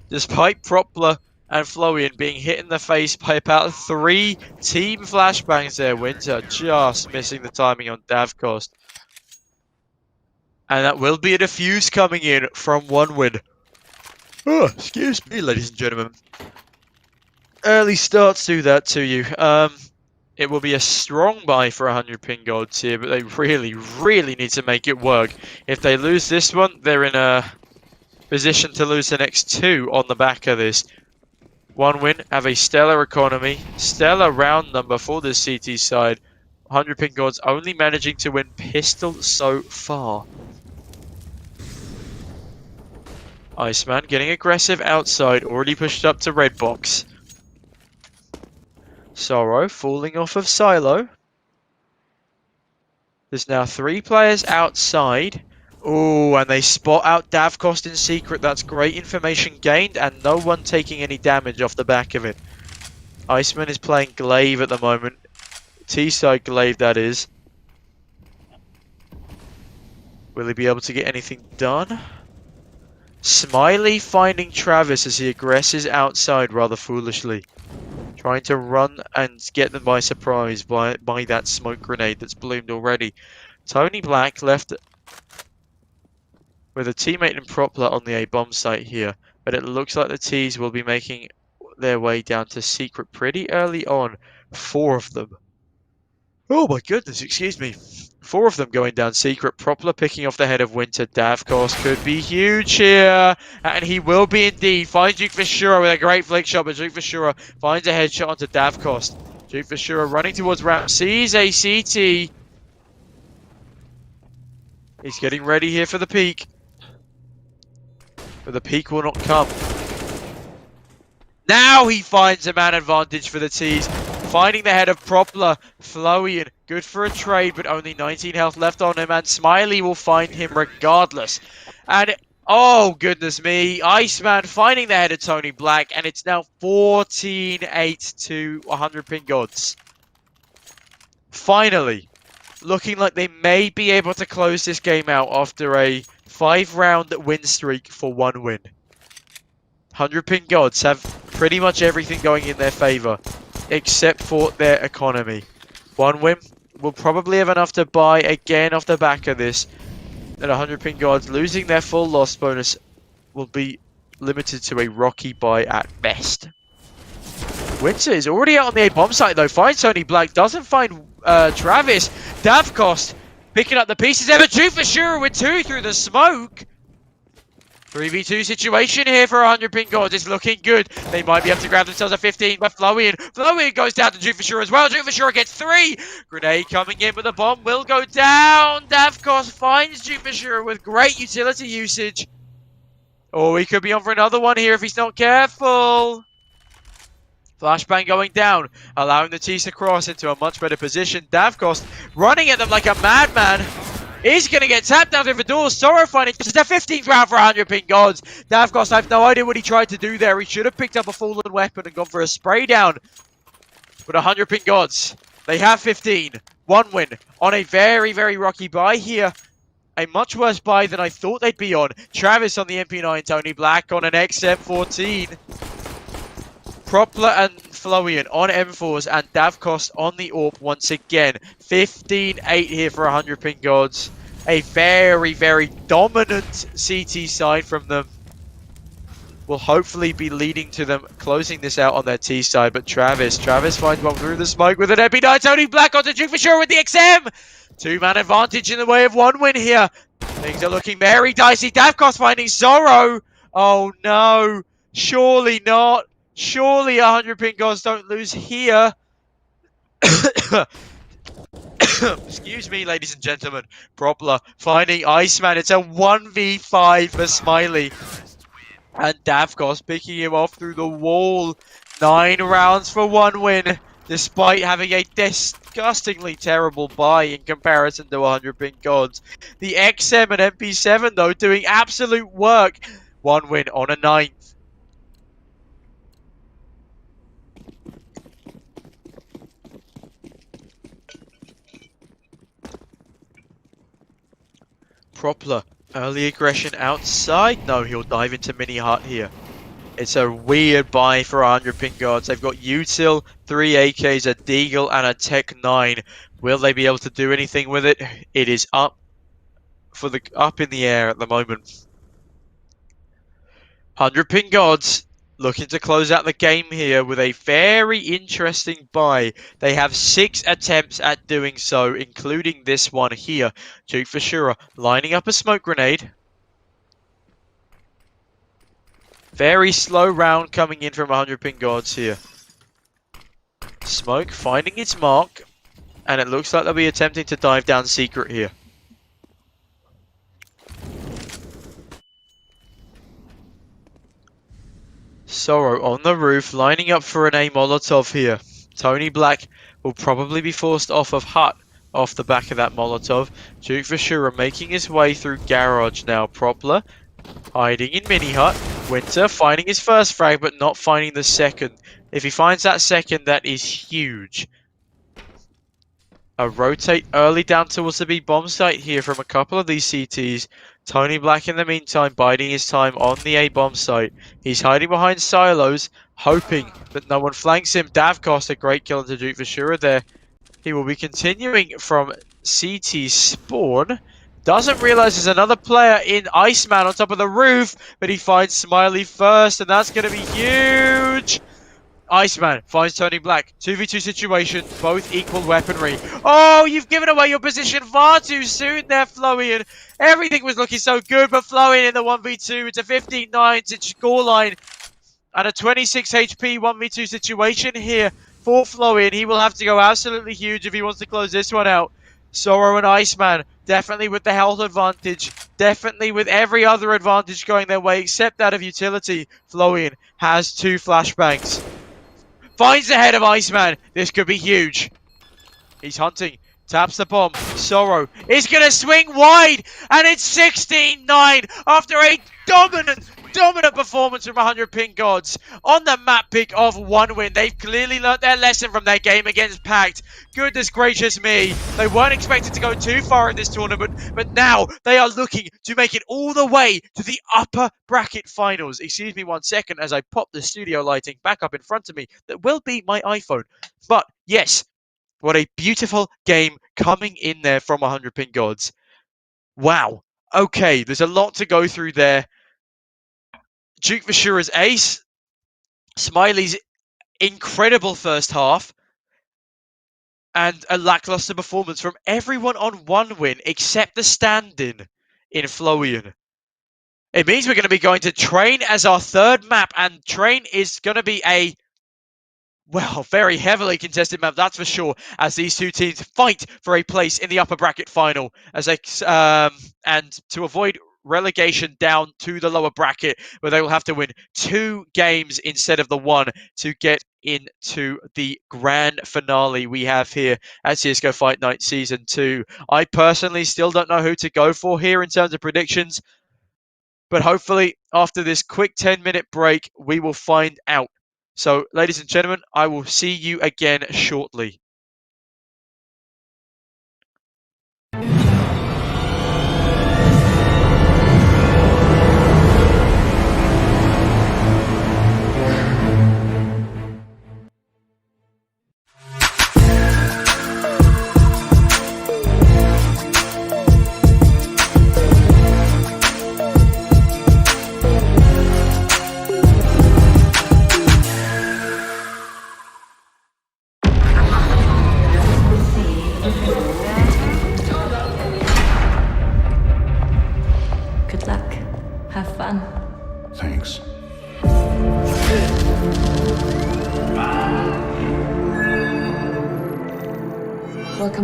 Despite Propler and Florian being hit in the face by about 3 team flashbangs there, Winter just missing the timing on Davkost. And that will be a defuse coming in from 1 win. Oh, excuse me, ladies and gentlemen. Early starts do that to you. It will be a strong buy for 100 pin gods here, but they really, really need to make it work. If they lose this one, they're in a position to lose the next 2 on the back of this. 1 win, have a stellar economy, stellar round number for the CT side. 100 pin gods only managing to win pistol so far. Iceman getting aggressive outside, already pushed up to red box. Sorrow falling off of Silo. There's now 3 players outside. Oh, and they spot out Davkost in secret. That's great information gained, and no one taking any damage off the back of it. Iceman is playing Glaive at the moment. T-side Glaive, that is. Will he be able to get anything done? Smiley finding Travis as he aggresses outside rather foolishly. Trying to run and get them by surprise by that smoke grenade that's bloomed already. Tony Black left with a teammate and Propler on the A-bomb site here. But it looks like the T's will be making their way down to secret pretty early on. 4 of them. Oh my goodness, excuse me. 4 of them going down secret. Propler picking off the head of Winter. Davkost could be huge here. And he will be indeed. Finds Duke Vashura with a great flick shot. But Duke Vashura finds a headshot onto Davkost. Duke Vashura running towards ramp. Sees a CT. He's getting ready here for the peak. But the peak will not come. Now he finds a man advantage for the T's. Finding the head of Propler. Florian, good for a trade, but only 19 health left on him, and Smiley will find him regardless. And, oh goodness me, Iceman finding the head of Tony Black, and it's now 14-8 to 100 pin gods. Finally, looking like they may be able to close this game out after a 5-round win streak for 1 win. 100 pin gods have pretty much everything going in their favor, except for their economy. 1 win will probably have enough to buy again off the back of this. At 100 pin gods, losing their full loss bonus will be limited to a rocky buy at best. Winter is already out on the A-bomb site though. Finds Tony Black, doesn't find Travis. Davkost picking up the pieces there, but Duke Vashura with 2 through the smoke. 3v2 situation here for 100 pin gods. It's looking good. They might be able to grab themselves a 15, but Florian goes down to Duke Vashura as well. Duke Vashura gets 3. Grenade coming in, but the bomb will go down. Davkost finds Duke Vashura with great utility usage. Oh, he could be on for another one here if he's not careful. Flashbang going down, allowing the T's to cross into a much better position. Davkost running at them like a madman. He's going to get tapped out of the door. Sorrow finding this is the 15th round for 100 pin gods. Davkost, I have no idea what he tried to do there. He should have picked up a fallen weapon and gone for a spray down. But 100 pin gods, they have 15. 1 win on a very, very rocky buy here. a much worse buy than I thought they'd be on. Travis on the MP9, Tony Black on an XM14. Propler and Flowian on M4s and Davkost on the AWP once again. 15-8 here for 100 ping gods. A very, very dominant CT side from them. Will hopefully be leading to them closing this out on their T side. But Travis finds one through the smoke with an MP9. Tony Black onto Duke for sure with the XM. Two-man advantage in the way of one win here. Things are looking very dicey. Davkost finding Zorro. Oh no, surely not. Surely 100 ping gods don't lose here. Excuse me, ladies and gentlemen. Propler finding Iceman. It's a 1v5 for Smiley. And Davkost picking him off through the wall. 9 rounds for one win, despite having a disgustingly terrible buy in comparison to 100 ping gods. The XM and MP7, though, doing absolute work. One win on a 9th. Propler, early aggression outside. No, he'll dive into mini hut here. It's a weird buy for 100 ping gods. They've got Util, 3 AKs, a Deagle, and a Tech 9. Will they be able to do anything with it? It is up in the air at the moment. 100 ping gods looking to close out the game here with a very interesting buy. They have 6 attempts at doing so, including this one here. Duke Fashura lining up a smoke grenade. Very slow round coming in from 100 ping gods here. Smoke finding its mark, and it looks like they'll be attempting to dive down secret here. Sorrow on the roof, lining up for an A Molotov here. Tony Black will probably be forced off of hut off the back of that Molotov. Duke Vashura making his way through garage now. Propler hiding in mini hut. Winter finding his first frag, but not finding the second. If he finds that second, that is huge. A rotate early down towards the B bomb site here from a couple of these CTs. Tony Black in the meantime biding his time on the A bomb site. He's hiding behind silos, hoping that no one flanks him. Davkost, a great kill to Duke Vashura there. He will be continuing from CT spawn. Doesn't realize there's another player in Iceman on top of the roof, but he finds Smiley first, and that's going to be huge. Iceman finds Tony Black. 2v2 situation, both equal weaponry. Oh, you've given away your position far too soon there, Flowian. Everything was looking so good, but Flowian in the 1v2. It's a 15-9 scoreline and a 26 HP 1v2 situation here for Flowian. He will have to go absolutely huge if he wants to close this one out. Sorrow and Iceman, definitely with the health advantage. Definitely with every other advantage going their way except that of utility. Flowian has 2 flashbangs. Finds the head of Iceman. This could be huge. He's hunting. Taps the bomb. Sorrow is going to swing wide. And it's 16-9 after a dominant performance from 100 ping gods on the map pick of one win. They've clearly learnt their lesson from their game against Pact. Goodness gracious me. They weren't expected to go too far in this tournament, but now they are looking to make it all the way to the upper bracket finals. Excuse me 1 second as I pop the studio lighting back up in front of me. That will be my iPhone. But yes, what a beautiful game coming in there from 100 ping gods. Wow. Okay, there's a lot to go through there. Duke Vashura's ace, Smiley's incredible first half, and a lackluster performance from everyone on one win except the stand-in in Flowian. It means we're going to be going to Train as our third map, and Train is going to be a, well, very heavily contested map, that's for sure, as these two teams fight for a place in the upper bracket final, as they, and to avoid relegation down to the lower bracket, where they will have to win 2 games instead of the 1 to get into the grand finale we have here at CSGO Fight Night Season 2. I personally still don't know who to go for here in terms of predictions, but hopefully after this quick 10-minute break, we will find out. So, ladies and gentlemen, I will see you again shortly.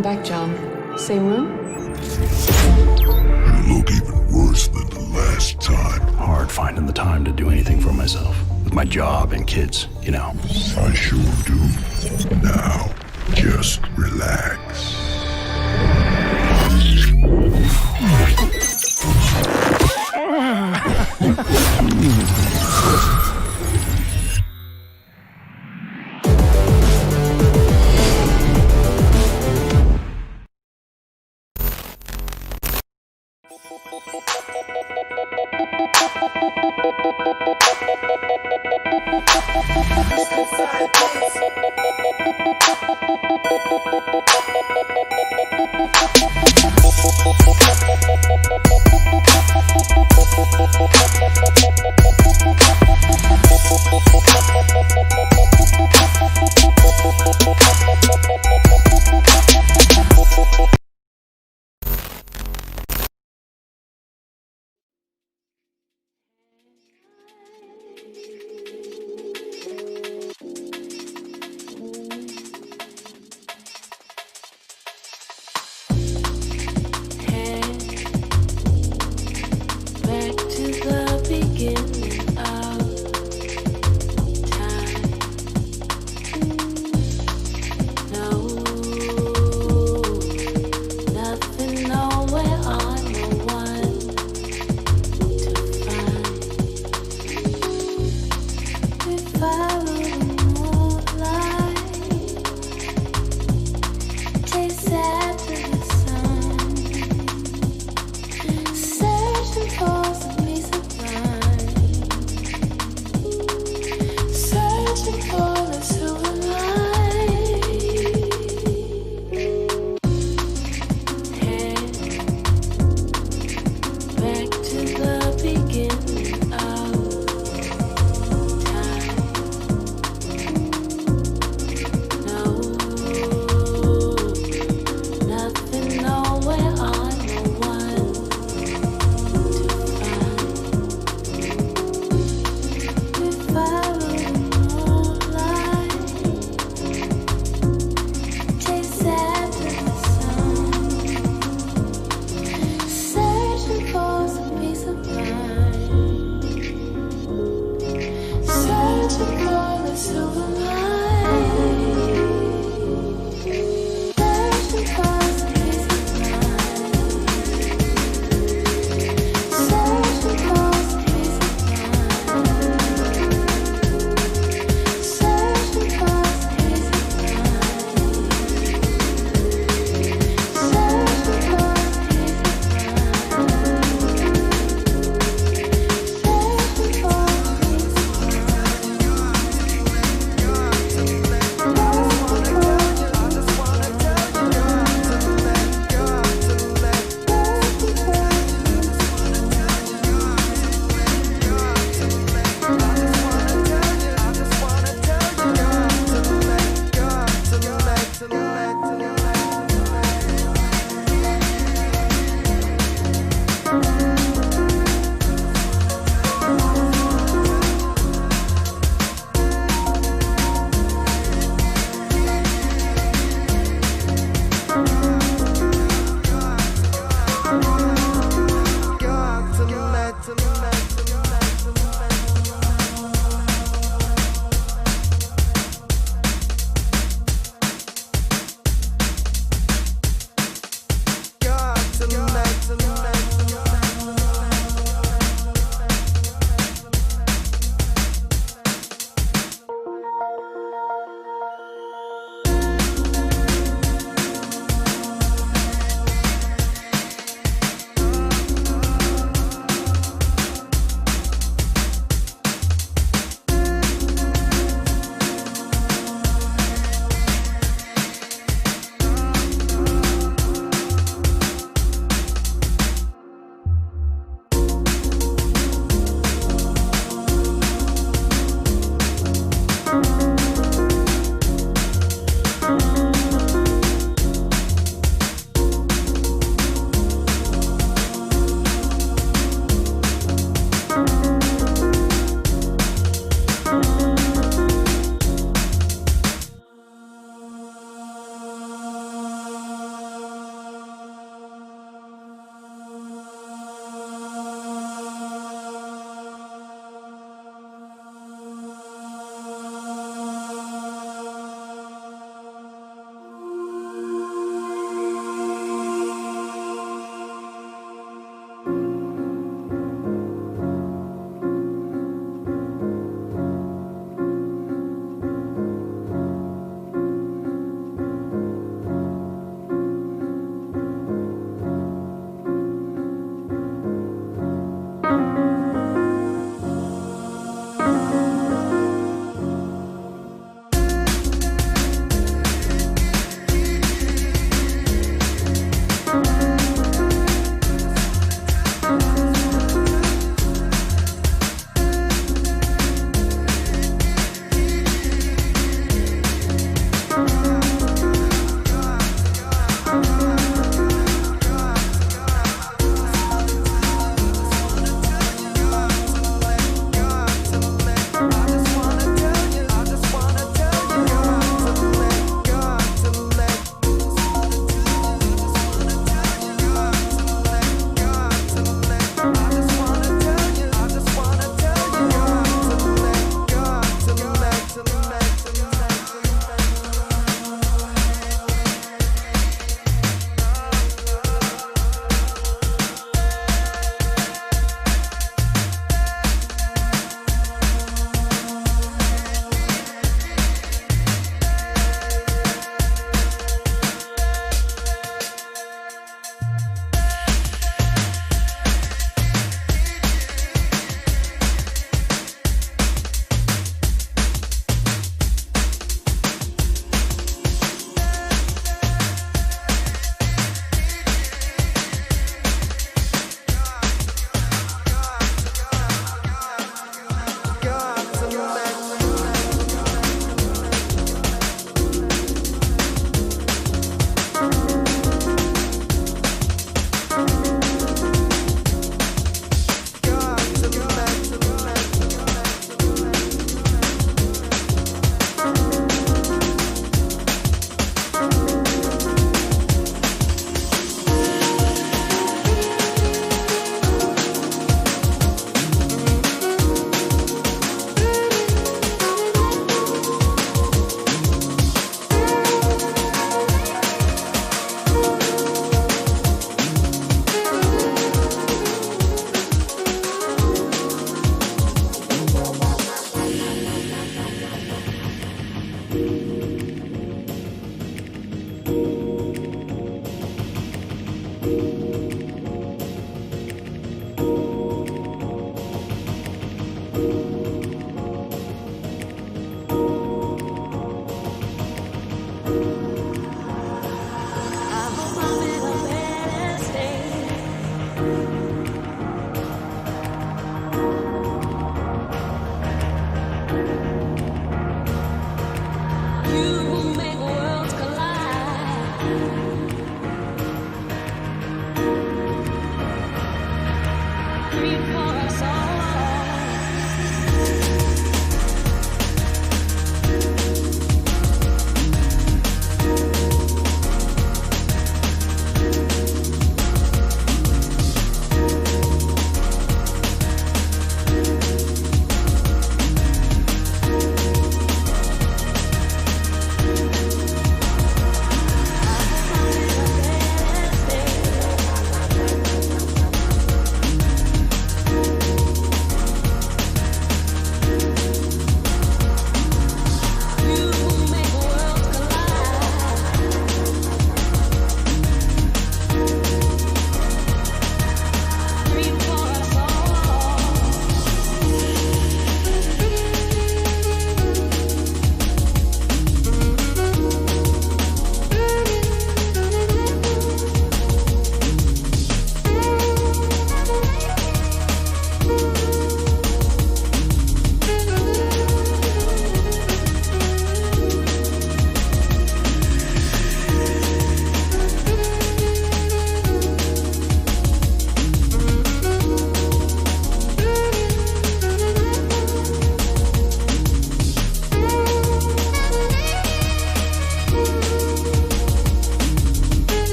Welcome back, John. Same room? You look even worse than the last time. Hard finding the time to do anything for myself. With my job and kids, you know. I sure do. Now, just relax.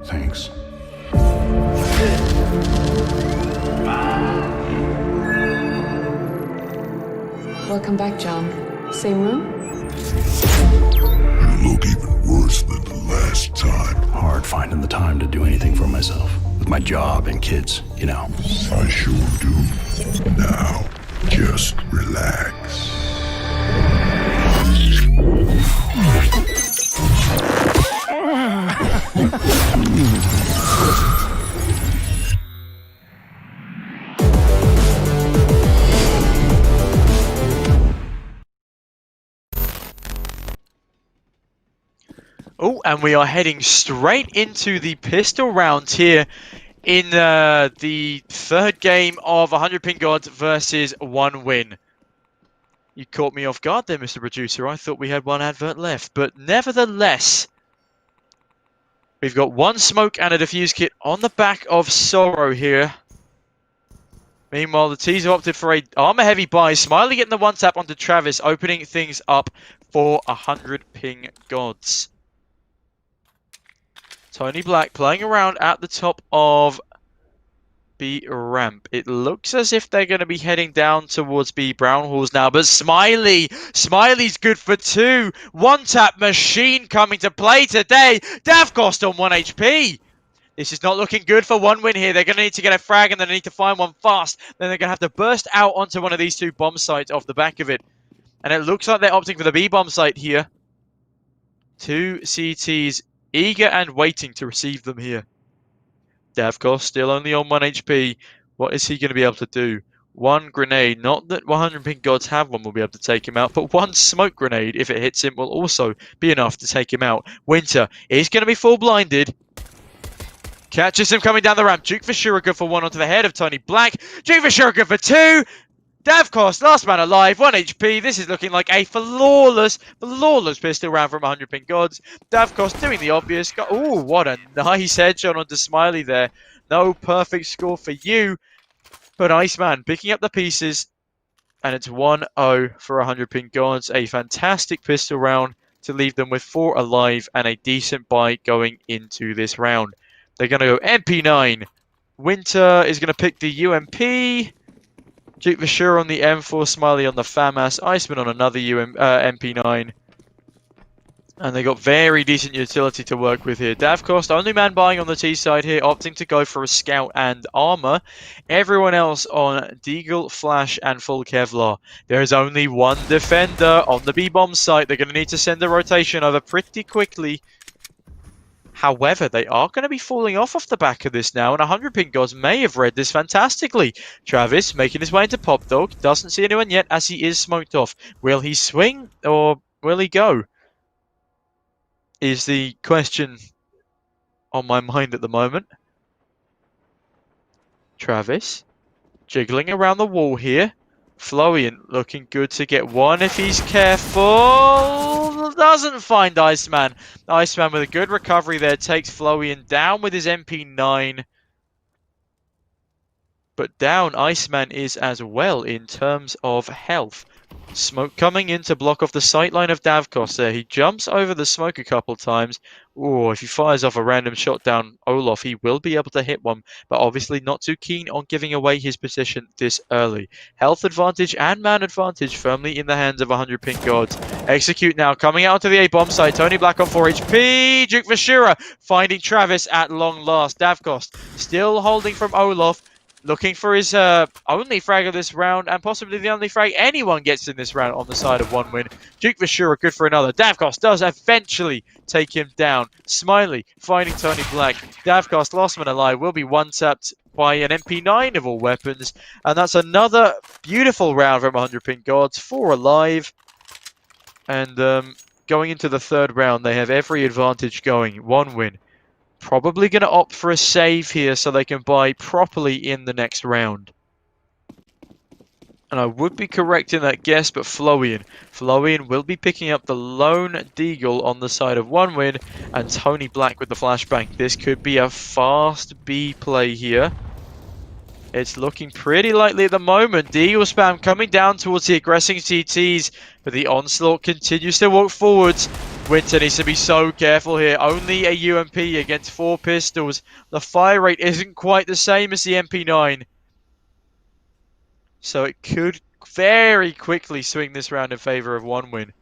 Thanks. Welcome back, John. Same room? You look even worse than the last time. Hard finding the time to do anything for myself. With my job and kids, you know. I sure do. Now, just relax. Oh, and we are heading straight into the pistol round here in the third game of 100 Pink Gods versus 1 win. You caught me off guard there, Mr. Producer. I thought we had one advert left, but nevertheless, we've got one smoke and a defuse kit on the back of Sorrow here. Meanwhile, the T's have opted for a armor-heavy buy. Smiley getting the one tap onto Travis, opening things up for 100 Ping Gods. Tony Black playing around at the top of B ramp. It looks as if they're going to be heading down towards B Brown Halls now, but Smiley's good for 2. One tap machine coming to play today. Davcost on 1 HP. This is not looking good for 1 win here. They're going to need to get a frag and they need to find one fast. Then they're going to have to burst out onto one of these 2 bomb sites off the back of it. And it looks like they're opting for the B bomb site here. 2 CTs eager and waiting to receive them here. Davcost still only on 1 HP. What is he going to be able to do? 1 grenade. Not that 100 Pink Gods have one will be able to take him out, but 1 smoke grenade, if it hits him, will also be enough to take him out. Winter is going to be full blinded. Catches him coming down the ramp. Duke Vashura good for 1 onto the head of Tony Black. Duke Vashura good for 2. Davcost, last man alive, 1 HP. This is looking like a flawless pistol round from 100 Pink Gods. Davcost doing the obvious. Oh, what a nice headshot onto Smiley there. No perfect score for you. But Iceman picking up the pieces. And it's 1-0 for 100 Pink Gods. A fantastic pistol round to leave them with 4 alive and a decent buy going into this round. They're going to go MP9. Winter is going to pick the UMP. Duke Vashura on the M4, Smiley on the FAMAS, Iceman on another MP9. And they got very decent utility to work with here. Davcost, only man buying on the T side here, opting to go for a scout and armor. Everyone else on Deagle, Flash, and full Kevlar. There is only 1 defender on the B-bomb site. They're going to need to send a rotation over pretty quickly. However, they are going to be falling off the back of this now, and 100 Pink Gods may have read this fantastically. Travis making his way into Pop Dog. Doesn't see anyone yet as he is smoked off. Will he swing or will he go? Is the question on my mind at the moment. Travis jiggling around the wall here. Flowian looking good to get 1 if he's careful. Doesn't find Iceman. Iceman with a good recovery there takes Flowian down with his MP9. But down Iceman is as well in terms of health. Smoke coming in to block off the sightline of Davcost there. He jumps over the smoke a couple times. Oh, if he fires off a random shot down Olaf, he will be able to hit one, but obviously not too keen on giving away his position this early. Health advantage and man advantage firmly in the hands of 100 Pink Gods. Execute now, coming out to the A bomb site. Tony Black on 4 HP. Duke Vashura finding Travis at long last. Davcost still holding from Olaf. Looking for his only frag of this round, and possibly the only frag anyone gets in this round on the side of 1 win. Duke Vashura good for another. Davcost does eventually take him down. Smiley finding Tony Black. Davcost, last man alive, will be one-tapped by an MP9 of all weapons. And that's another beautiful round from 100 Pink Gods. 4 alive. And going into the 3rd round, they have every advantage going. 1 win. Probably going to opt for a save here so they can buy properly in the next round. And I would be correct in that guess, but Flowian will be picking up the lone Deagle on the side of 1 win, and Tony Black with the flashbang. This could be a fast B play here. It's looking pretty likely at the moment. Deagle spam coming down towards the aggressing CTs, but the onslaught continues to walk forwards. Winter needs to be so careful here. Only a UMP against 4 pistols. The fire rate isn't quite the same as the MP9. So it could very quickly swing this round in favor of one win.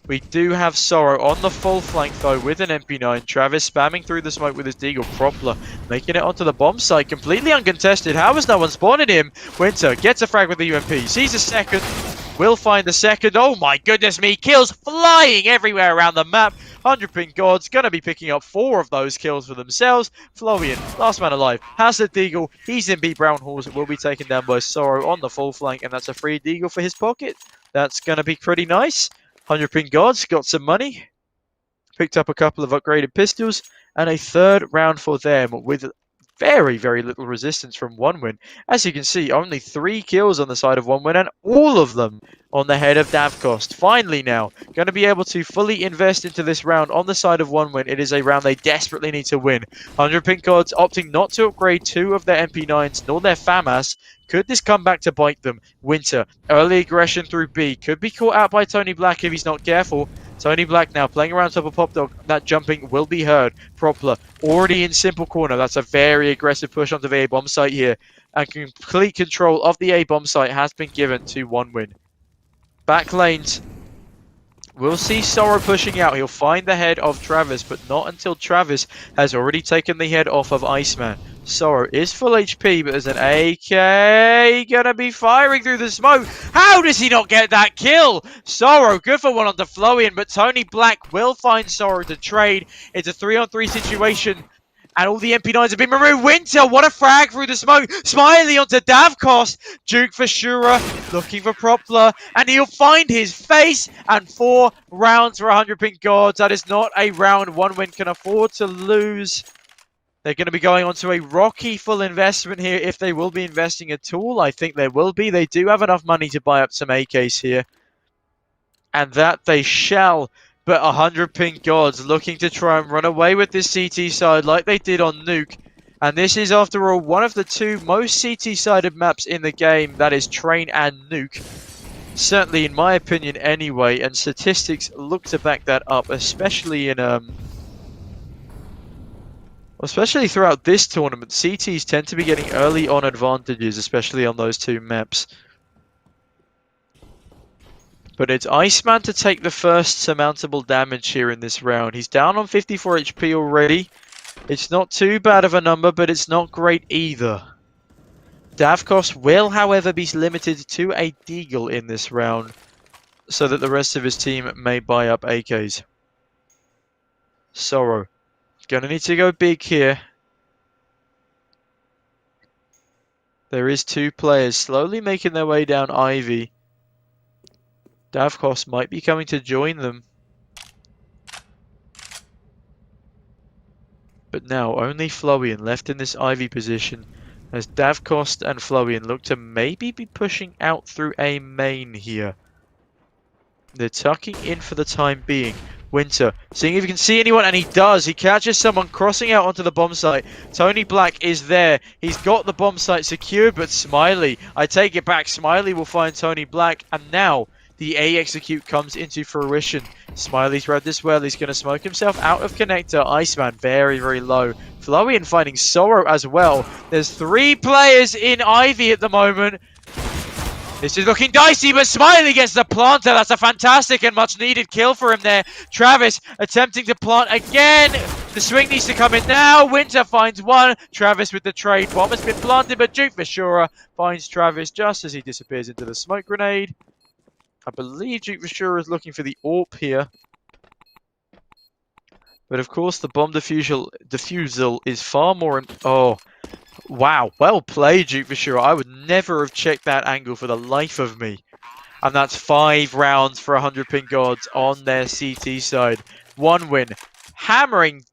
We do have Sorrow on the full flank though with an MP9. Travis spamming through the smoke with his Deagle. Propler making it onto the bomb site. Completely uncontested. How has no one spotted him? Winter gets a frag with the UMP. Sees a second. Will find the second. Oh my goodness me. Kills flying everywhere around the map. 100 ping gods. Gonna be picking up 4 of those kills for themselves. Florian, last man alive, has the Deagle. He's in B Brown Halls. Will be taken down by Sorrow on the full flank. And that's a free Deagle for his pocket. That's gonna be pretty nice. 100 ping gods. Got some money. Picked up a couple of upgraded pistols. And a third round for them with very, very little resistance from one win. As you can see, only 3 kills on the side of one win, and all of them on the head of Davkost. Finally now, going to be able to fully invest into this round on the side of one win. It is a round they desperately need to win. 100 pink cards opting not to upgrade 2 of their MP9s nor their FAMAS. Could this come back to bite them? Winter, early aggression through B. Could be caught out by Tony Black if he's not careful. Tony Black now playing around top of Pop Dog. That jumping will be heard. Propler already in simple corner. That's a very aggressive push onto the A bomb site here. And complete control of the A bomb site has been given to one win. Back lanes. We'll see Sorrow pushing out. He'll find the head of Travis, but not until Travis has already taken the head off of Iceman. Sorrow is full HP, but there's an AK gonna be firing through the smoke. How does he not get that kill? Sorrow, good for one on the Florian, but Tony Black will find Sorrow to trade. It's a 3-on-3 situation. And all the MP9s have been removed. Winter, what a frag through the smoke. Smiley onto Davkost. Duke for Shura, looking for Propler. And he'll find his face. And 4 rounds for 100 pink gods. That is not a round one win can afford to lose. They're going to be going on to a rocky full investment here. If they will be investing at all, I think they will be. They do have enough money to buy up some AKs here. And that they shall. But 100 pink gods looking to try and run away with this CT side like they did on Nuke. And this is, after all, one of the 2 most CT-sided maps in the game. That is Train and Nuke. Certainly, in my opinion, anyway. And statistics look to back that up, especially in especially throughout this tournament. CTs tend to be getting early on advantages, especially on those 2 maps. But it's Iceman to take the first surmountable damage here in this round. He's down on 54 HP already. It's not too bad of a number, but it's not great either. Davkost will, however, be limited to a Deagle in this round, so that the rest of his team may buy up AKs. Sorrow. Gonna need to go big here. There is 2 players slowly making their way down Ivy. Davkost might be coming to join them. But now only Florian left in this Ivy position as Davkost and Florian look to maybe be pushing out through a main here. They're tucking in for the time being. Winter, seeing if he can see anyone, and he does. He catches someone crossing out onto the bomb site. Tony Black is there. He's got the bomb site secured, but Smiley, I take it back. Smiley will find Tony Black, and now the A execute comes into fruition. Smiley's read this well. He's going to smoke himself out of connector. Iceman very, very low. Florian finding Sorrow as well. There's 3 players in Ivy at the moment. This is looking dicey, but Smiley gets the planter. That's a fantastic and much needed kill for him there. Travis attempting to plant again. The swing needs to come in now. Winter finds one. Travis with the trade bomb has been planted, but Duke Vishura finds Travis just as he disappears into the smoke grenade. I believe Duke Vishura is looking for the AWP here. But of course, the bomb defusal is far more... Oh, wow. Well played, Duke Vishura. I would never have checked that angle for the life of me. And that's 5 rounds for 100 pink gods on their CT side. 1 win. Hammering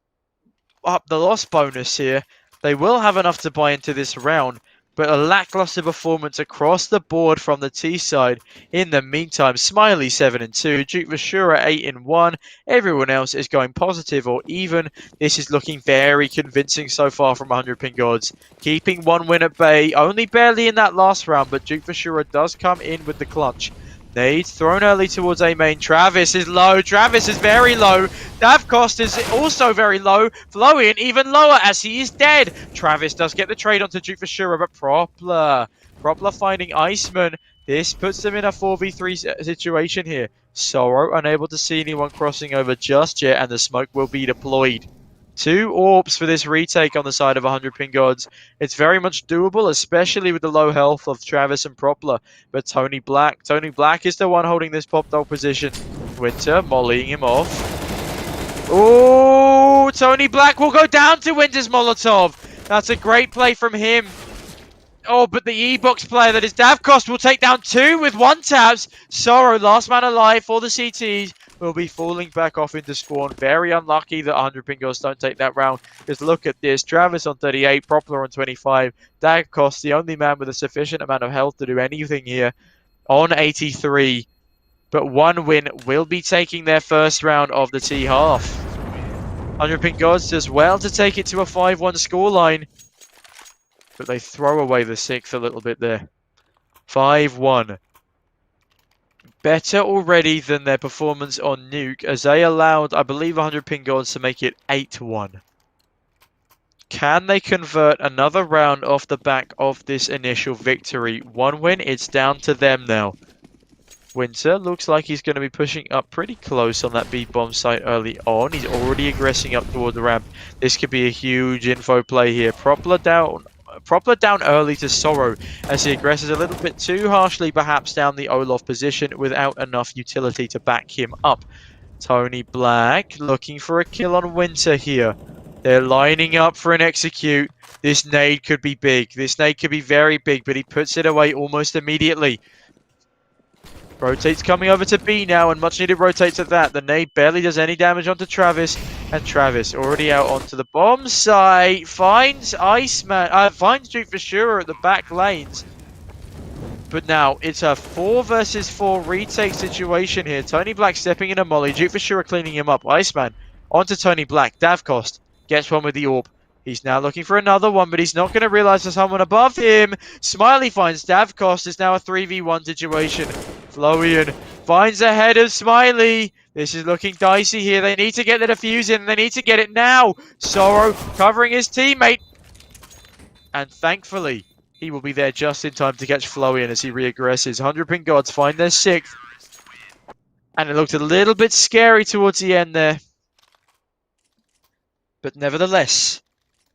up the loss bonus here. They will have enough to buy into this round. But a lackluster performance across the board from the T side. In the meantime, Smiley 7-2, Duke Vishura 8-1. Everyone else is going positive or even. This is looking very convincing so far from 100 pink gods. Keeping 1 win at bay, only barely in that last round, but Duke Vishura does come in with the clutch. Nades thrown early towards A main. Travis is low. Travis is very low. Davcost is also very low. Flowing even lower as he is dead. Travis does get the trade onto Duke for sure, but Propler finding Iceman. This puts them in a 4v3 situation here. Sorrow unable to see anyone crossing over just yet, and the smoke will be deployed. 2 orbs for this retake on the side of 100 ping gods. It's very much doable, especially with the low health of Travis and Propler. But Tony Black is the one holding this pop dog position. Winter mollying him off. Oh, Tony Black will go down to Winter's Molotov. That's a great play from him. Oh, but the E-Box player that is Davcost will take down 2 with 1 taps. Sorrow, last man alive for the CTs, will be falling back off into spawn. Very unlucky that 100 pingos don't take that round. Because look at this. Travis on 38, Propler on 25. Davcost, the only man with a sufficient amount of health to do anything here, on 83. But 1win will be taking their first round of the T-half. 100 pingos does well to take it to a 5-1 scoreline. But they throw away the 6th a little bit there. 5-1. Better already than their performance on Nuke, as they allowed, I believe, 100 ping gods to make it 8-1. Can they convert another round off the back of this initial victory? 1 win, it's down to them now. Winter looks like he's going to be pushing up pretty close on that B-bomb site early on. He's already aggressing up toward the ramp. This could be a huge info play here. Propler down early to Sorrow as he aggresses a little bit too harshly, perhaps down the Olaf position without enough utility to back him up. Tony Black looking for a kill on Winter here. They're lining up for an execute. This nade could be big. This nade could be very big, but he puts it away almost immediately. Rotates coming over to B now, and much needed rotates at that. The nade barely does any damage onto Travis, and Travis already out onto the bomb site. Finds Iceman, finds Duke for sure at the back lanes. But now it's a 4 versus 4 retake situation here. Tony Black stepping in a molly. Duke for sure cleaning him up. Iceman onto Tony Black. Davcost gets one with the orb. He's now looking for another one, but he's not going to realize there's someone above him. Smiley finds Davcost. It's now a 3v1 situation. Florian finds ahead of Smiley. This is looking dicey here. They need to get the defuse in. They need to get it now. Sorrow covering his teammate. And thankfully, he will be there just in time to catch Florian as he reaggresses. 100 ping gods find their 6th. And it looked a little bit scary towards the end there. But nevertheless,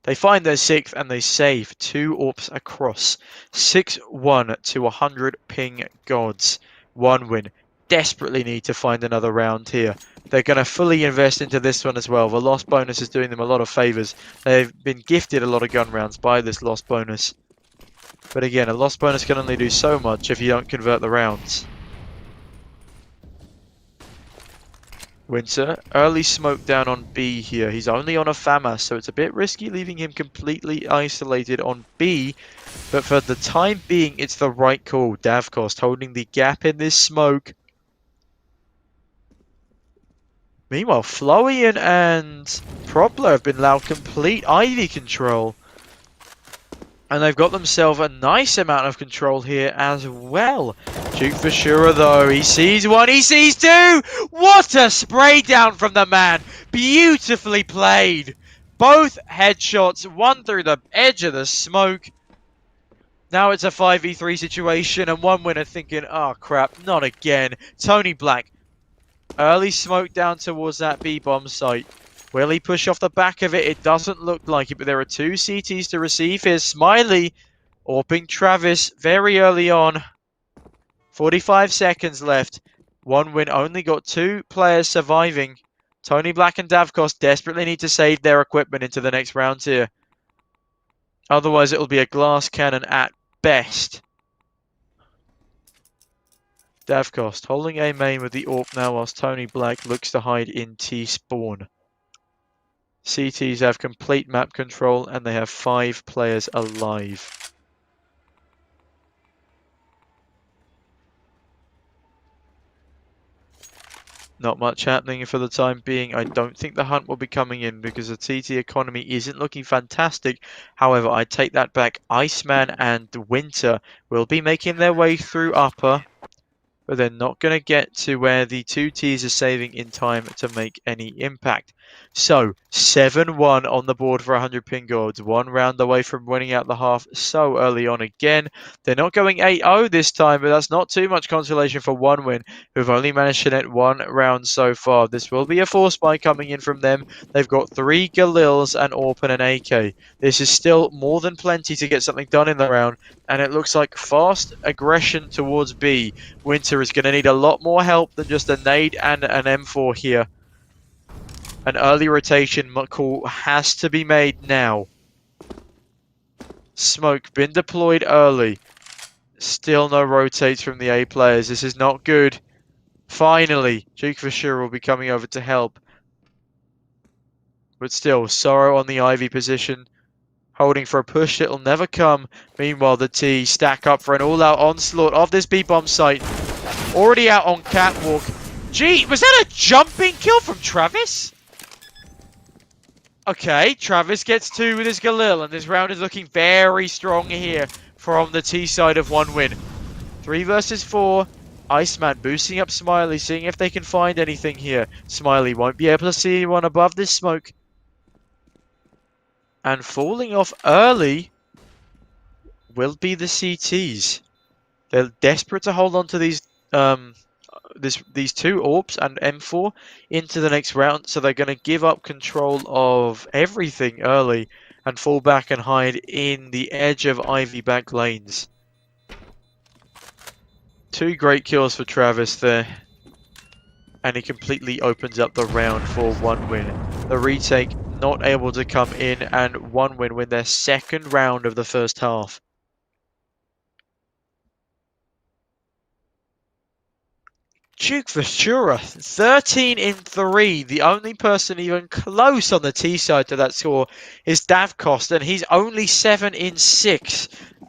they find their 6th and they save 2 orbs across. 6-1 to 100 ping gods. 1 win. Desperately need to find another round here. They're going to fully invest into this one as well. The lost bonus is doing them a lot of favours. They've been gifted a lot of gun rounds by this lost bonus. But again, a lost bonus can only do so much if you don't convert the rounds. Winter, early smoke down on B here. He's only on a FAMAS, so it's a bit risky leaving him completely isolated on B. But for the time being, it's the right call. Davcost holding the gap in this smoke. Meanwhile, Florian and Propler have been allowed complete Ivy control. And they've got themselves a nice amount of control here as well. Duke for sure though. He sees 1, he sees 2! What a spray down from the man! Beautifully played! Both headshots, one through the edge of the smoke. Now it's a 5v3 situation and 1 winner thinking, oh crap, not again. Tony Black. Early smoke down towards that B-bomb site. Will he push off the back of it? It doesn't look like it, but there are 2 CTs to receive here. Smiley orping Travis very early on. 45 seconds left. 1 win, only got 2 players surviving. Tony Black and Davcost desperately need to save their equipment into the next round here. Otherwise, it'll be a glass cannon at best. Davcost holding a main with the AWP now whilst Tony Black looks to hide in T-spawn. CTs have complete map control and they have 5 players alive. Not much happening for the time being. I don't think the hunt will be coming in because the TT economy isn't looking fantastic. However, I take that back. Iceman and Winter will be making their way through upper. but they're not going to get to where the two Ts are saving in time to make any impact. So 7-1 on the board for 100 pin gold, 1 round away from winning out the half so early on again. They're not going 8-0 this time, but that's not too much consolation for 1 win, who've only managed to net 1 round so far. This will be a force buy coming in from them. They've got 3 Galils, an AWP and an AK. This is still more than plenty to get something done in the round, and it looks like fast aggression towards B. Winter is going to need a lot more help than just a nade and an M4 here. An early rotation call has to be made now. Smoke been deployed early. Still no rotates from the A players. This is not good. Finally, Duke for sure will be coming over to help. But still, Sorrow on the Ivy position. Holding for a push that'll never come. Meanwhile, the T stack up for an all-out onslaught of this B-bomb site. Already out on catwalk. Gee, was that a jumping kill from Travis? Okay, Travis gets 2 with his Galil, and this round is looking very strong here from the T side of 1 win. 3 versus 4. Iceman boosting up Smiley, seeing if they can find anything here. Smiley won't be able to see anyone above this smoke. And falling off early will be the CTs. They're desperate to hold on to these these 2 AWPs and M4 into the next round, so they're going to give up control of everything early and fall back and hide in the edge of Ivy back lanes. 2 great kills for Travis there, and he completely opens up the round for 1 win. The retake not able to come in, and 1 win their second round of the first half. Duke Ventura, 13-3. The only person even close on the T side to that score is Davkost, and he's only 7-6.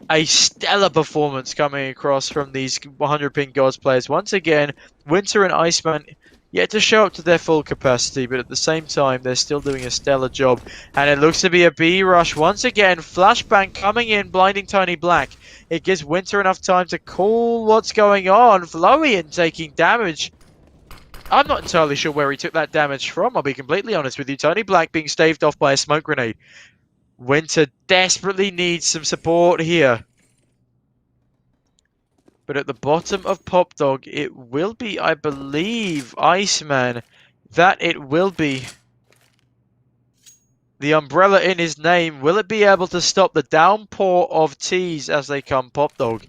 A stellar performance coming across from these 100 pin gods players. Once again, Winter and Iceman yet to show up to their full capacity, but at the same time, they're still doing a stellar job. And it looks to be a B rush once again. Flashbang coming in, blinding Tony Black. It gives Winter enough time to call what's going on. Florian taking damage. I'm not entirely sure where he took that damage from, I'll be completely honest with you. Tony Black being staved off by a smoke grenade. Winter desperately needs some support here. But at the bottom of Pop Dog, it will be, I believe, Iceman. That it will be. The umbrella in his name. Will it be able to stop the downpour of T's as they come Pop Dog?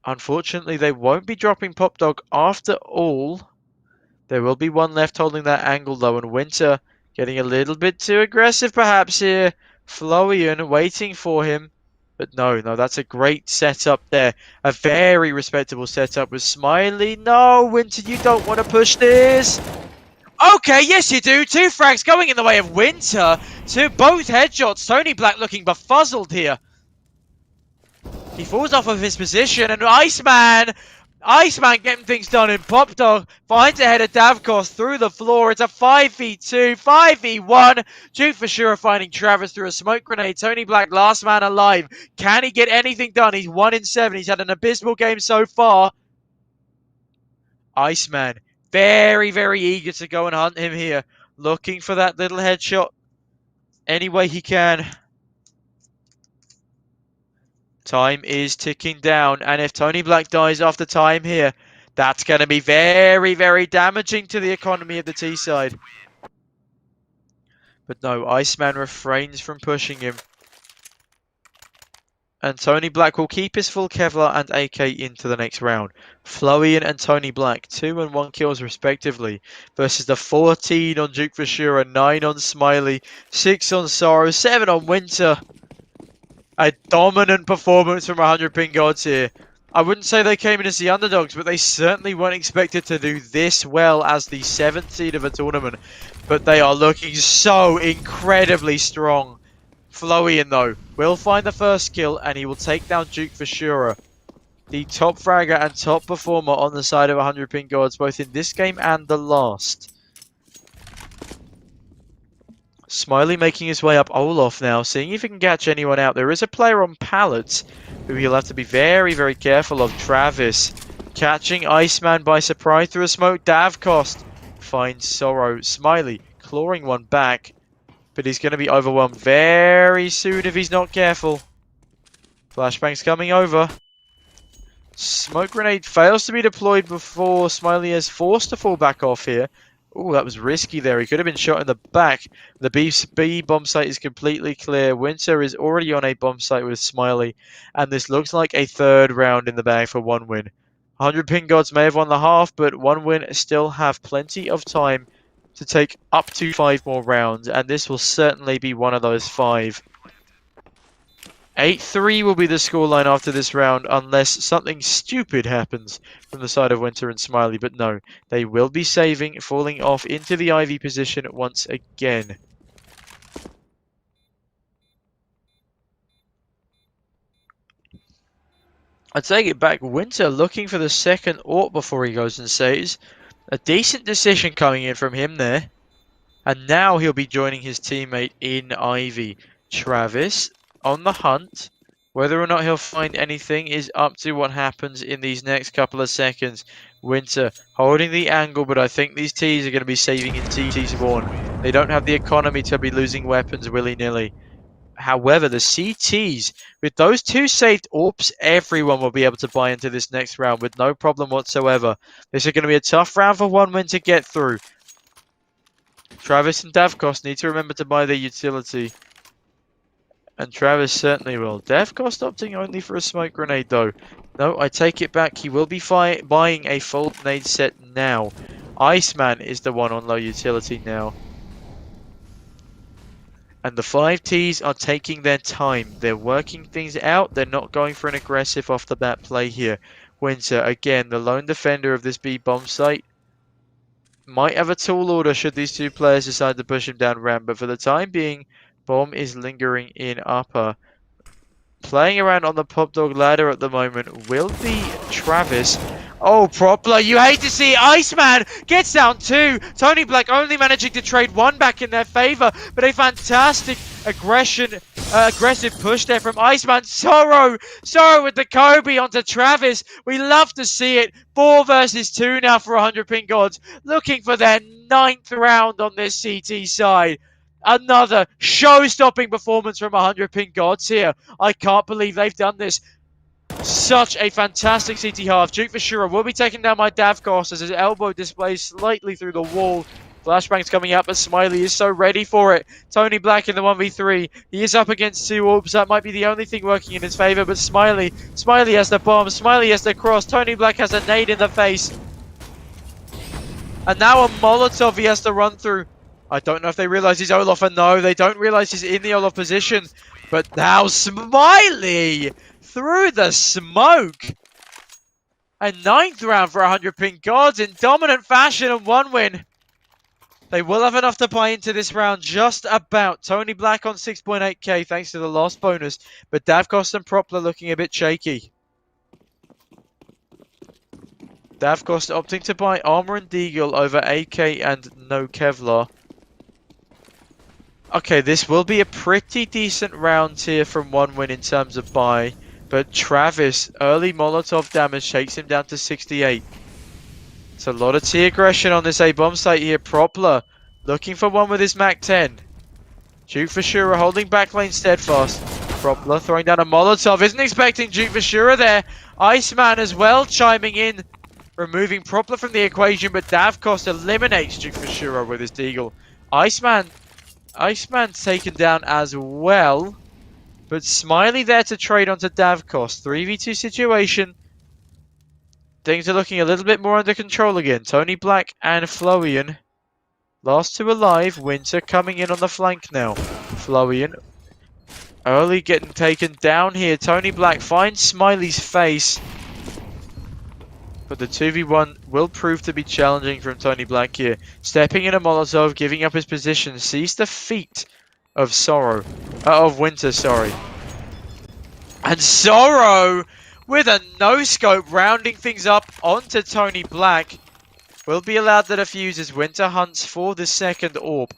Unfortunately, they won't be dropping Pop Dog after all. There will be 1 left holding that angle though, and Winter getting a little bit too aggressive perhaps here. Florian waiting for him. But no, that's a great setup there. A very respectable setup with Smiley. No, Winter, you don't want to push this. Okay, yes you do. 2 frags going in the way of Winter. Both headshots. Tony Black looking befuzzled here. He falls off of his position, and Iceman getting things done in Pop Dog. Finds ahead of Davkos through the floor. It's a 5v2, 5v1. Duke for sure finding Travis through a smoke grenade. Tony Black, last man alive. Can he get anything done? He's 1-7. He's had an abysmal game so far. Iceman, very, very eager to go and hunt him here. Looking for that little headshot any way he can. Time is ticking down, and if Tony Black dies after time here, that's going to be very, very damaging to the economy of the T side. But no, Iceman refrains from pushing him. And Tony Black will keep his full Kevlar and AK into the next round. Florian and Tony Black, 2 and 1 kills respectively, versus the 14 on Duke Vashura, 9 on Smiley, 6 on Sorrow, 7 on Winter. A dominant performance from 100 pin gods here. I wouldn't say they came in as the underdogs, but they certainly weren't expected to do this well as the 7th seed of a tournament. But they are looking so incredibly strong. Florian, though, will find the first kill, and he will take down Duke Vashura, the top fragger and top performer on the side of 100 pin gods, both in this game and the last. Smiley making his way up Olaf now, seeing if he can catch anyone out. There is a player on pallets who he'll have to be very, very careful of. Travis catching Iceman by surprise through a smoke. Davkost finds Sorrow. Smiley clawing one back, but he's going to be overwhelmed very soon if he's not careful. Flashbang's coming over. Smoke grenade fails to be deployed before Smiley is forced to fall back off here. Oh, that was risky there. He could have been shot in the back. The B bomb site is completely clear. Winter is already on a bomb site with Smiley. And this looks like a third round in the bag for 1win. 100 ping gods may have won the half, but 1win still have plenty of time to take up to 5 more rounds. And this will certainly be one of those 5. 8-3 will be the scoreline after this round, unless something stupid happens from the side of Winter and Smiley. But no, they will be saving, falling off into the Ivy position once again. I take it back. Winter looking for the second AWP before he goes and saves. A decent decision coming in from him there. And now he'll be joining his teammate in Ivy. Travis on the hunt. Whether or not he'll find anything is up to what happens in these next couple of seconds. Winter holding the angle, but I think these Ts are going to be saving in CT spawn. They don't have the economy to be losing weapons willy-nilly. However, the CTs, with those 2 saved AWPs, everyone will be able to buy into this next round with no problem whatsoever. This is going to be a tough round for 1win to get through. Travis and Davkost need to remember to buy their utility. And Travis certainly will. Davkost opting only for a smoke grenade though. No, I take it back. He will be buying a full grenade set now. Iceman is the one on low utility now. And the 5 Ts are taking their time. They're working things out. They're not going for an aggressive off the bat play here. Winter, again, the lone defender of this B bomb site. Might have a tall order should these 2 players decide to push him down ramp. But for the time being, bomb is lingering in upper. Playing around on the pop dog ladder at the moment will be Travis. Oh, Propler, you hate to see it. Iceman gets down 2. Tony Black only managing to trade 1 back in their favor, but a fantastic aggressive push there from Iceman. Sorrow with the Kobe onto Travis. We love to see it. 4 versus 2 now for 100 ping gods, looking for their 9th round on this CT side. Another show-stopping performance from 100 ping gods here. I can't believe they've done this. Such a fantastic CT half. Duke Vashura will be taking down my Davkost as his elbow displays slightly through the wall. Flashbang's coming out, but Smiley is so ready for it. Tony Black in the 1v3. He is up against 2 AWPs. That might be the only thing working in his favor, but Smiley has the bomb. Smiley has the cross. Tony Black has a nade in the face. And now a Molotov he has to run through. I don't know if they realize he's Olaf, and no, they don't realize he's in the Olaf position. But now Smiley through the smoke. A 9th round for 100 ping gods in dominant fashion and 1win. They will have enough to buy into this round just about. Tony Black on 6.8k thanks to the last bonus, but Davkost and Propler looking a bit shaky. Davkost opting to buy armor and deagle over AK and no Kevlar. Okay, this will be a pretty decent round here from 1win in terms of buy. But Travis, early Molotov damage shakes him down to 68. It's a lot of T aggression on this A-bomb site here. Propler looking for one with his MAC-10. Duke Vashura holding back lane steadfast. Propler throwing down a Molotov. Isn't expecting Duke Vashura there. Iceman as well chiming in. Removing Propler from the equation, but Davkost eliminates Duke Vashura with his deagle. Iceman's taken down as well. But Smiley there to trade onto Davkost. 3v2 situation. Things are looking a little bit more under control again. Tony Black and Flowian. Last 2 alive. Winter coming in on the flank now. Flowian early getting taken down here. Tony Black finds Smiley's face. But the 2v1 will prove to be challenging from Tony Black here. Stepping in a Molotov, giving up his position. Sees the feet of Winter, sorry. And Sorrow with a no-scope rounding things up onto Tony Black. Will be allowed to defuse as Winter hunts for the second AWP.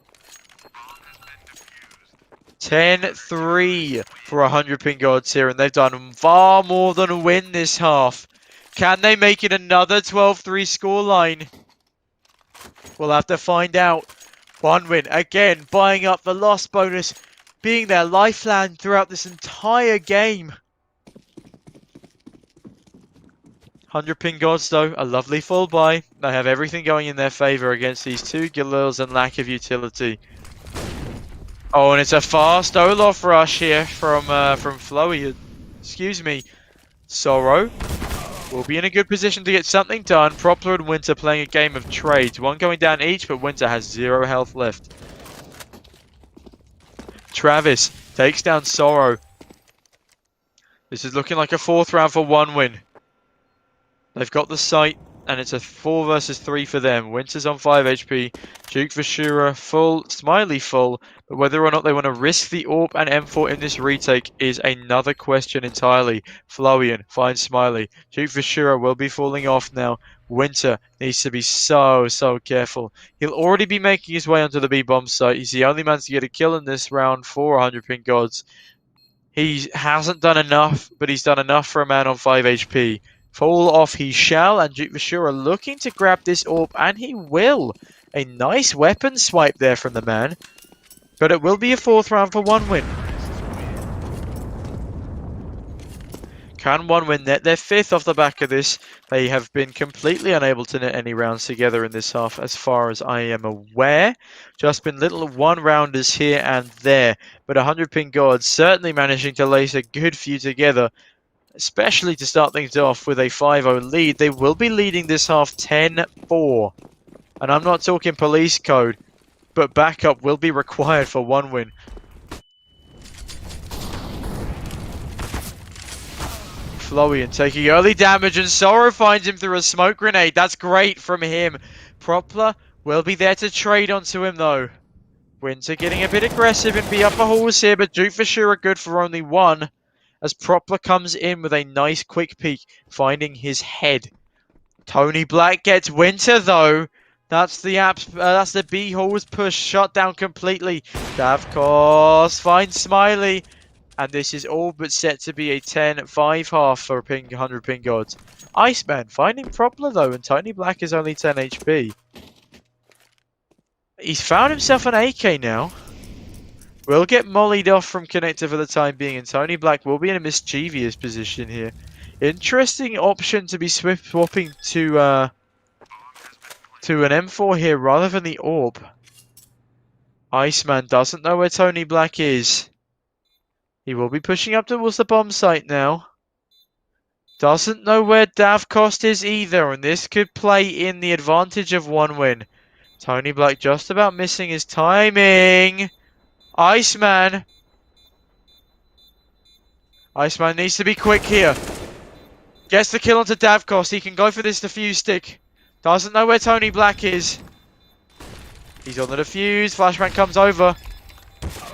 10-3 for 100 ping odds here, and they've done far more than a win this half. Can they make it another 12-3 scoreline? We'll have to find out. One win, again, buying up the loss bonus, being their lifeline throughout this entire game. 100 ping gods though, a lovely full buy. They have everything going in their favour against these two Galils and lack of utility. Oh, and it's a fast Olaf rush here from Flowy. Excuse me. Sorrow will be in a good position to get something done. Propler and Winter playing a game of trades. One going down each, but Winter has 0 health left. Travis takes down Sorrow. This is looking like a 4th round for 1 win. They've got the site, and it's a 4 versus 3 for them. Winter's on 5 HP. Duke Vashura full, Smiley full. But whether or not they want to risk the AWP and M4 in this retake is another question entirely. Flowian finds Smiley. Duke Vashura will be falling off now. Winter needs to be so careful. He'll already be making his way onto the B-bomb site. He's the only man to get a kill in this round for 100 ping gods. He hasn't done enough, but he's done enough for a man on 5 HP. Fall off he shall, and Duke Vashura looking to grab this AWP, and he will. A nice weapon swipe there from the man. But it will be a 4th round for 1 win. Can 1 win net their 5th off the back of this? They have been completely unable to net any rounds together in this half as far as I am aware. Just been little 1-rounders here and there. But 100 ping gods certainly managing to lace a good few together. Especially to start things off with a 5-0 lead. They will be leading this half 10-4. And I'm not talking police code, but backup will be required for 1 win. Flowian taking early damage, and Sorrow finds him through a smoke grenade. That's great from him. Propler will be there to trade onto him though. Winter getting a bit aggressive and be up a horse here, but Duke Vashura good for only 1. As Propler comes in with a nice quick peek, finding his head. Tony Black gets Winter though. That's the B-Hall's push, shut down completely. Davkos finds Smiley. And this is all but set to be a 10-5 half for 100 ping gods. Iceman finding Propler though, and Tony Black is only 10 HP. He's found himself an AK now. Will get mollied off from connector for the time being, and Tony Black will be in a mischievous position here. Interesting option to be swapping to an M4 here rather than the AWP. Iceman doesn't know where Tony Black is. He will be pushing up towards the bomb site now. Doesn't know where Davkost is either, and this could play in the advantage of 1 win. Tony Black just about missing his timing. Iceman needs to be quick here. Gets the kill onto Davkos. He can go for this defuse stick. Doesn't know where Tony Black is. He's on the defuse. Flashbang comes over.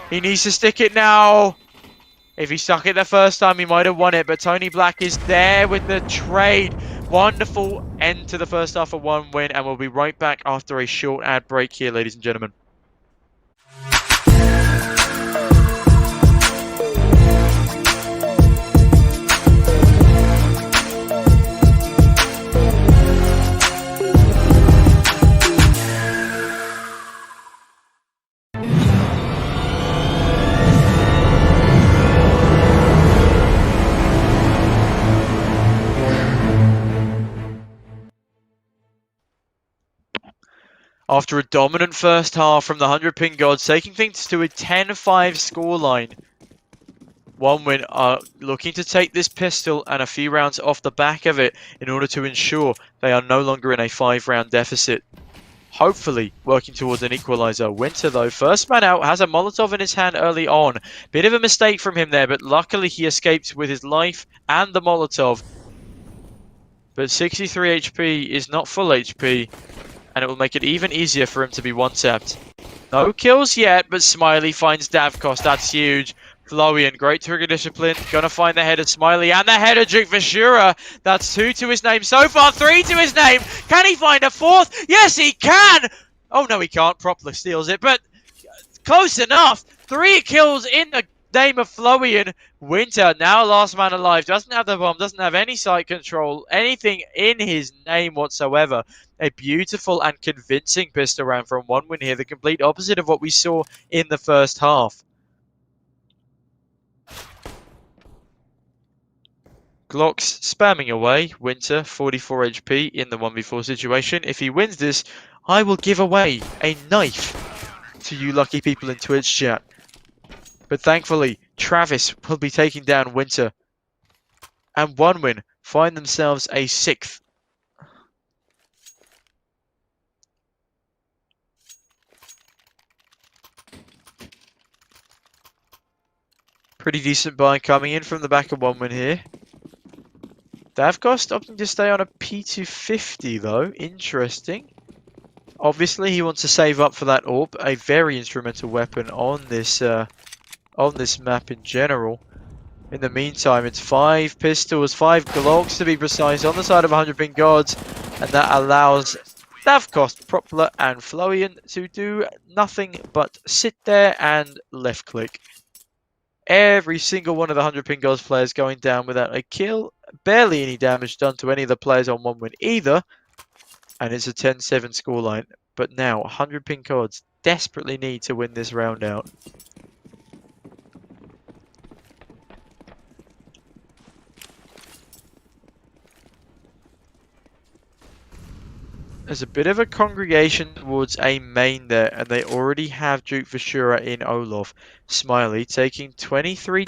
He needs to stick it now. If he stuck it the first time, he might have won it. But Tony Black is there with the trade. Wonderful end to the first half of 1 win. And we'll be right back after a short ad break here, ladies and gentlemen. After a dominant first half from the 100 ping gods, taking things to a 10-5 scoreline. 1 win are looking to take this pistol and a few rounds off the back of it in order to ensure they are no longer in a 5-round deficit. Hopefully working towards an equalizer. Winter though, first man out, has a Molotov in his hand early on. Bit of a mistake from him there, but luckily he escapes with his life and the Molotov. But 63 HP is not full HP. And it will make it even easier for him to be one-tapped. No kills yet, but Smiley finds Davkos. That's huge. Flowian, great trigger discipline. Gonna find the head of Smiley and the head of Duke Vashura. That's 2 to his name so far, 3 to his name. Can he find a 4th? Yes, he can! Oh, no, he can't. Propler steals it, but close enough. 3 kills in the name of Flowian. Winter, now last man alive, doesn't have the bomb, doesn't have any site control, anything in his name whatsoever. A beautiful and convincing pistol round from 1win here, the complete opposite of what we saw in the first half. Glocks spamming away. Winter, 44 HP in the 1v4 situation. If he wins this, I will give away a knife to you lucky people in Twitch chat. But thankfully, Travis will be taking down Winter. And 1win find themselves a 6th. Pretty decent buy coming in from the back of 1win here. Davkost opting to stay on a P250 though. Interesting. Obviously, he wants to save up for that AWP, a very instrumental weapon on this map in general. In the meantime, it's 5 pistols, 5 Glocks to be precise, on the side of 100 ping gods, and that allows Davkost, Propler, and Flowian to do nothing but sit there and left click. Every single one of the 100 ping gods players going down without a kill, barely any damage done to any of the players on 1win either. And it's a 10-7 scoreline. But now, 100 ping gods desperately need to win this round out. There's a bit of a congregation towards A main there, and they already have Duke Vashura in Olaf. Smiley taking 27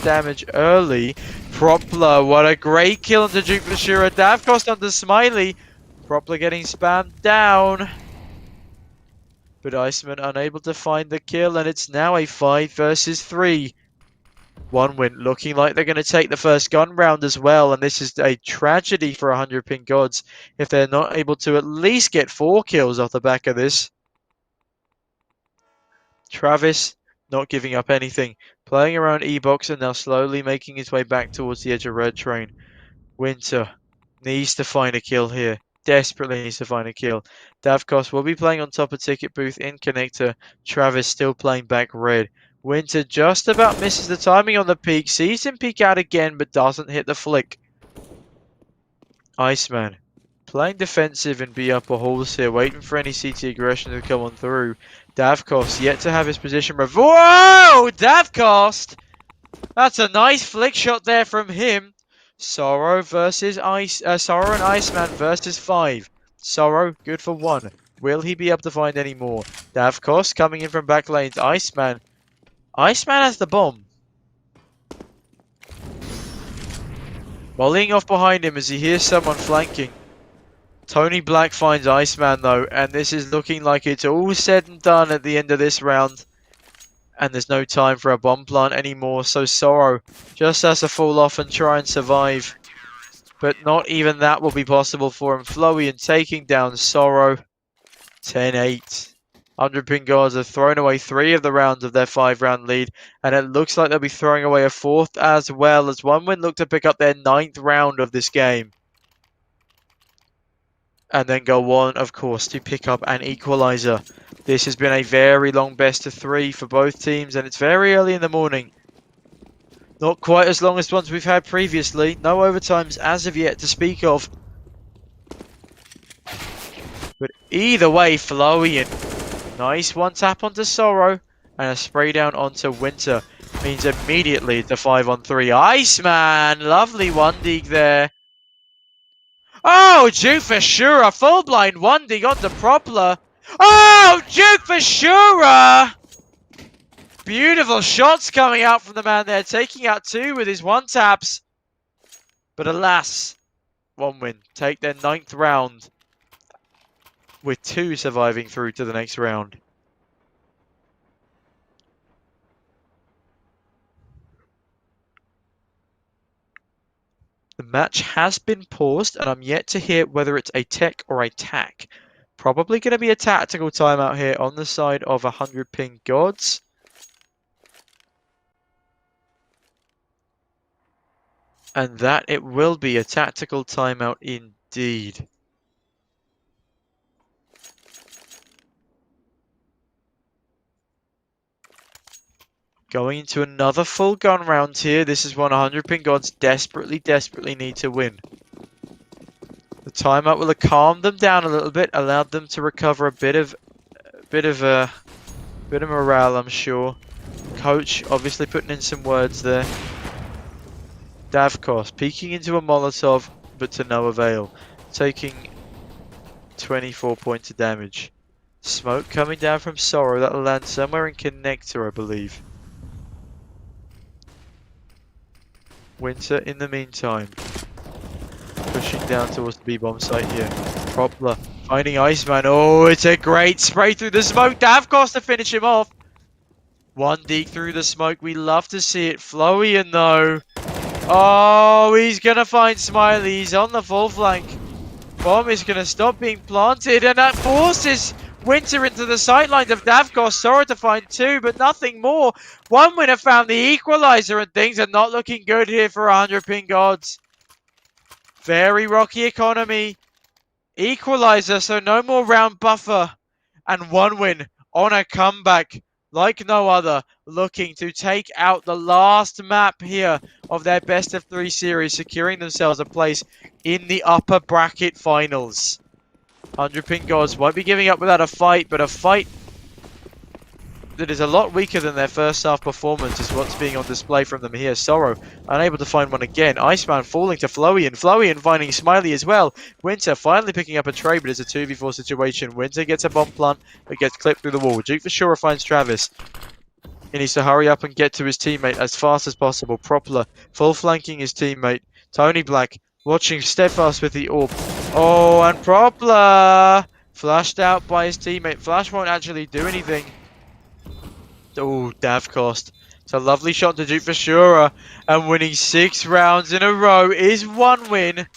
damage early. Propler, what a great kill onto Duke Vashura. Davkost onto Smiley. Propler getting spammed down. But Iceman unable to find the kill, and it's now a 5 versus 3. 1win looking like they're going to take the first gun round as well, and this is a tragedy for 100 ping gods if they're not able to at least get 4 kills off the back of this. Travis not giving up anything, playing around E-box and now slowly making his way back towards the edge of red train. Winter needs to find a kill here. Desperately needs to find a kill. Davkost will be playing on top of ticket booth in connector. Travis still playing back red. Winter just about misses the timing on the peak. Sees him peek out again, but doesn't hit the flick. Iceman playing defensive and be upper halls here, waiting for any CT aggression to come on through. Davkost yet to have his position. Whoa! Davkost! That's a nice flick shot there from him. Sorrow versus Sorrow and Iceman versus 5. Sorrow, good for 1. Will he be able to find any more? Davkost coming in from back lanes. Iceman has the bomb. Volleying off behind him as he hears someone flanking. Tony Black finds Iceman though, and this is looking like it's all said and done at the end of this round. And there's no time for a bomb plant anymore, so Sorrow just has to fall off and try and survive. But not even that will be possible for him. Flowian taking down Sorrow. 10-8. 100 ping gods have thrown away 3 of the rounds of their 5-round lead, and it looks like they'll be throwing away a 4th as well, as 1win look to pick up their 9th round of this game. And then go on, of course, to pick up an equalizer. This has been a very long best of 3 for both teams, and it's very early in the morning. Not quite as long as ones we've had previously. No overtimes as of yet to speak of. But either way, Flowian. Nice one tap onto Sorrow, and a spray down onto Winter. Means immediately it's a 5-on-3. Iceman! Lovely 1-dig there. Oh, Duke Vashura, full blind 1-dig onto Propler. Oh, Duke Vashura! Beautiful shots coming out from the man there, taking out 2 with his 1-taps. But alas, 1win take their 9th round, with 2 surviving through to the next round. The match has been paused, and I'm yet to hear whether it's a tech or a tack. Probably going to be a tactical timeout here on the side of 100 ping gods. And that it will be a tactical timeout indeed. Going into another full gun round here. This is one 100 pin gods desperately need to win. The timeout will have calmed them down a little bit, allowed them to recover a bit of morale, I'm sure. Coach obviously putting in some words there. Davkos peeking into a Molotov, but to no avail. Taking 24 points of damage. Smoke coming down from Sorrow. That'll land somewhere in Connector, I believe. Winter, in the meantime, pushing down towards the B-bomb site here. Propler finding Iceman. Oh, it's a great spray through the smoke. Davkos to finish him off. One deep through the smoke. We love to see it. Flowian though. Oh, he's gonna find Smiley. He's on the full flank. Bomb is gonna stop being planted, and that forces Winter into the sidelines of Davkos. Sorrow to find two, but nothing more. One winner found the equalizer, and things are not looking good here for 100 pin gods. Very rocky economy. Equalizer, so no more round buffer. And one win on a comeback like no other, looking to take out the last map here of their best of 3 series, securing themselves a place in the upper bracket finals. 100 pin gods won't be giving up without a fight, but a fight that is a lot weaker than their first half performance is what's being on display from them here. Sorrow unable to find one again. Iceman falling to Flowian. Flowian finding Smiley as well. Winter finally picking up a trade, but it's a 2v4 situation. Winter gets a bomb plant, but gets clipped through the wall. Duke for sure finds Travis. He needs to hurry up and get to his teammate as fast as possible. Propler full flanking his teammate. Tony Black watching steadfast with the orb. Oh, and Propler flashed out by his teammate. Flash won't actually do anything. Oh, Davkos. It's a lovely shot to Duke for sure. And winning 6 rounds in a row is one win.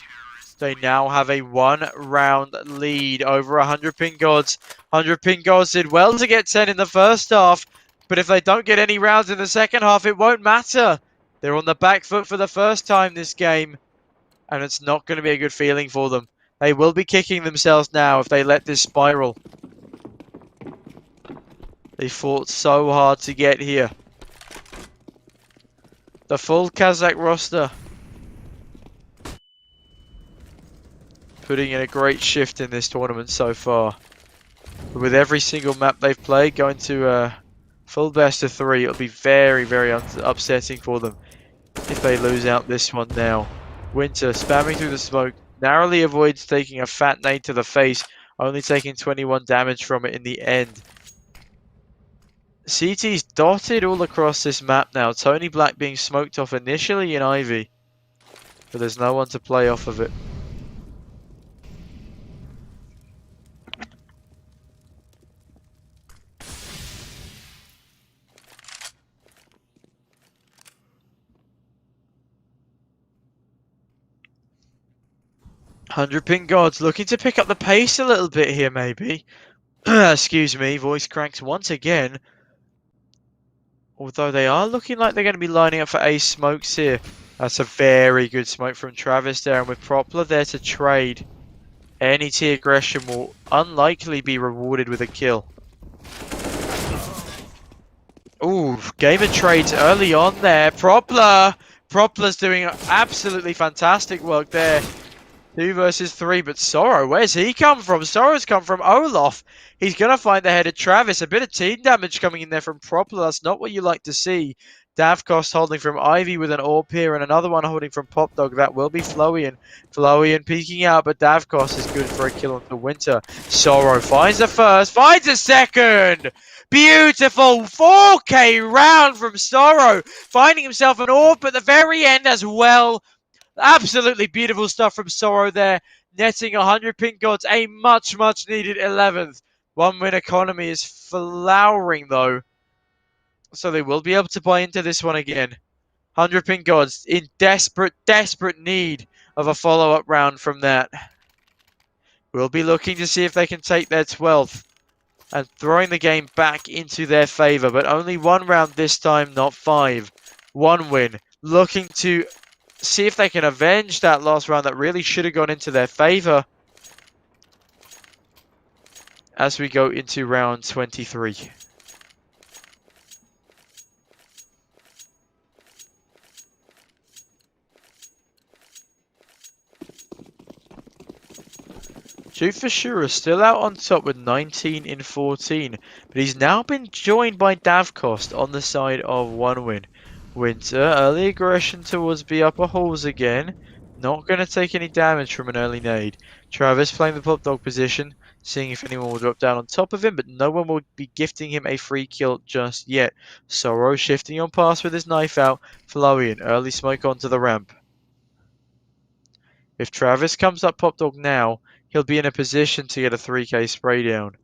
They now have a 1 round lead over 100 pin gods. 100 pin gods did well to get 10 in the first half, but if they don't get any rounds in the second half, it won't matter. They're on the back foot for the first time this game, and it's not going to be a good feeling for them. They will be kicking themselves now if they let this spiral. They fought so hard to get here. The full Kazakh roster putting in a great shift in this tournament so far. But with every single map they've played going to a full best of 3, it'll be very, very upsetting for them if they lose out this one now. Winter spamming through the smoke, narrowly avoids taking a fat nade to the face, only taking 21 damage from it in the end. CT's dotted all across this map now. Tony Black being smoked off initially in Ivy, but there's no one to play off of it. Hundred pin gods looking to pick up the pace a little bit here, maybe. Excuse me, voice cracks once again. Although they are looking like they're going to be lining up for ace smokes here. That's a very good smoke from Travis there, and with Propler there to trade, any T aggression will unlikely be rewarded with a kill. Ooh, gamer trades early on there. Propler's doing absolutely fantastic work there. 2 versus 3, but Sorrow, where's he come from? Sorrow's come from Olaf. He's going to find the head of Travis. A bit of team damage coming in there from Propler. That's not what you like to see. Davkos holding from Ivy with an AWP here, and another one holding from Popdog. That will be Flowian. Flowian peeking out, but Davkos is good for a kill onto Winter. Sorrow finds the first, finds a second! Beautiful 4K round from Sorrow, finding himself an AWP at the very end as well. Absolutely beautiful stuff from Sorrow there, netting 100 pin gods, a much needed 11th. 1 win economy is flowering though, so they will be able to buy into this one again. 100 pin gods in desperate need of a follow-up round from that. We'll be looking to see if they can take their 12th and throwing the game back into their favor, but only 1 round this time, not 5. 1 win, looking to see if they can avenge that last round that really should have gone into their favor as we go into round 23. Duke Fashura still out on top with 19 in 14, but he's now been joined by Davkost on the side of 1win. Winter, early aggression towards B upper halls again. Not going to take any damage from an early nade. Travis playing the pop dog position, seeing if anyone will drop down on top of him, but no one will be gifting him a free kill just yet. Sorrow shifting on pass with his knife out. Flowing early smoke onto the ramp. If Travis comes up pop dog now, he'll be in a position to get a 3k spray down.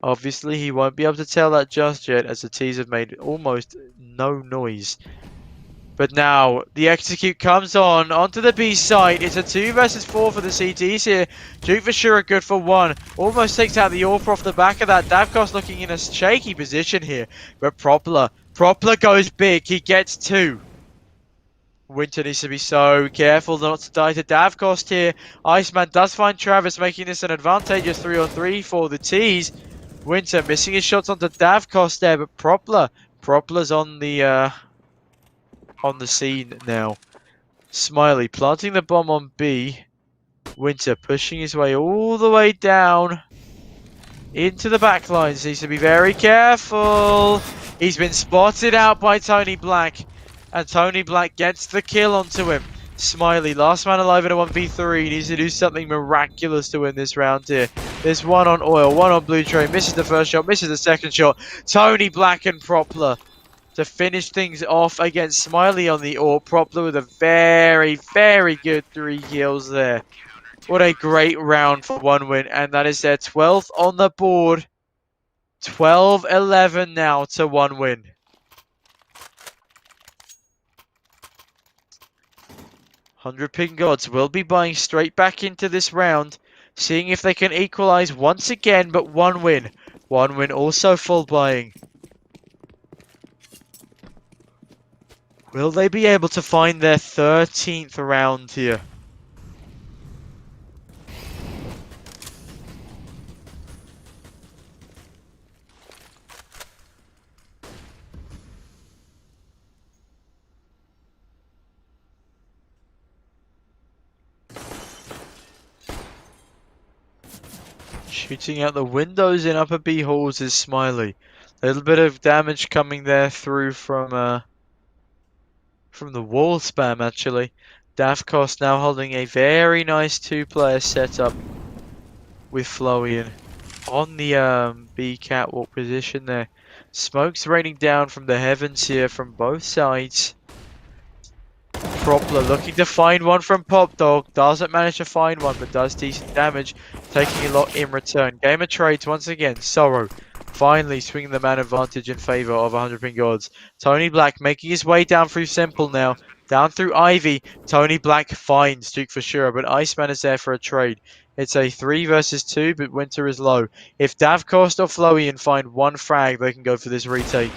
Obviously, he won't be able to tell that just yet, as the T's have made almost no noise. But now, the execute comes on, onto the B site. It's a 2 versus 4 for the CTs here. Duke Vashura good for 1. Almost takes out the AWP off the back of that. Davkos looking in a shaky position here. But Propler goes big. He gets 2. Winter needs to be so careful not to die to Davkost here. Iceman does find Travis, making this an advantageous 3-on-3 for the T's. Winter missing his shots onto Davkost there, but Propler's on the scene now. Smiley planting the bomb on B. Winter pushing his way all the way down into the back lines. Needs to be very careful. He's been spotted out by Tony Black. And Tony Black gets the kill onto him. Smiley, last man alive in a 1v3, needs to do something miraculous to win this round here. There's one on oil, one on blue tray, misses the first shot, misses the second shot. Tony Black and Propler to finish things off against Smiley on the AWP. Propler with a very, very good 3 kills there. What a great round for 1win, and that is their 12th on the board. 12-11 now to 1win. $100 Gods will be buying straight back into this round, seeing if they can equalize once again, but 1win. 1win also full buying. Will they be able to find their 13th round here? Shooting out the windows in upper B halls is Smiley. A little bit of damage coming there through from the wall spam actually. Davkos now holding a very nice 2-player setup with Flowian on the B catwalk position there. Smoke's raining down from the heavens here from both sides. Propler looking to find one from Pop Dog. Doesn't manage to find one, but does decent damage, taking a lot in return. Game of trades once again. Sorrow finally swinging the man advantage in favor of 100 Gods. Tony Black making his way down through Simple now. Down through Ivy. Tony Black finds Duke for sure, but Iceman is there for a trade. It's a 3 versus 2, but Winter is low. If Davkost or Flowian find one frag, they can go for this retake.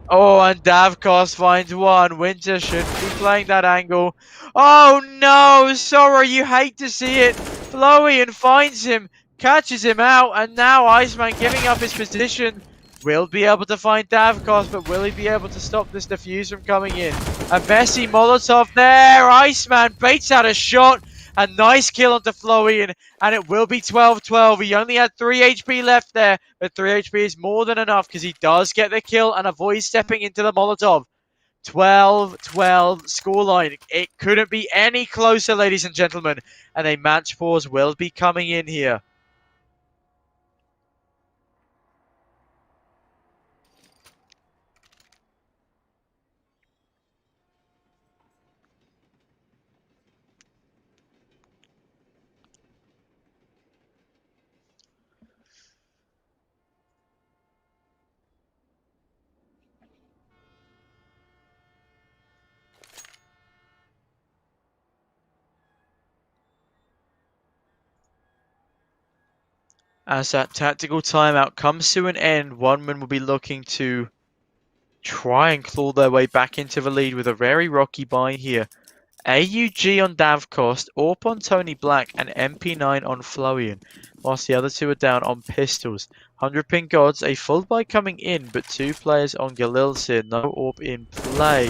Oh, and Davkos finds one. Winter shouldn't be playing that angle. Oh no, sorry, you hate to see it. Flowian finds him, catches him out, and now Iceman giving up his position. Will be able to find Davkos, but will he be able to stop this defuse from coming in? A messy Molotov there. Iceman baits out a shot. A nice kill onto Flowian, and it will be 12-12. He only had 3 HP left there, but 3 HP is more than enough because he does get the kill and avoids stepping into the Molotov. 12-12 scoreline. It couldn't be any closer, ladies and gentlemen, and a match pause will be coming in here. As that tactical timeout comes to an end, 1win will be looking to try and claw their way back into the lead with a very rocky buy here. AUG on Davkost, AWP on Tony Black, and MP9 on Flowian, whilst the other two are down on pistols. 100 Gods, a full buy coming in, but 2 players on Galil's here, no AWP in play.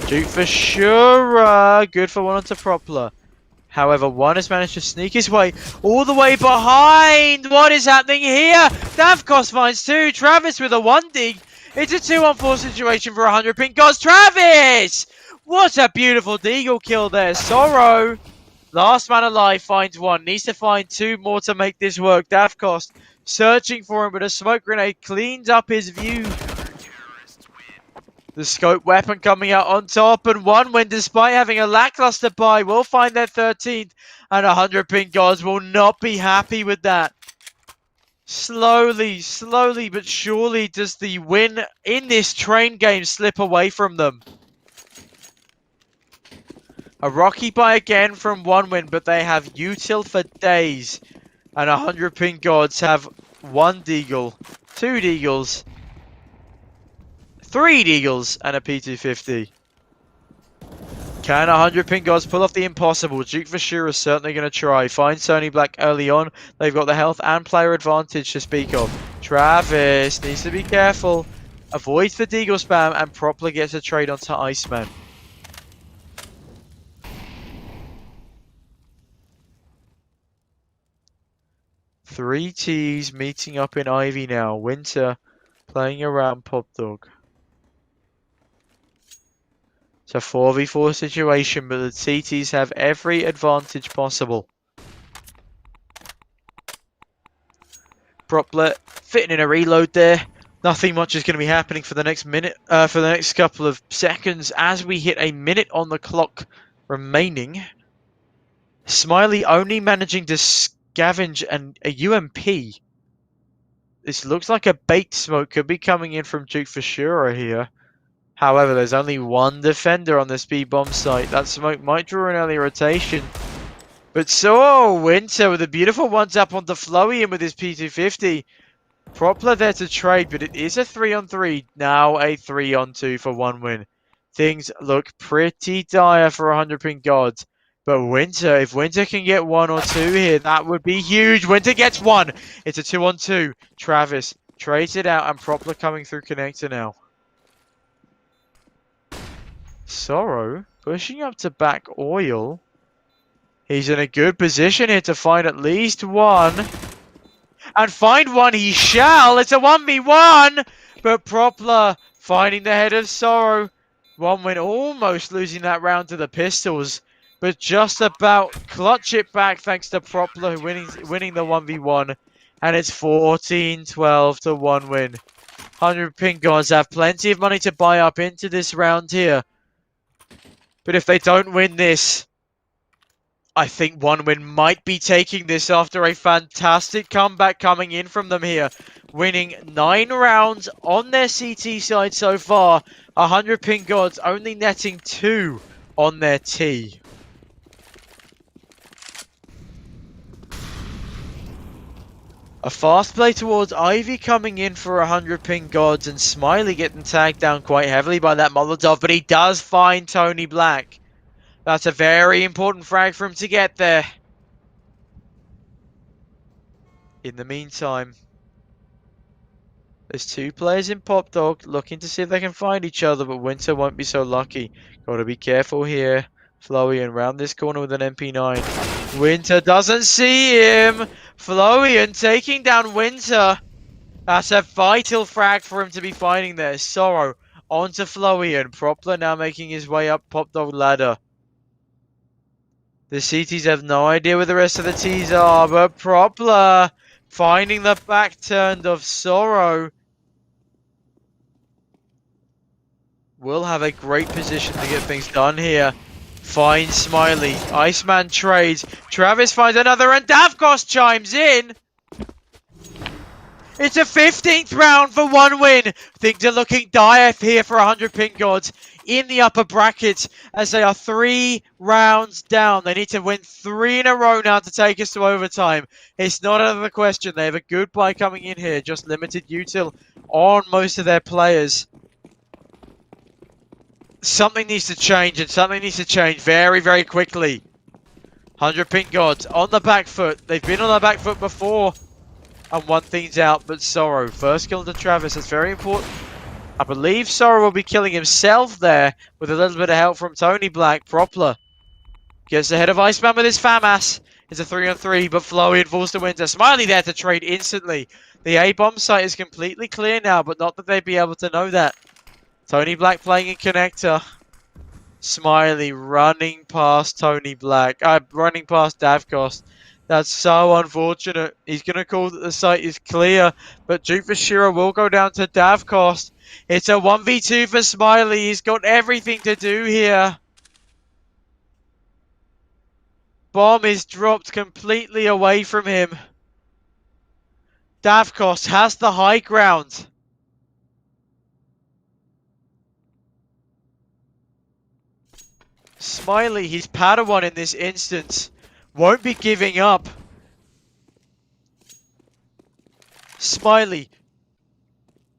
Duke for sure, good for one onto Propler. However, one has managed to sneak his way all the way behind. What is happening here? Davkos finds two. Travis with a 1 dig. It's a 2-on-4 situation for 100 pink gods. Travis! What a beautiful deagle kill there. Sorrow, last man alive, finds one. Needs to find two more to make this work. Davkos searching for him, but a smoke grenade cleans up his view. The scope weapon coming out on top, and one win, despite having a lackluster buy, will find their 13th, and 100 pink gods will not be happy with that. Slowly but surely does the win in this train game slip away from them. A rocky buy again from one win, but they have util for days, and 100 pink gods have 1 deagle, 2 deagles, 3 deagles, and a P250. Can 100 pink gods pull off the impossible? Duke for sure is certainly going to try. Find Sony Black early on. They've got the health and player advantage to speak of. Travis needs to be careful. Avoids the deagle spam, and Propler gets a trade onto Iceman. Three T's meeting up in Ivy now. Winter playing around Pop Dog. It's a 4v4 situation, but the TTs have every advantage possible. Proplet fitting in a reload there. Nothing much is going to be happening for the next minute, for the next couple of seconds as we hit a minute on the clock remaining. Smiley only managing to scavenge a UMP. This looks like a bait smoke could be coming in from Duke for sure here. However, there's only one defender on this B-bomb site. That smoke might draw an early rotation. But so, Winter with a beautiful one-tap onto Flowy and with his P250. Propler there to trade, but it is a 3-on-3. Now a 3-on-2 for one win. Things look pretty dire for 100 pink gods. But Winter, if Winter can get 1 or 2 here, that would be huge. Winter gets 1. It's a 2-on-2. Travis trades it out, and Propler coming through connector now. Sorrow pushing up to back oil. He's in a good position here to find at least one. And find one he shall. It's a 1v1. But Propler finding the head of Sorrow. One win, almost losing that round to the pistols. But just about clutch it back thanks to Propler winning the 1v1. And it's 14-12 to 1 win. 100 pink gods have plenty of money to buy up into this round here. But if they don't win this, I think one win might be taking this after a fantastic comeback coming in from them here. Winning 9 rounds on their CT side so far. 100 pink gods only netting 2 on their T. A fast play towards Ivy coming in for 100 pink gods, and Smiley getting tagged down quite heavily by that Molotov, but he does find Tony Black. That's a very important frag for him to get there. In the meantime, there's 2 players in Pop Dog looking to see if they can find each other, but Winter won't be so lucky. Gotta be careful here. Florian round this corner with an MP9. Winter doesn't see him. Florian taking down Winter. That's a vital frag for him to be finding there. Sorrow onto Florian. Propler now making his way up Pop Dog ladder. The CTs have no idea where the rest of the Ts are, but Propler finding the back turn of Sorrow will have a great position to get things done here. Finds Smiley. Iceman trades. Travis finds another, and Davkos chimes in. It's a 15th round for one win. Things are looking dire here for 100 pink gods in the upper brackets as they are 3 rounds down. They need to win 3 in a row now to take us to overtime. It's not out of the question. They have a good buy coming in here. Just limited util on most of their players. Something needs to change, and something needs to change very, very quickly. 100 pink gods on the back foot. They've been on the back foot before and won things out, but Sorrow. First kill to Travis. That's very important. I believe Sorrow will be killing himself there with a little bit of help from Tony Black. Propler Gets ahead of Iceman with his FAMAS. It's a 3-on-3, but Flowey falls to Winter. Smiley there to trade instantly. The A-bomb site is completely clear now, but not that they'd be able to know that. Tony Black playing in connector. Smiley running past Tony Black. Running past Davkost. That's so unfortunate. He's going to call that the site is clear, but Duke Vashira will go down to Davkost. It's a 1v2 for Smiley. He's got everything to do here. Bomb is dropped completely away from him. Davkost has the high ground. Smiley, his Padawan in this instance, won't be giving up. Smiley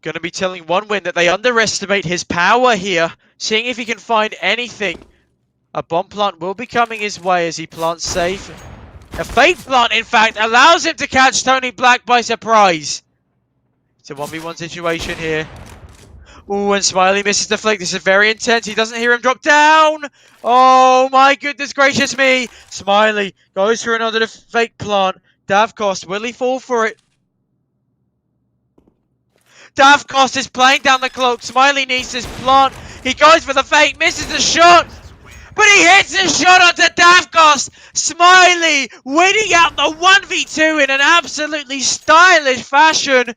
going to be telling OneWin that they underestimate his power here, seeing if he can find anything. A bomb plant will be coming his way as he plants safe. A fake plant, in fact, allows him to catch Tony Black by surprise. It's a 1v1 situation here. Ooh, and Smiley misses the flick. This is very intense. He doesn't hear him drop down. Oh my goodness gracious me. Smiley goes for another fake plant. Davkost, will he fall for it? Davkost is playing down the cloak. Smiley needs this plant. He goes for the fake, misses the shot. But he hits the shot onto Davkost. Smiley winning out the 1v2 in an absolutely stylish fashion.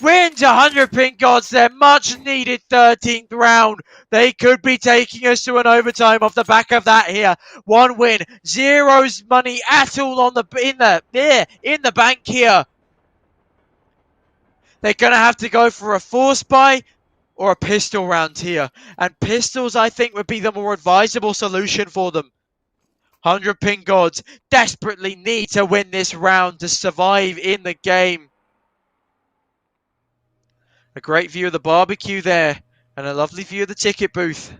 Wins 100 pink gods, their much needed 13th round. They could be taking us to an overtime off the back of that here. One win, zero's money at all on in the bank here. They're gonna have to go for a force buy or a pistol round here. And pistols, I think, would be the more advisable solution for them. 100 pink gods desperately need to win this round to survive in the game. A great view of the barbecue there, and a lovely view of the ticket booth.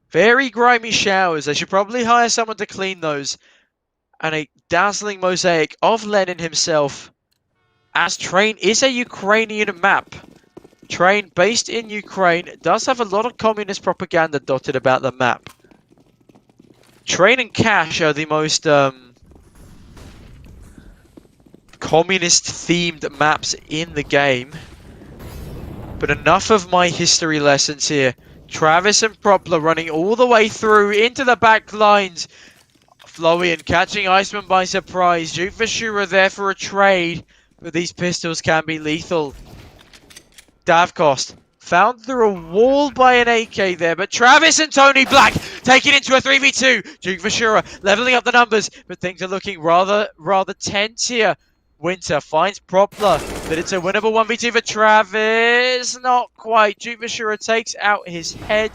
Very grimy showers. They should probably hire someone to clean those. And a dazzling mosaic of Lenin himself. As Train is a Ukrainian map. Train, based in Ukraine, does have a lot of communist propaganda dotted about the map. Train and Cash are the most communist-themed maps in the game. But enough of my history lessons here. Travis and Propler running all the way through into the back lines. Florian catching Iceman by surprise. Duke Vashura there for a trade. But these pistols can be lethal. Davkost found through a wall by an AK there, but Travis and Tony Black taking into a 3v2. Duke Vashura leveling up the numbers, but things are looking rather tense here. Winter finds Propler, but it's a winnable 1v2 for Travis. Not quite. Duke Vashura takes out his head,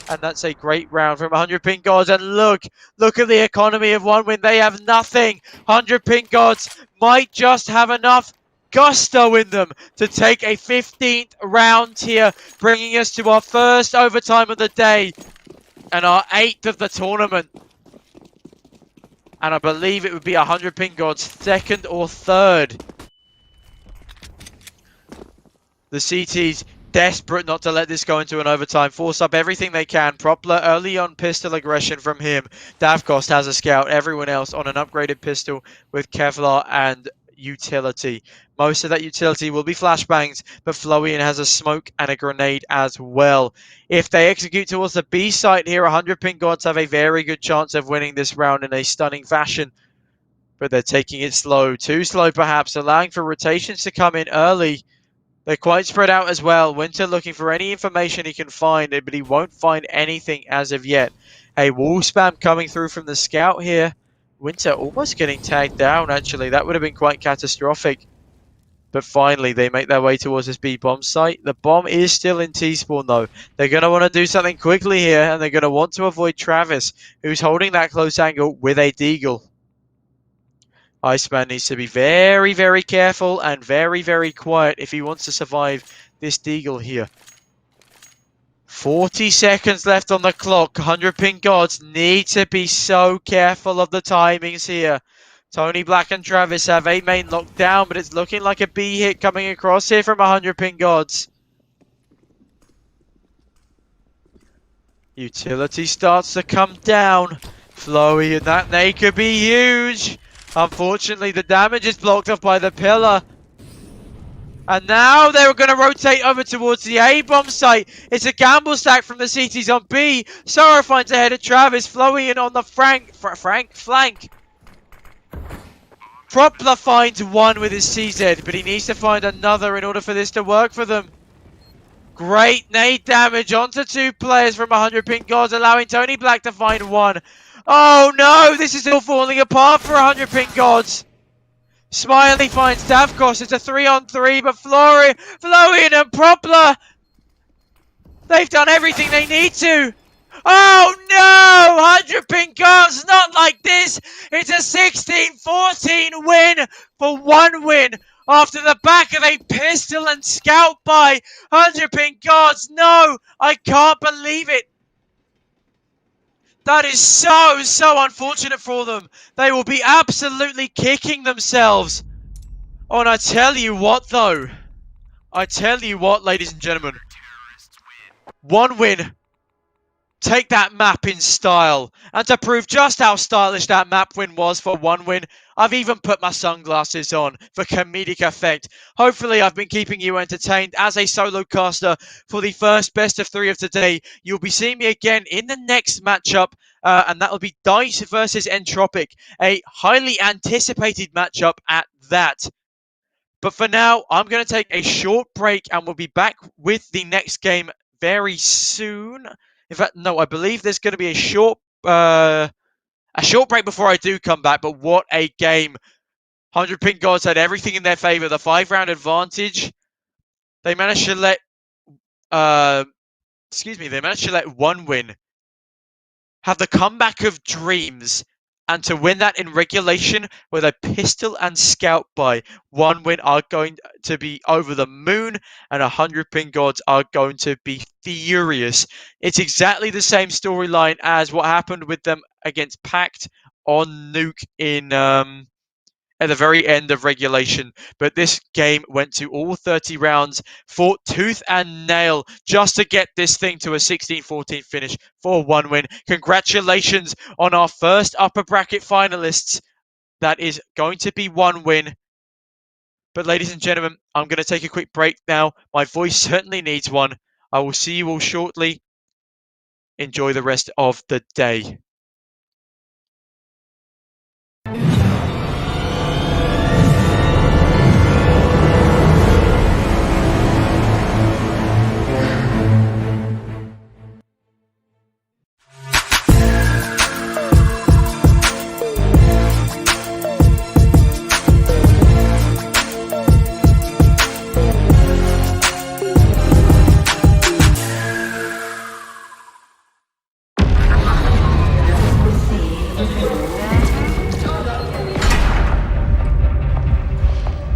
and that's a great round from 100 pink gods. And look at the economy of OneWin. They have nothing. 100 pink gods might just have enough gusto in them to take a 15th round here, bringing us to our first overtime of the day and our 8th of the tournament. And I believe it would be 100 pink gods, second or third. The CT's desperate not to let this go into an overtime. Force up everything they can. Propler early on pistol aggression from him. Davkost has a scout. Everyone else on an upgraded pistol with Kevlar and utility. Most of that utility will be flashbangs, but Florian has a smoke and a grenade as well. If they execute towards the B site here, 100 pink gods have a very good chance of winning this round in a stunning fashion. But they're taking it slow, too slow perhaps, allowing for rotations to come in early. They're quite spread out as well. Winter looking for any information he can find, but he won't find anything as of yet. A wall spam coming through from the scout here. Winter almost getting tagged down, actually. That would have been quite catastrophic. But finally, they make their way towards this B-bomb site. The bomb is still in T-spawn, though. They're going to want to do something quickly here, and they're going to want to avoid Travis, who's holding that close angle with a deagle. Iceman needs to be very, very careful and very, very quiet if he wants to survive this deagle here. 40 seconds left on the clock. 100 pink gods need to be so careful of the timings here. Tony Black and Travis have A main locked down, but it's looking like a B hit coming across here from 100 pink gods. Utility starts to come down. Flowy, and that nade could be huge. Unfortunately, the damage is blocked off by the pillar. And now they're going to rotate over towards the A-bomb site. It's a gamble stack from the CTs on B. Sorrow finds ahead of Travis. Flowy in on the flank. Propler finds one with his CZ, but he needs to find another in order for this to work for them. Great nade damage onto two players from 100 ping gods, allowing Tony Black to find one. Oh no, this is all falling apart for 100 ping gods. Smiley finds Davkos. It's a 3-on-3, but Florian and Propler, they've done everything they need to. Oh no! 100 ping gods, not like this. It's a 16-14 win for one win. After the back of a pistol and scout by 100 ping gods. No, I can't believe it. That is so unfortunate for them. They will be absolutely kicking themselves. Oh, and I tell you what, though. I tell you what, ladies and gentlemen. One win. Take that map in style. And to prove just how stylish that map win was for one win, I've even put my sunglasses on for comedic effect. Hopefully I've been keeping you entertained as a solo caster for the first best of 3 of today. You'll be seeing me again in the next matchup, and that will be Dice versus Entropic, a highly anticipated matchup at that. But for now, I'm going to take a short break and we'll be back with the next game very soon. In fact, no, I believe there's going to be a short break before I do come back, but what a game. 100 ping gods had everything in their favor. The 5-round advantage. They managed to let they managed to let one win have the comeback of dreams, and to win that in regulation with a pistol and scout by one win are going to be over the moon, and 100 ping gods are going to be furious. It's exactly the same storyline as what happened with them against Pact on Nuke in at the very end of regulation. But this game went to all 30 rounds, fought tooth and nail just to get this thing to a 16-14 finish for one win. Congratulations on our first upper bracket finalists. That is going to be one win. But ladies and gentlemen, I'm going to take a quick break now. My voice certainly needs one. I will see you all shortly. Enjoy the rest of the day.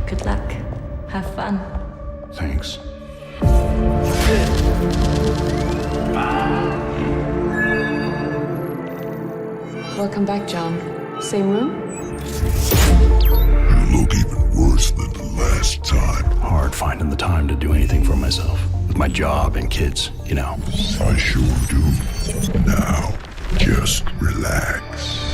Good luck. Have fun. Thanks. Welcome back, John. Same room? You look even worse than the last time. Hard finding the time to do anything for myself. With my job and kids, you know. I sure do. Now, just relax.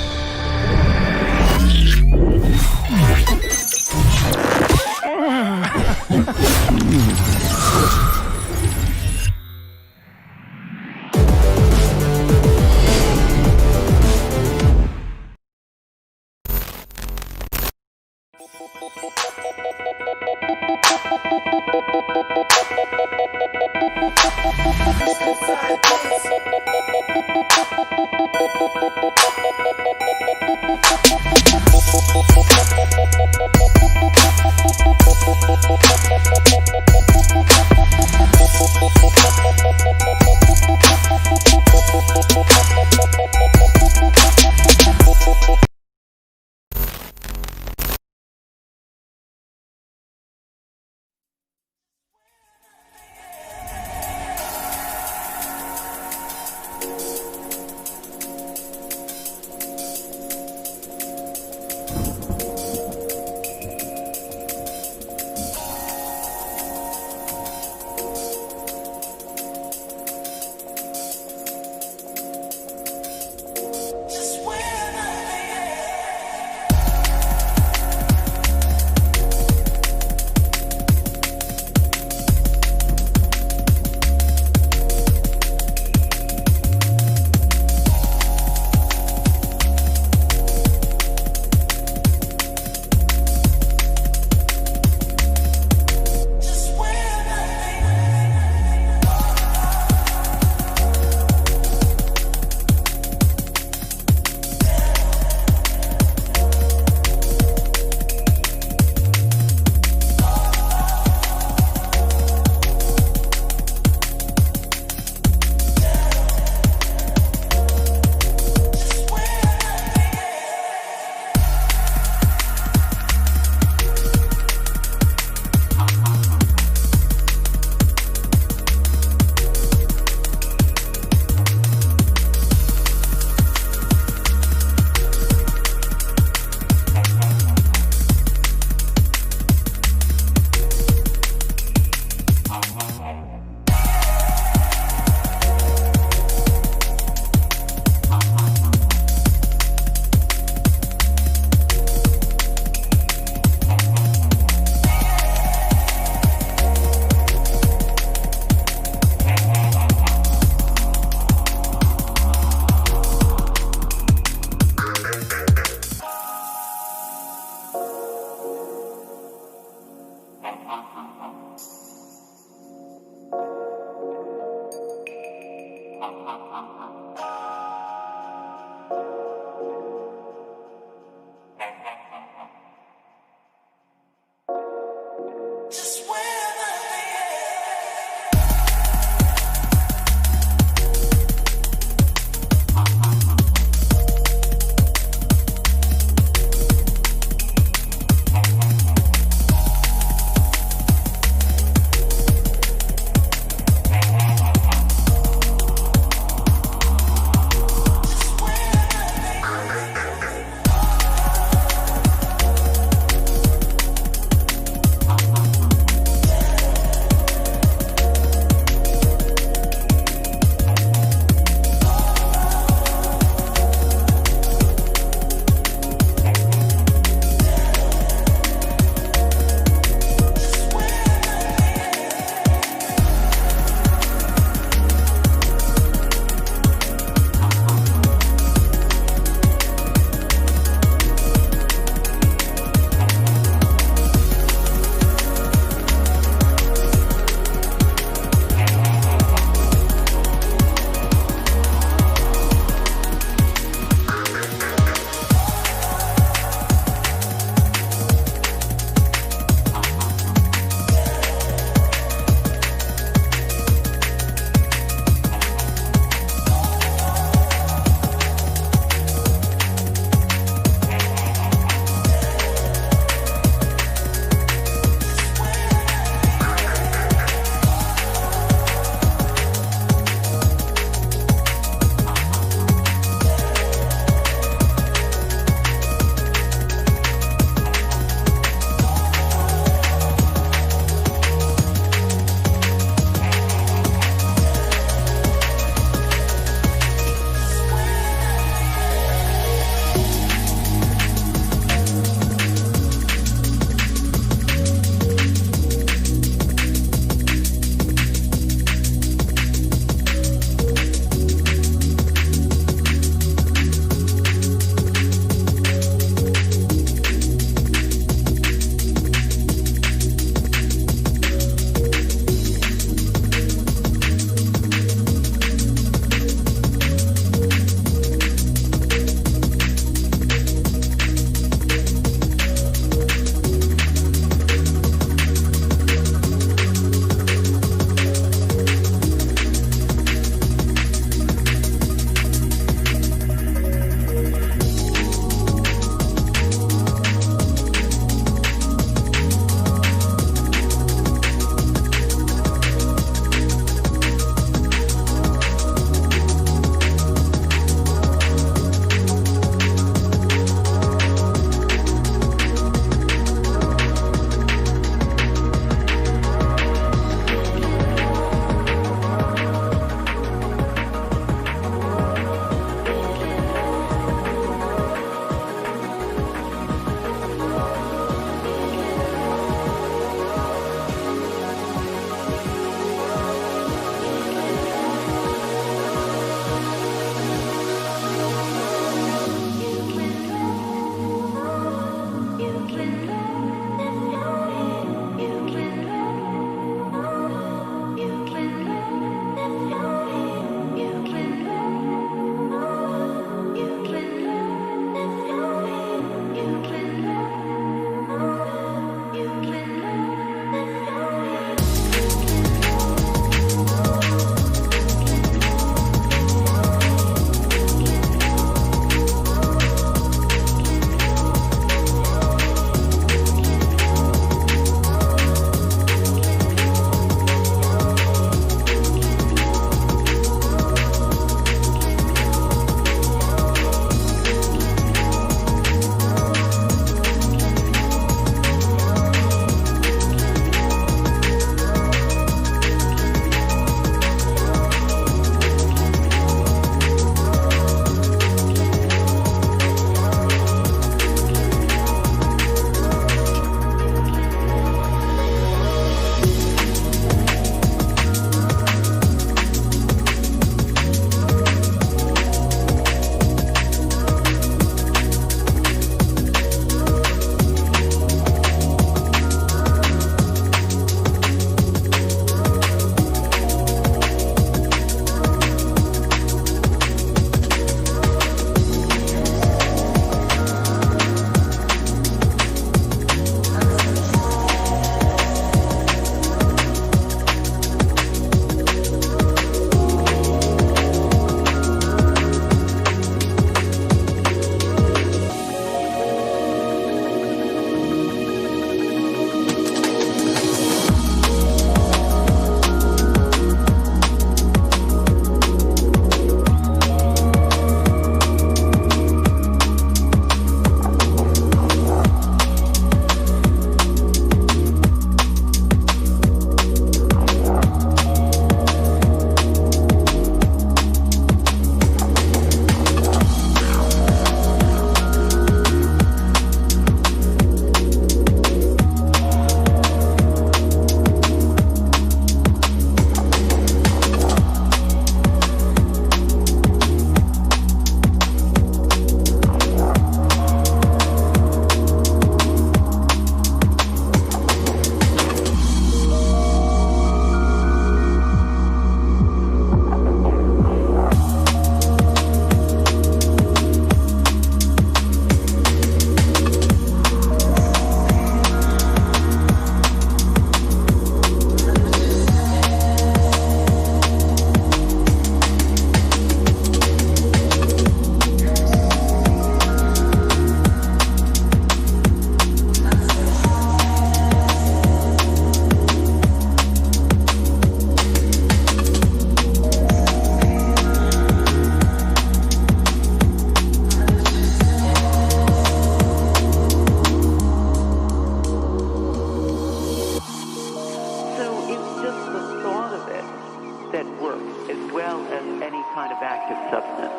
well as any kind of active substance.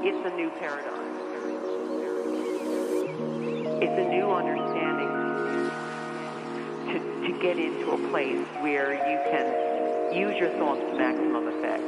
It's a new paradigm. It's a new understanding to get into a place where you can use your thoughts to maximum effect.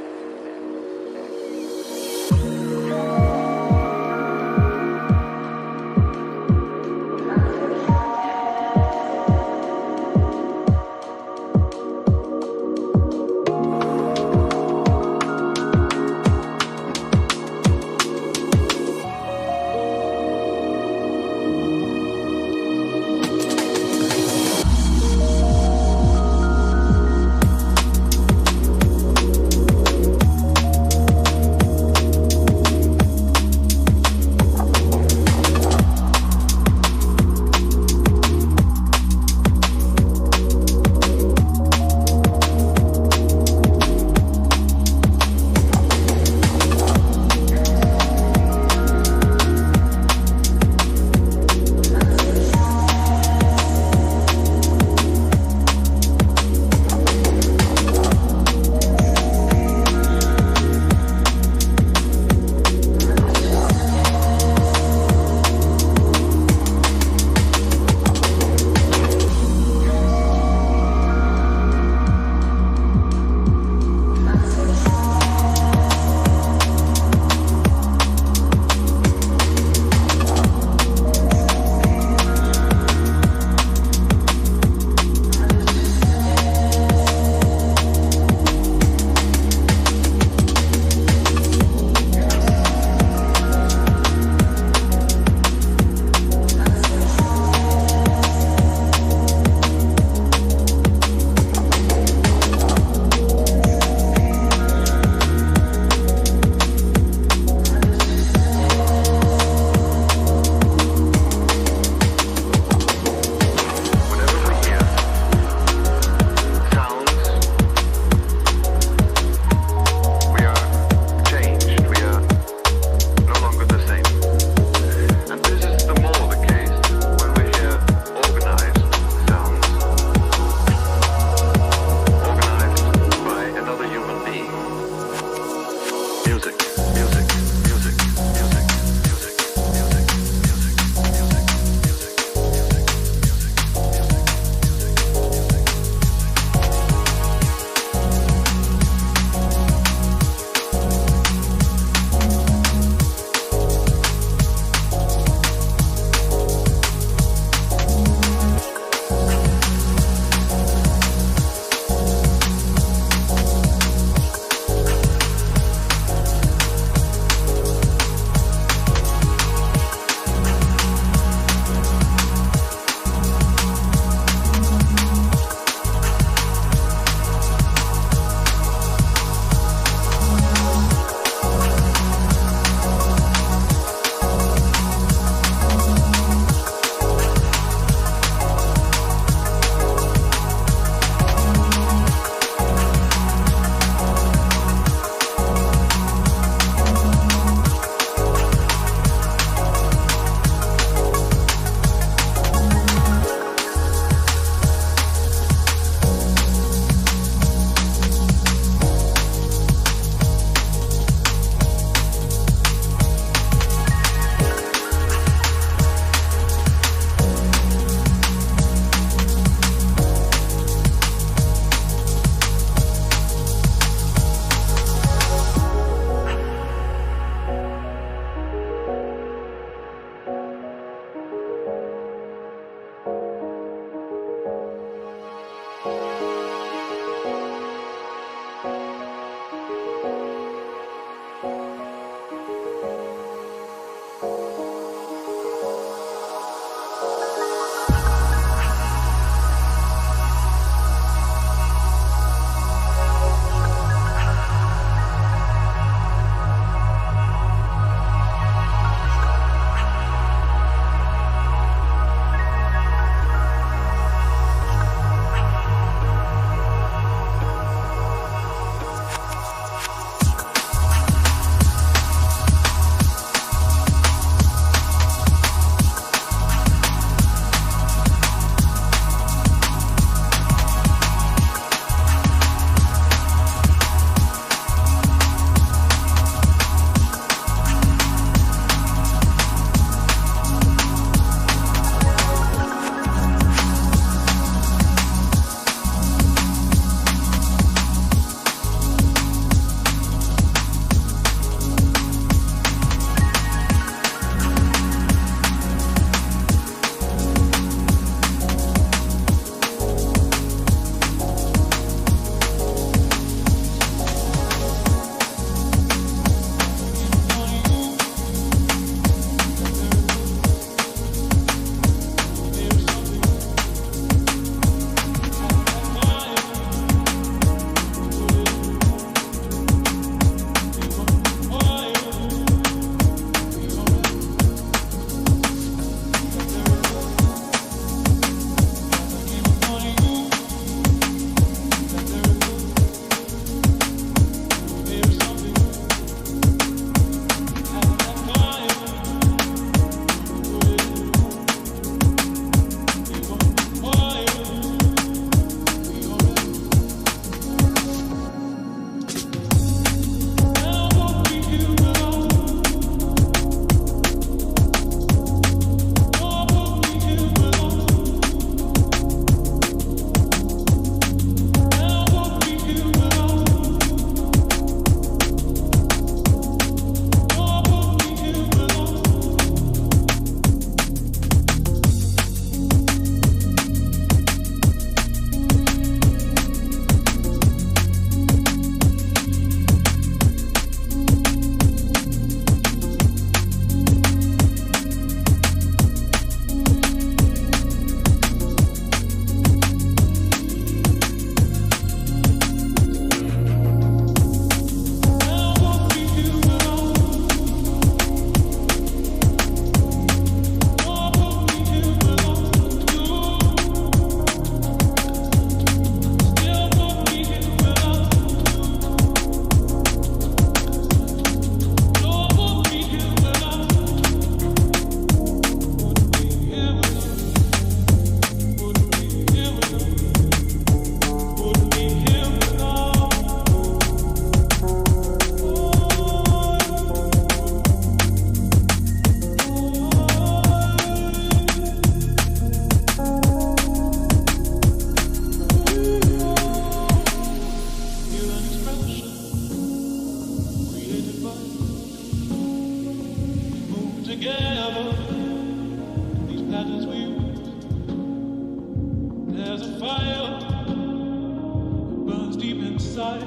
inside.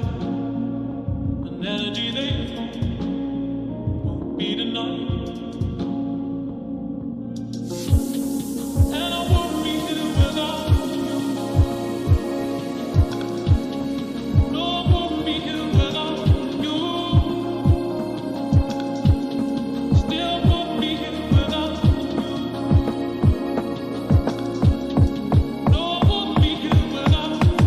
An energy they won't be denied. And I won't be here without you. No, I won't be here without you. Still won't be here without you. No, I won't be here without you.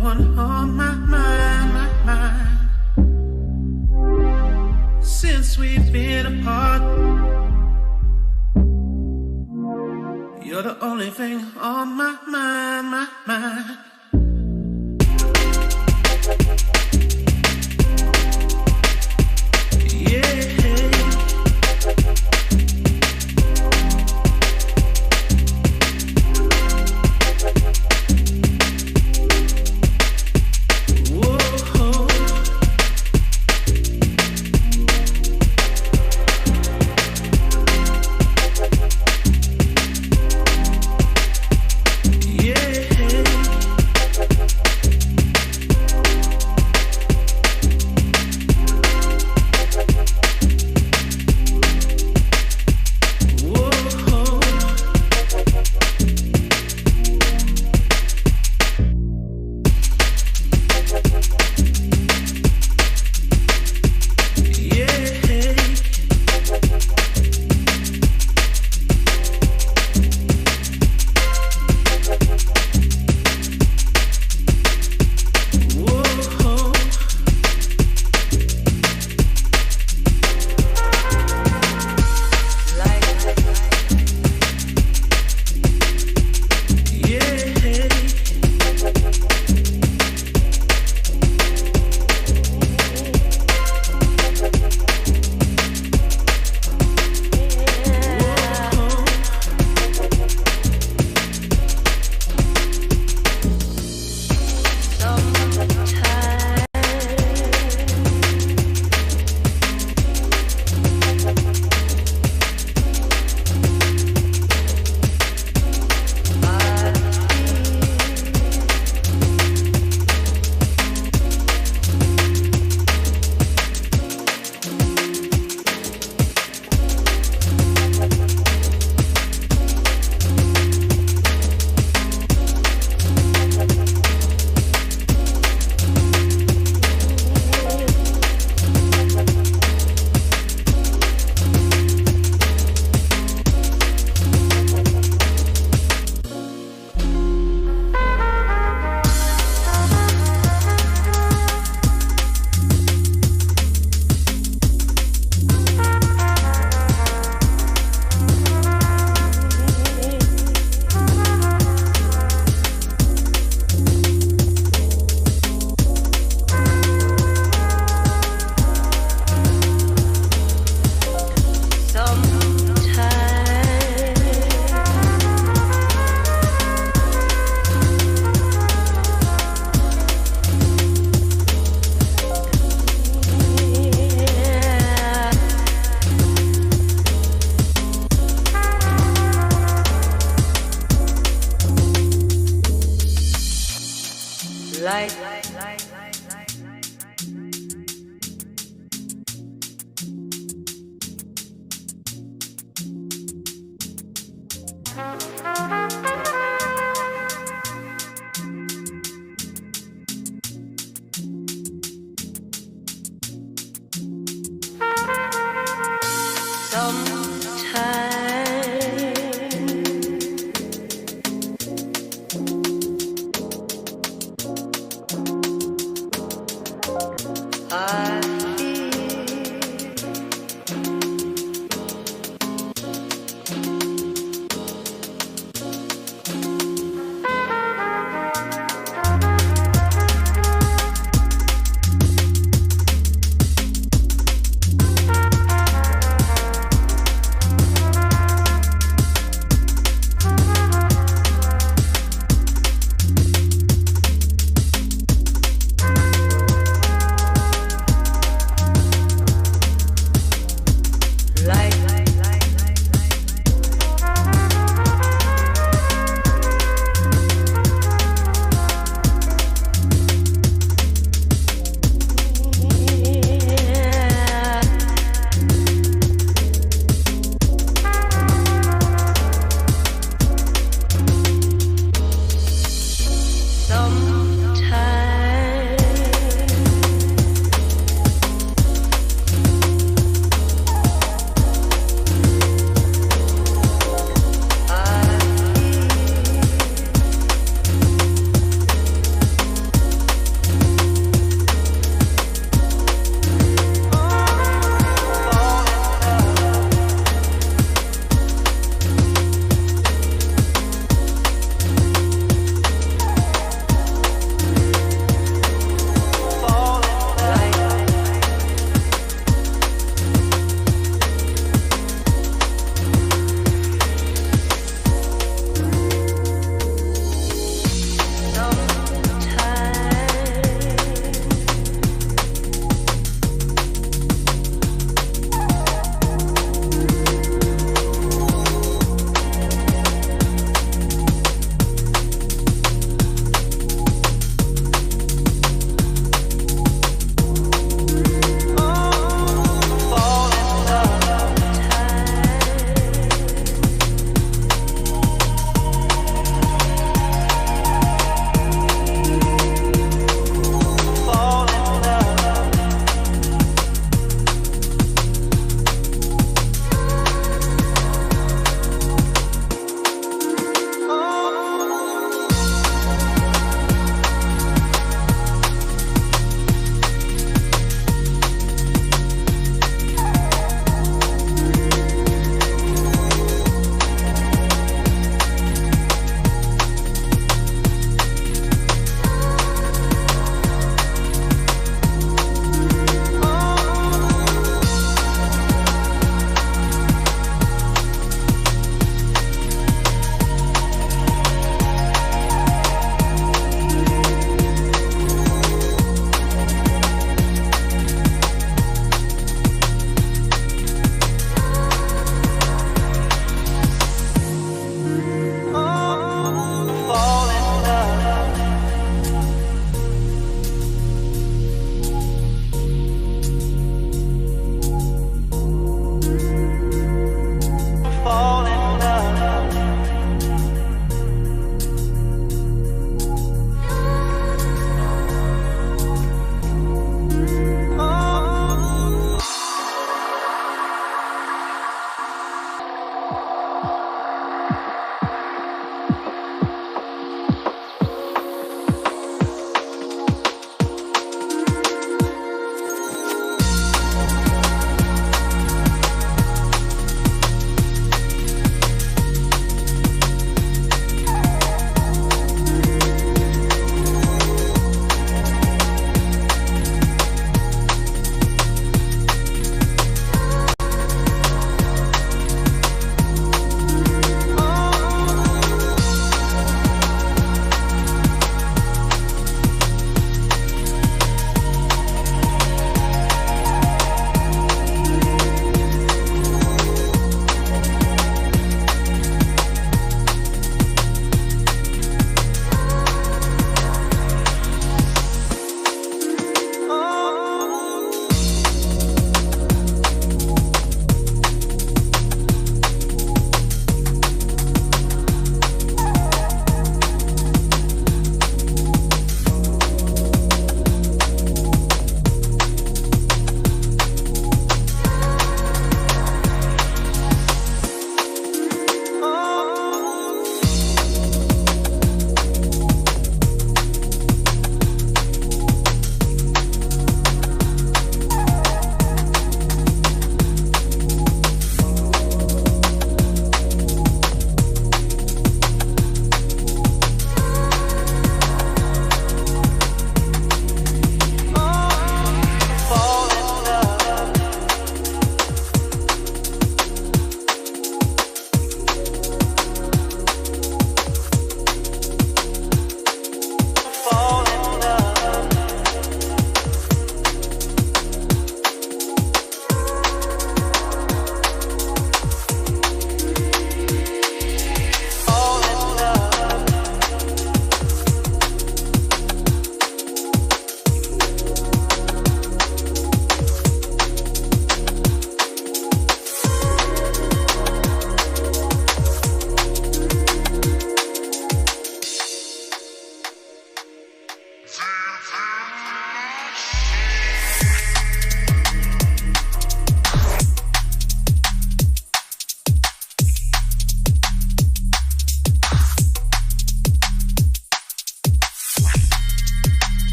one on my mind. Since we've been apart, you're the only thing on my mind.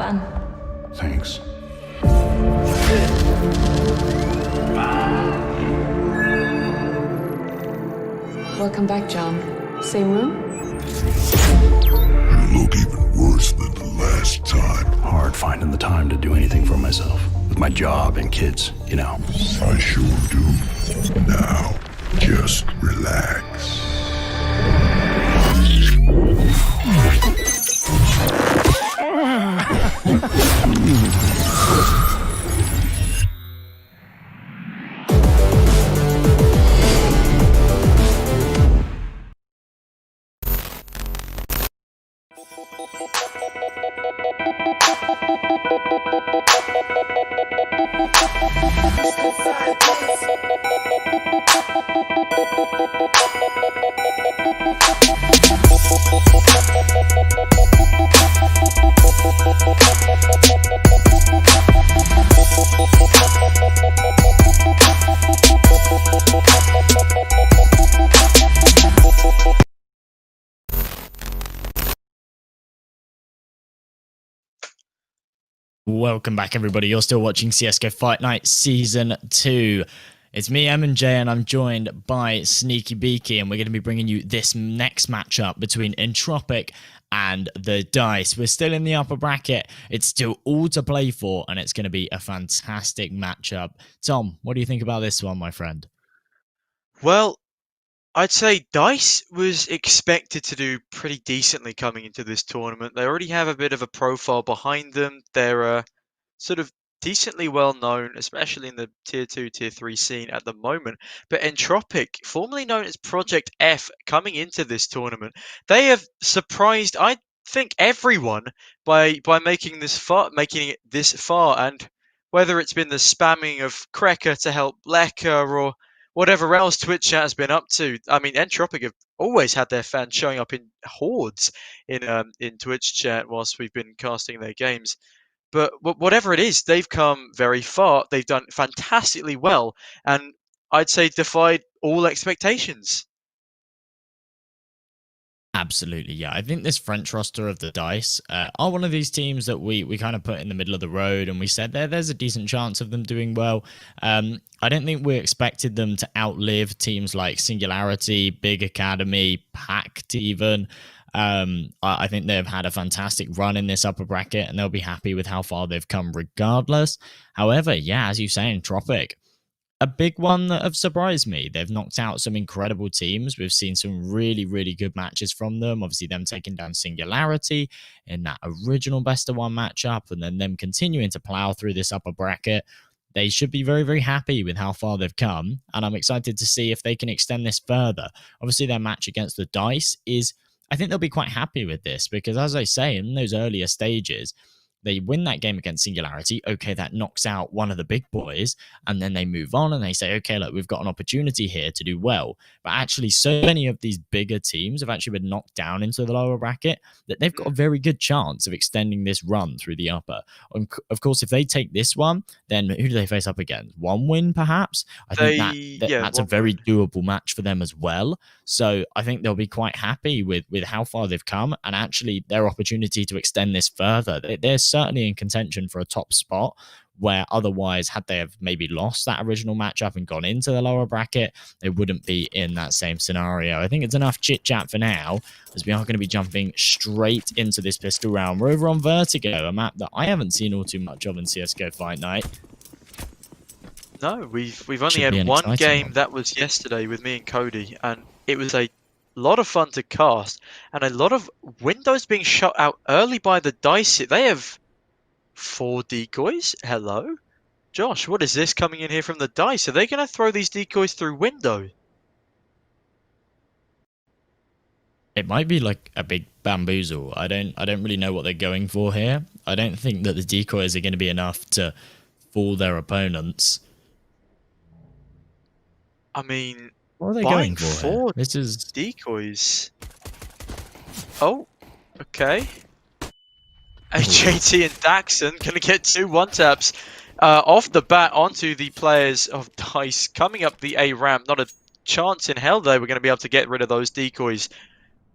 fun. Thanks. Welcome back, John. Same room? You look even worse than the last time. Hard finding the time to do anything for myself. With my job and kids, you know. I sure do. Now, just relax. Welcome back, everybody. You're still watching CSGO Fight Night Season 2. It's me, M&J, and I'm joined by Sneaky Beaky, and we're going to be bringing you this next matchup between Entropic and the Dice. We're still in the upper bracket. It's still all to play for, and it's going to be a fantastic matchup. Tom, what do you think about this one, my friend? Well, I'd say DICE was expected to do pretty decently coming into this tournament. They already have a bit of a profile behind them. They're sort of decently well known, especially in the tier 2, tier 3 scene at the moment. But Entropic, formerly known as Project F, coming into this tournament, they have surprised, I think, everyone by making making it this far. And whether it's been the spamming of Krecker to help Lekka or whatever else Twitch chat has been up to. I mean, Entropic have always had their fans showing up in hordes in Twitch chat whilst we've been casting their games. But whatever it is, they've come very far. They've done fantastically well, and I'd say defied all expectations. Absolutely, yeah. I think this French roster of the Dice are one of these teams that we kind of put in the middle of the road, and we said there's a decent chance of them doing well. I don't think we expected them to outlive teams like Singularity, Big Academy, Pact even. I think they've had a fantastic run in this upper bracket, and they'll be happy with how far they've come regardless. However, yeah, as you say, Entropic, a big one that have surprised me. They've knocked out some incredible teams. We've seen some really, really good matches from them. Obviously, them taking down Singularity in that original best of one matchup, and then them continuing to plow through this upper bracket. They should be very, very happy with how far they've come, and I'm excited to see if they can extend this further. Obviously, their match against the Dice is, I think they'll be quite happy with this because, as I say, in those earlier stages, they win that game against Singularity. Okay, that knocks out one of the big boys, and then they move on and they say, okay, look, we've got an opportunity here to do well. But actually, so many of these bigger teams have actually been knocked down into the lower bracket that they've got a very good chance of extending this run through the upper. Of course, if they take this one, then who do they face up against? One win, perhaps? I think that's a very doable match for them as well. So I think they'll be quite happy with how far they've come, and actually their opportunity to extend this further. They're certainly in contention for a top spot, where otherwise, had they have maybe lost that original matchup and gone into the lower bracket, they wouldn't be in that same scenario. I think it's enough chit chat for now, as we are going to be jumping straight into this pistol round. We're over on Vertigo, a map that I haven't seen all too much of in CSGO Fight Night. No, we've only had one game. That was yesterday with me and Cody, and it was a lot of fun to cast, and a lot of windows being shut out early by the Dice. They have 4 decoys. Hello? Josh, what is this coming in here from the Dice? Are they going to throw these decoys through window? It might be like a big bamboozle. I don't really know what they're going for here. I don't think that the decoys are going to be enough to fool their opponents. I mean, what are they going for? 4 This is decoys. Oh, okay. JT and Daxon going to get 2 one-taps off the bat onto the players of DICE coming up the A ramp. Not a chance in hell they were going to be able to get rid of those decoys.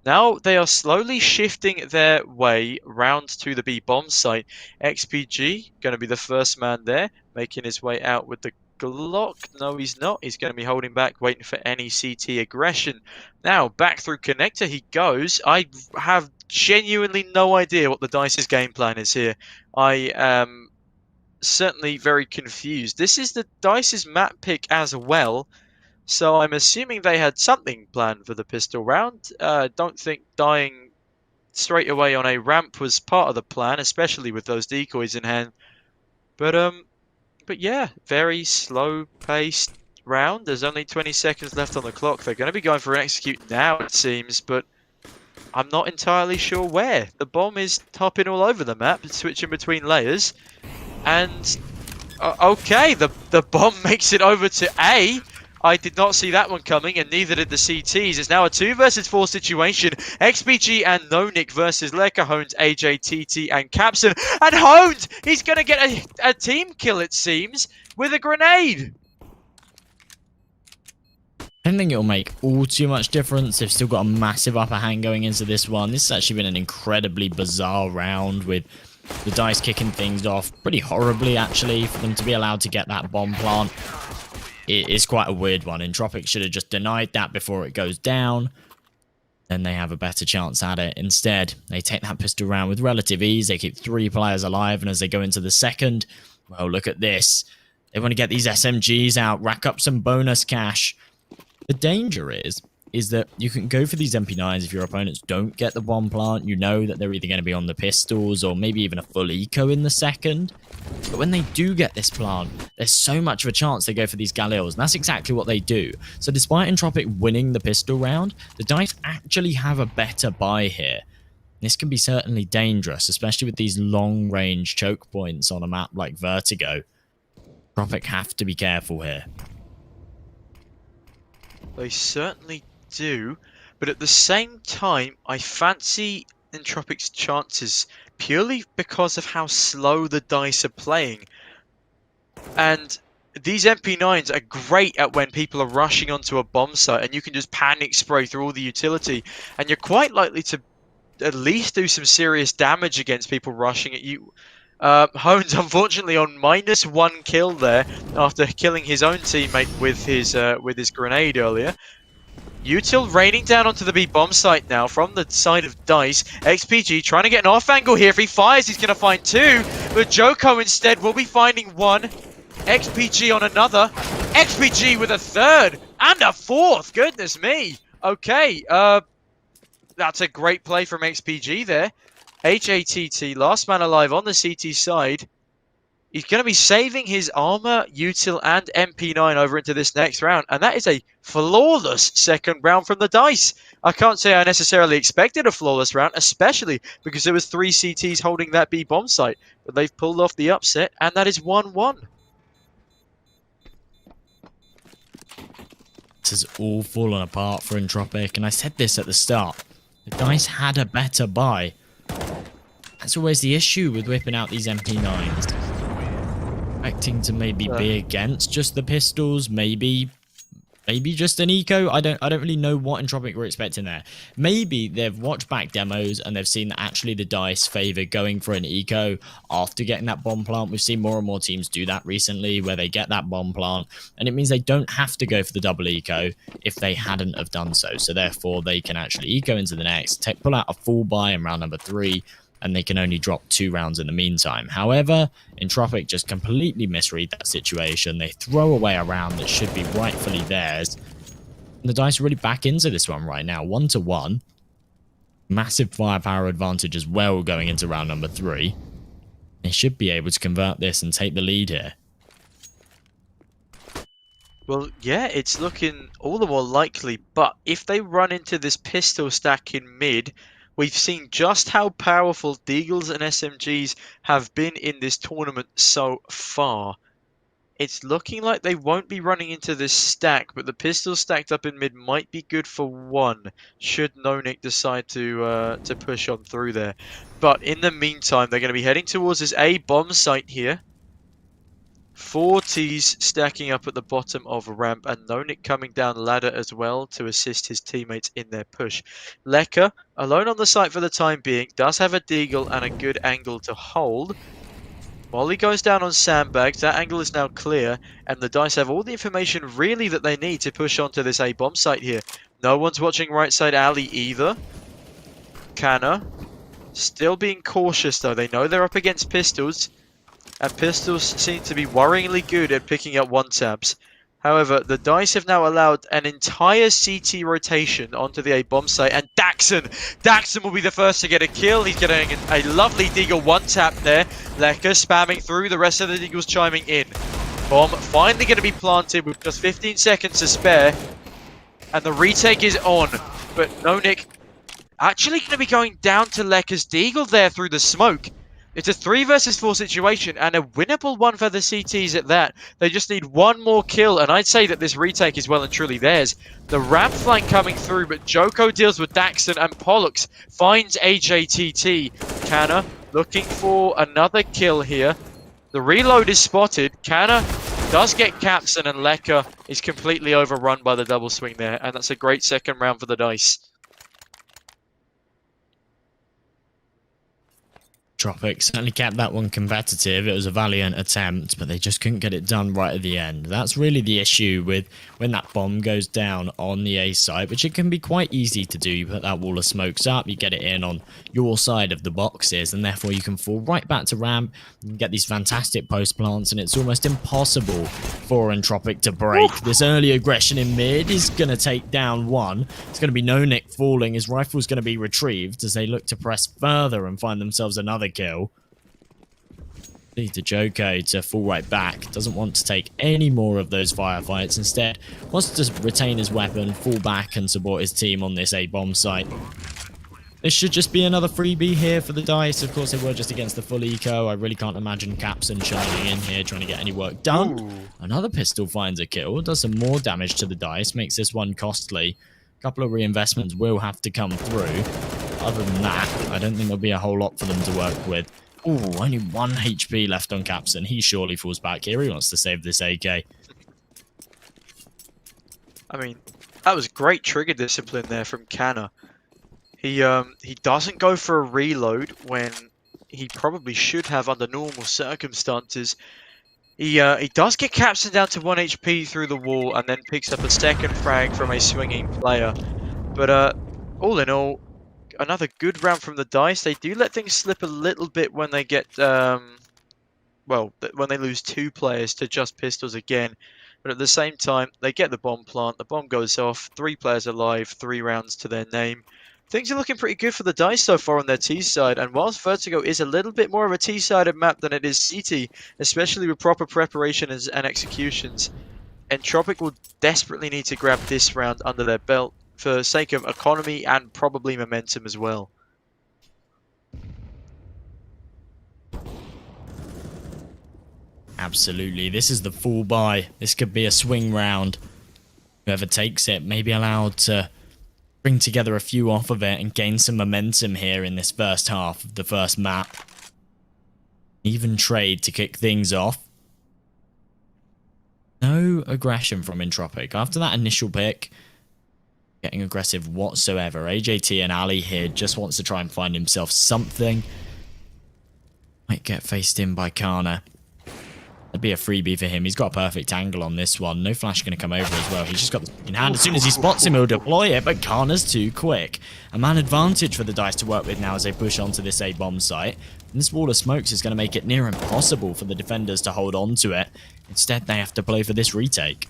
Now they are slowly shifting their way round to the B bomb site. XPG going to be the first man there, making his way out with the Glock. No, he's not. He's going to be holding back, waiting for any CT aggression. Now, back through connector he goes. I have genuinely no idea what the Dice's game plan is here. I am certainly very confused. This is the Dice's map pick as well. So I'm assuming they had something planned for the pistol round. Don't think dying straight away on a ramp was part of the plan, especially with those decoys in hand. But yeah, very slow paced round. There's only 20 seconds left on the clock. They're going to be going for an execute now, it seems, but I'm not entirely sure where. The bomb is hopping all over the map, switching between layers, and okay, the bomb makes it over to A. I did not see that one coming, and neither did the CTs. It's now a 2 versus 4 situation. XPG and NoNick versus Lekka, Hones, AJ, TT, and Capson. And Hones, he's going to get a team kill, it seems, with a grenade. I don't think it'll make all too much difference. They've still got a massive upper hand going into this one. This has actually been an incredibly bizarre round with the Dice kicking things off pretty horribly, actually. For them to be allowed to get that bomb plant, it is quite a weird one. Entropic should have just denied that before it goes down. Then they have a better chance at it. Instead, they take that pistol round with relative ease. They keep 3 players alive, and as they go into the second, well, look at this. They want to get these SMGs out, rack up some bonus cash. The danger is that you can go for these MP9s if your opponents don't get the bomb plant. You know that they're either going to be on the pistols or maybe even a full eco in the second. But when they do get this plant, there's so much of a chance they go for these Galeos, and that's exactly what they do. So despite Entropic winning the pistol round, the Dice actually have a better buy here. This can be certainly dangerous, especially with these long-range choke points on a map like Vertigo. Entropic have to be careful here. They certainly do, but at the same time, I fancy Entropic's chances purely because of how slow the Dice are playing. And these MP9s are great at when people are rushing onto a bomb site and you can just panic spray through all the utility, and you're quite likely to at least do some serious damage against people rushing at you. Hones, unfortunately, on -1 kill there after killing his own teammate with his grenade earlier. Util raining down onto the B bomb site now from the side of Dice. XPG trying to get an off angle here. If he fires, he's going to find 2. But Joko instead will be finding 1. XPG on another. XPG with a 3rd and a 4th. Goodness me. Okay, that's a great play from XPG there. HATT, last man alive on the CT side. He's going to be saving his armor, util, and MP9 over into this next round. And that is a flawless second round from the Dice. I can't say I necessarily expected a flawless round, especially because there was 3 CTs holding that B bomb site. But they've pulled off the upset, and that is 1-1. This has all fallen apart for Entropic, and I said this at the start. The Dice had a better buy. That's always the issue with whipping out these MP9s. Expecting to maybe be against just the pistols, maybe just an eco. I don't really know what Entropic were expecting there. Maybe they've watched back demos and they've seen that actually the Dice favor going for an eco after getting that bomb plant. We've seen more and more teams do that recently, where they get that bomb plant, and it means they don't have to go for the double eco if they hadn't have done so. So therefore, they can actually eco into the next, pull out a full buy in round number 3, and they can only drop 2 rounds in the meantime. However, Entropic just completely misread that situation. They throw away a round that should be rightfully theirs. And the Dice are really back into this one right now, 1-1. Massive firepower advantage as well going into round number 3. They should be able to convert this and take the lead here. Well, yeah, it's looking all the more likely, but if they run into this pistol stack in mid, we've seen just how powerful Deagles and SMGs have been in this tournament so far. It's looking like they won't be running into this stack, but the pistols stacked up in mid might be good for 1, should NoNick decide to push on through there. But in the meantime, they're going to be heading towards this A bomb site here. 40s stacking up at the bottom of ramp, and Nonik coming down ladder as well to assist his teammates in their push. Lekka, alone on the site for the time being, does have a deagle and a good angle to hold. Molly goes down on sandbags, that angle is now clear, and the DICE have all the information really that they need to push onto this A-bomb site here. No one's watching right side alley either. Canna, still being cautious though, they know they're up against pistols. And pistols seem to be worryingly good at picking up one-taps. However, the DICE have now allowed an entire CT rotation onto the A-bomb site, and Daxon will be the first to get a kill. He's getting a lovely Deagle one-tap there. Lekka spamming through, the rest of the Deagles chiming in. Bomb finally going to be planted with just 15 seconds to spare. And the retake is on, but Nonik actually going to be going down to Lekka's Deagle there through the smoke. It's a 3 versus 4 situation, and a winnable one for the CTs at that. They just need one more kill, and I'd say that this retake is well and truly theirs. The ramp flank coming through, but Joko deals with Daxon, and Pollux finds AJTT. Canna looking for another kill here. The reload is spotted. Canna does get Capson, and Lekka is completely overrun by the double swing there, and that's a great second round for the DICE. Tropic certainly kept that one competitive. It was a valiant attempt, but they just couldn't get it done right at the end. That's really the issue with when that bomb goes down on the A site, which it can be quite easy to do. You put that wall of smokes up, you get it in on your side of the boxes, and therefore you can fall right back to ramp. You can get these fantastic post plants, and it's almost impossible for Entropic to break. This early aggression in mid is going to take down one. It's going to be Nonik falling. His rifle's going to be retrieved as they look to press further and find themselves another kill. Lead to Joko to fall right back. Doesn't want to take any more of those firefights. Instead, wants to retain his weapon, fall back and support his team on this A-bomb site. This should just be another freebie here for the DICE. Of course, they were just against the full eco. I really can't imagine Capson shining in here, trying to get any work done. Ooh. Another pistol finds a kill. Does some more damage to the DICE. Makes this one costly. A couple of reinvestments will have to come through. Other than that, I don't think there'll be a whole lot for them to work with. Ooh, only 1 HP left on Capson. He surely falls back here. He wants to save this AK. I mean, that was great trigger discipline there from Canna. He doesn't go for a reload when he probably should have under normal circumstances. He does get Capson down to 1 HP through the wall and then picks up a second frag from a swinging player. But all in all, another good round from the DICE. They do let things slip a little bit when they get, well, when they lose 2 players to just pistols again. But at the same time, they get the bomb plant. The bomb goes off. 3 players alive, 3 rounds to their name. Things are looking pretty good for the DICE so far on their T side, and whilst Vertigo is a little bit more of a T-sided map than it is CT, especially with proper preparation and executions, Entropic will desperately need to grab this round under their belt for sake of economy and probably momentum as well. Absolutely, this is the full buy. This could be a swing round. Whoever takes it may be allowed to bring together a few off of it and gain some momentum here in this first half of the first map. Even trade to kick things off. No aggression from Entropic. After that initial pick, getting aggressive whatsoever. AJT and Ali here just wants to try and find himself something. Might get faced in by Kana. That'd be a freebie for him. He's got a perfect angle on this one. No flash going to come over as well. He's just got the in hand. As soon as he spots him, he'll deploy it, but Kana's too quick. A man advantage for the DICE to work with now as they push onto this A-bomb site. And this wall of smokes is going to make it near impossible for the defenders to hold on to it. Instead, they have to play for this retake.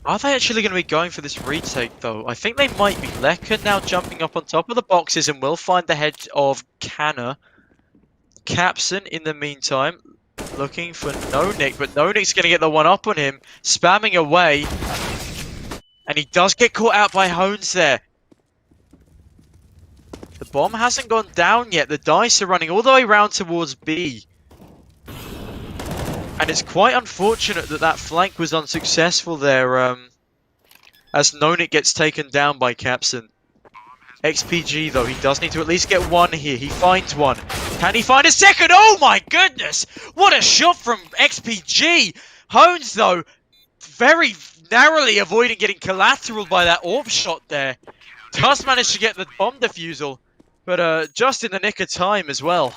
Are they actually going to be going for this retake, though? I think they might be. Lekka now jumping up on top of the boxes and will find the head of Canna. Capson, in the meantime, looking for Nonik, but Nonik's going to get the one up on him, spamming away. And he does get caught out by Hones there. The bomb hasn't gone down yet. The DICE are running all the way around towards B. And it's quite unfortunate that that flank was unsuccessful there, as Nonik gets taken down by Capson. XPG though, he does need to at least get one here. He finds one. Can he find a second? Oh my goodness! What a shot from XPG! Hones though, very narrowly avoiding getting collateral by that AWP shot there. Does manage to get the bomb defusal, but just in the nick of time as well.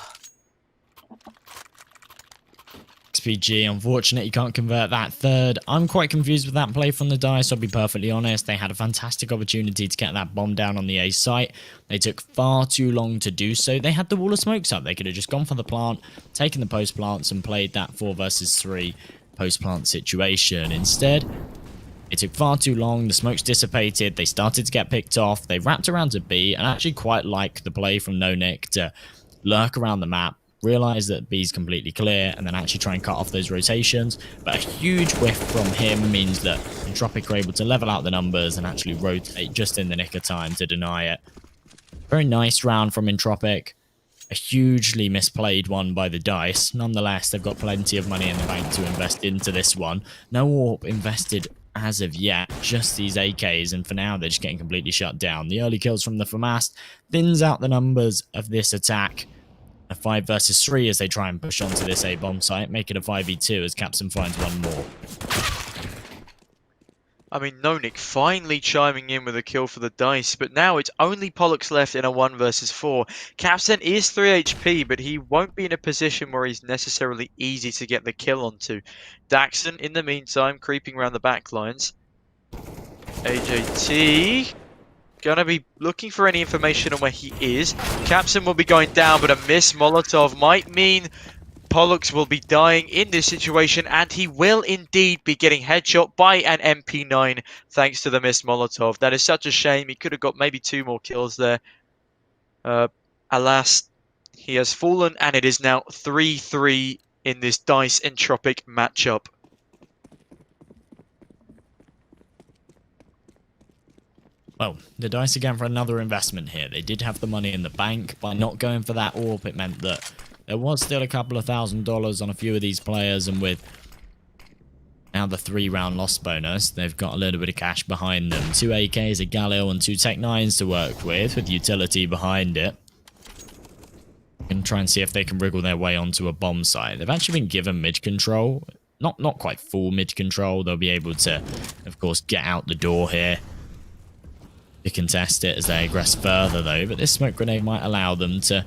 XPG, unfortunate he can't convert that third. I'm quite confused with that play from the DICE, I'll be perfectly honest. They had a fantastic opportunity to get that bomb down on the A site. They took far too long to do so. They had the wall of smokes up. They could have just gone for the plant, taken the post plants, and played that 4 versus 3 post plant situation. Instead, it took far too long. The smokes dissipated. They started to get picked off. They wrapped around to B, and I actually quite like the play from NoNick to lurk around the map, realize that B's completely clear, and then actually try and cut off those rotations. But a huge whiff from him means that Entropic are able to level out the numbers and actually rotate just in the nick of time to deny it. Very nice round from Entropic. A hugely misplayed one by the DICE. Nonetheless, they've got plenty of money in the bank to invest into this one. No AWP invested as of yet, just these AKs, and for now they're just getting completely shut down. The early kills from the FAMAS thins out the numbers of this attack. A 5 versus 3 as they try and push onto this A bomb site, make it a 5v2 as Capson finds one more. I mean, NoNick finally chiming in with a kill for the DICE, but now it's only Pollux left in a 1 versus 4. Capson is 3 HP, but he won't be in a position where he's necessarily easy to get the kill onto. Daxon, in the meantime, creeping around the back lines. AJT gonna be looking for any information on where he is. Capson will be going down, but a miss Molotov might mean Pollux will be dying in this situation, and he will indeed be getting headshot by an MP9 thanks to the missed Molotov. That is such a shame. He could have got maybe 2 more kills there. Alas, he has fallen, and it is now 3-3 in this DICE Entropic matchup. Well, the DICE again for another investment here. They did have the money in the bank. By not going for that AWP, it meant that there was still a couple of $1,000s on a few of these players, and with now the 3-round loss bonus, they've got a little bit of cash behind them. 2 AKs, a Galil, and 2 Tech 9s to work with utility behind it. And try and see if they can wriggle their way onto a bomb site. They've actually been given mid control. Not quite full mid control. They'll be able to, of course, get out the door here to contest it as they aggress further, though. But this smoke grenade might allow them to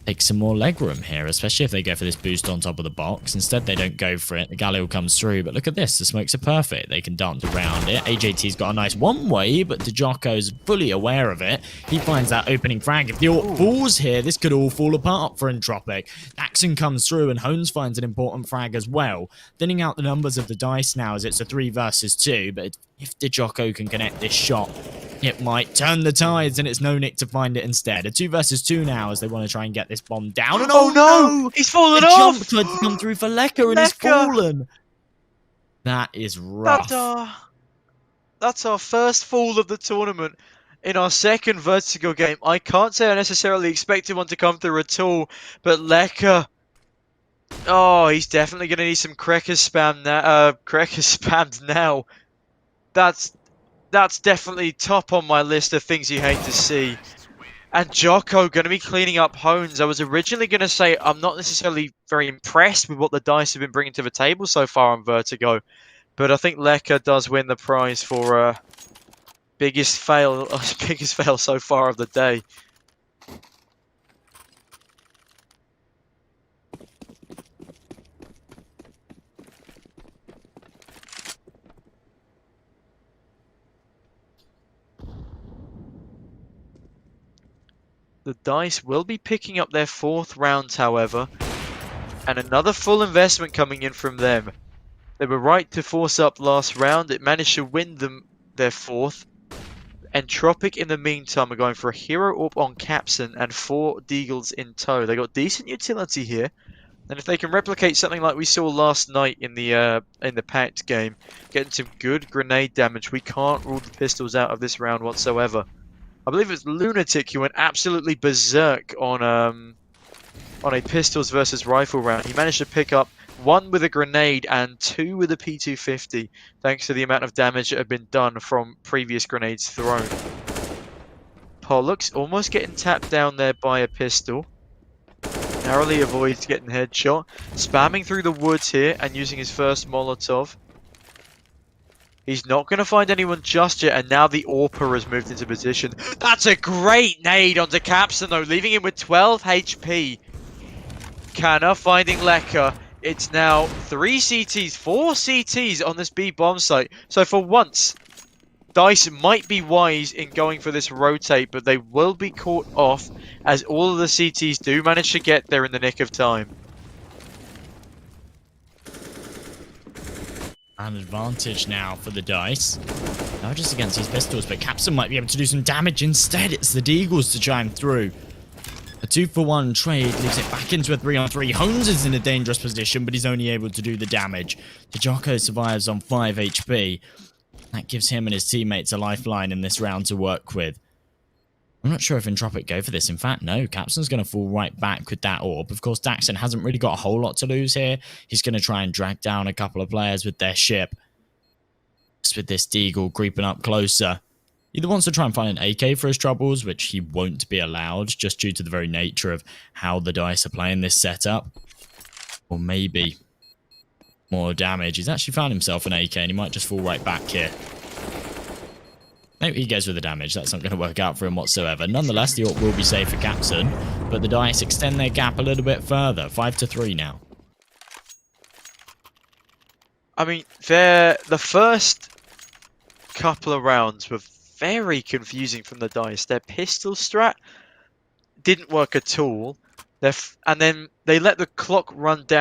take some more legroom here, especially if they go for this boost on top of the box. Instead, they don't go for it. The Galil comes through, but look at this. The smokes are perfect. They can dance around it. AJT's got a nice one-way, but DeJoko's fully aware of it. He finds that opening frag. If the AWP falls here, this could all fall apart for Entropic. Daxon comes through, and Hones finds an important frag as well. Thinning out the numbers of the DICE now as it's a 3 versus 2, but if DeJoko can connect this shot, it might turn the tides, and it's NoNick to find it instead. A 2 versus 2 now as they want to try and get this bomb down. And oh no! He's fallen off! Jump tried to come through for Lekka, and he's fallen. That is rough. That's our first fall of the tournament in our second Vertigo game. I can't say I necessarily expected one to come through at all, but Lekka, oh, he's definitely going to need some Cracker spam now. Cracker spammed now. That's definitely top on my list of things you hate to see. And Jocko going to be cleaning up Hones. I was originally going to say I'm not necessarily very impressed with what the DICE have been bringing to the table so far on Vertigo. But I think Lekka does win the prize for biggest fail so far of the day. The DICE will be picking up their 4th round, however, and another full investment coming in from them. They were right to force up last round. It managed to win them their 4th. Entropic, in the meantime, are going for a hero AWP on Capson and 4 Deagles in tow. They got decent utility here, and if they can replicate something like we saw last night in the Pact game, getting some good grenade damage, we can't rule the pistols out of this round whatsoever. I believe it's Lunatic who went absolutely berserk on a pistols versus rifle round. He managed to pick up 1 with a grenade and 2 with a P250, thanks to the amount of damage that had been done from previous grenades thrown. Pollux almost getting tapped down there by a pistol. Narrowly avoids getting headshot. Spamming through the woods here and using his first Molotov. He's not going to find anyone just yet, and now the AWPer has moved into position. That's a great nade onto Capson, though, leaving him with 12 HP. Canna finding Lekka. It's now 3 CTs, 4 CTs on this B bomb site. So for once, DICE might be wise in going for this rotate, but they will be caught off as all of the CTs do manage to get there in the nick of time. An advantage now for the DICE. Not just against these pistols, but Capson might be able to do some damage instead. It's the Deagles to chime through. A 2-for-1 trade leaves it back into a 3-on-3. Holmes is in a dangerous position, but he's only able to do the damage. Jocko survives on 5 HP. That gives him and his teammates a lifeline in this round to work with. I'm not sure if Entropic go for this. In fact, no. Capson's going to fall right back with that orb. Of course, Daxon hasn't really got a whole lot to lose here. He's going to try and drag down a couple of players with their ship. Just with this Deagle creeping up closer. Either wants to try and find an AK for his troubles, which he won't be allowed, just due to the very nature of how the DICE are playing this setup. Or maybe more damage. He's actually found himself an AK, and he might just fall right back here. No, he goes with the damage. That's not going to work out for him whatsoever. Nonetheless, the AWP will be safe for Capson, but the DICE extend their gap a little bit further. 5-3 now. I mean, the first couple of rounds were very confusing from the DICE. Their pistol strat didn't work at all. And then they let the clock run down.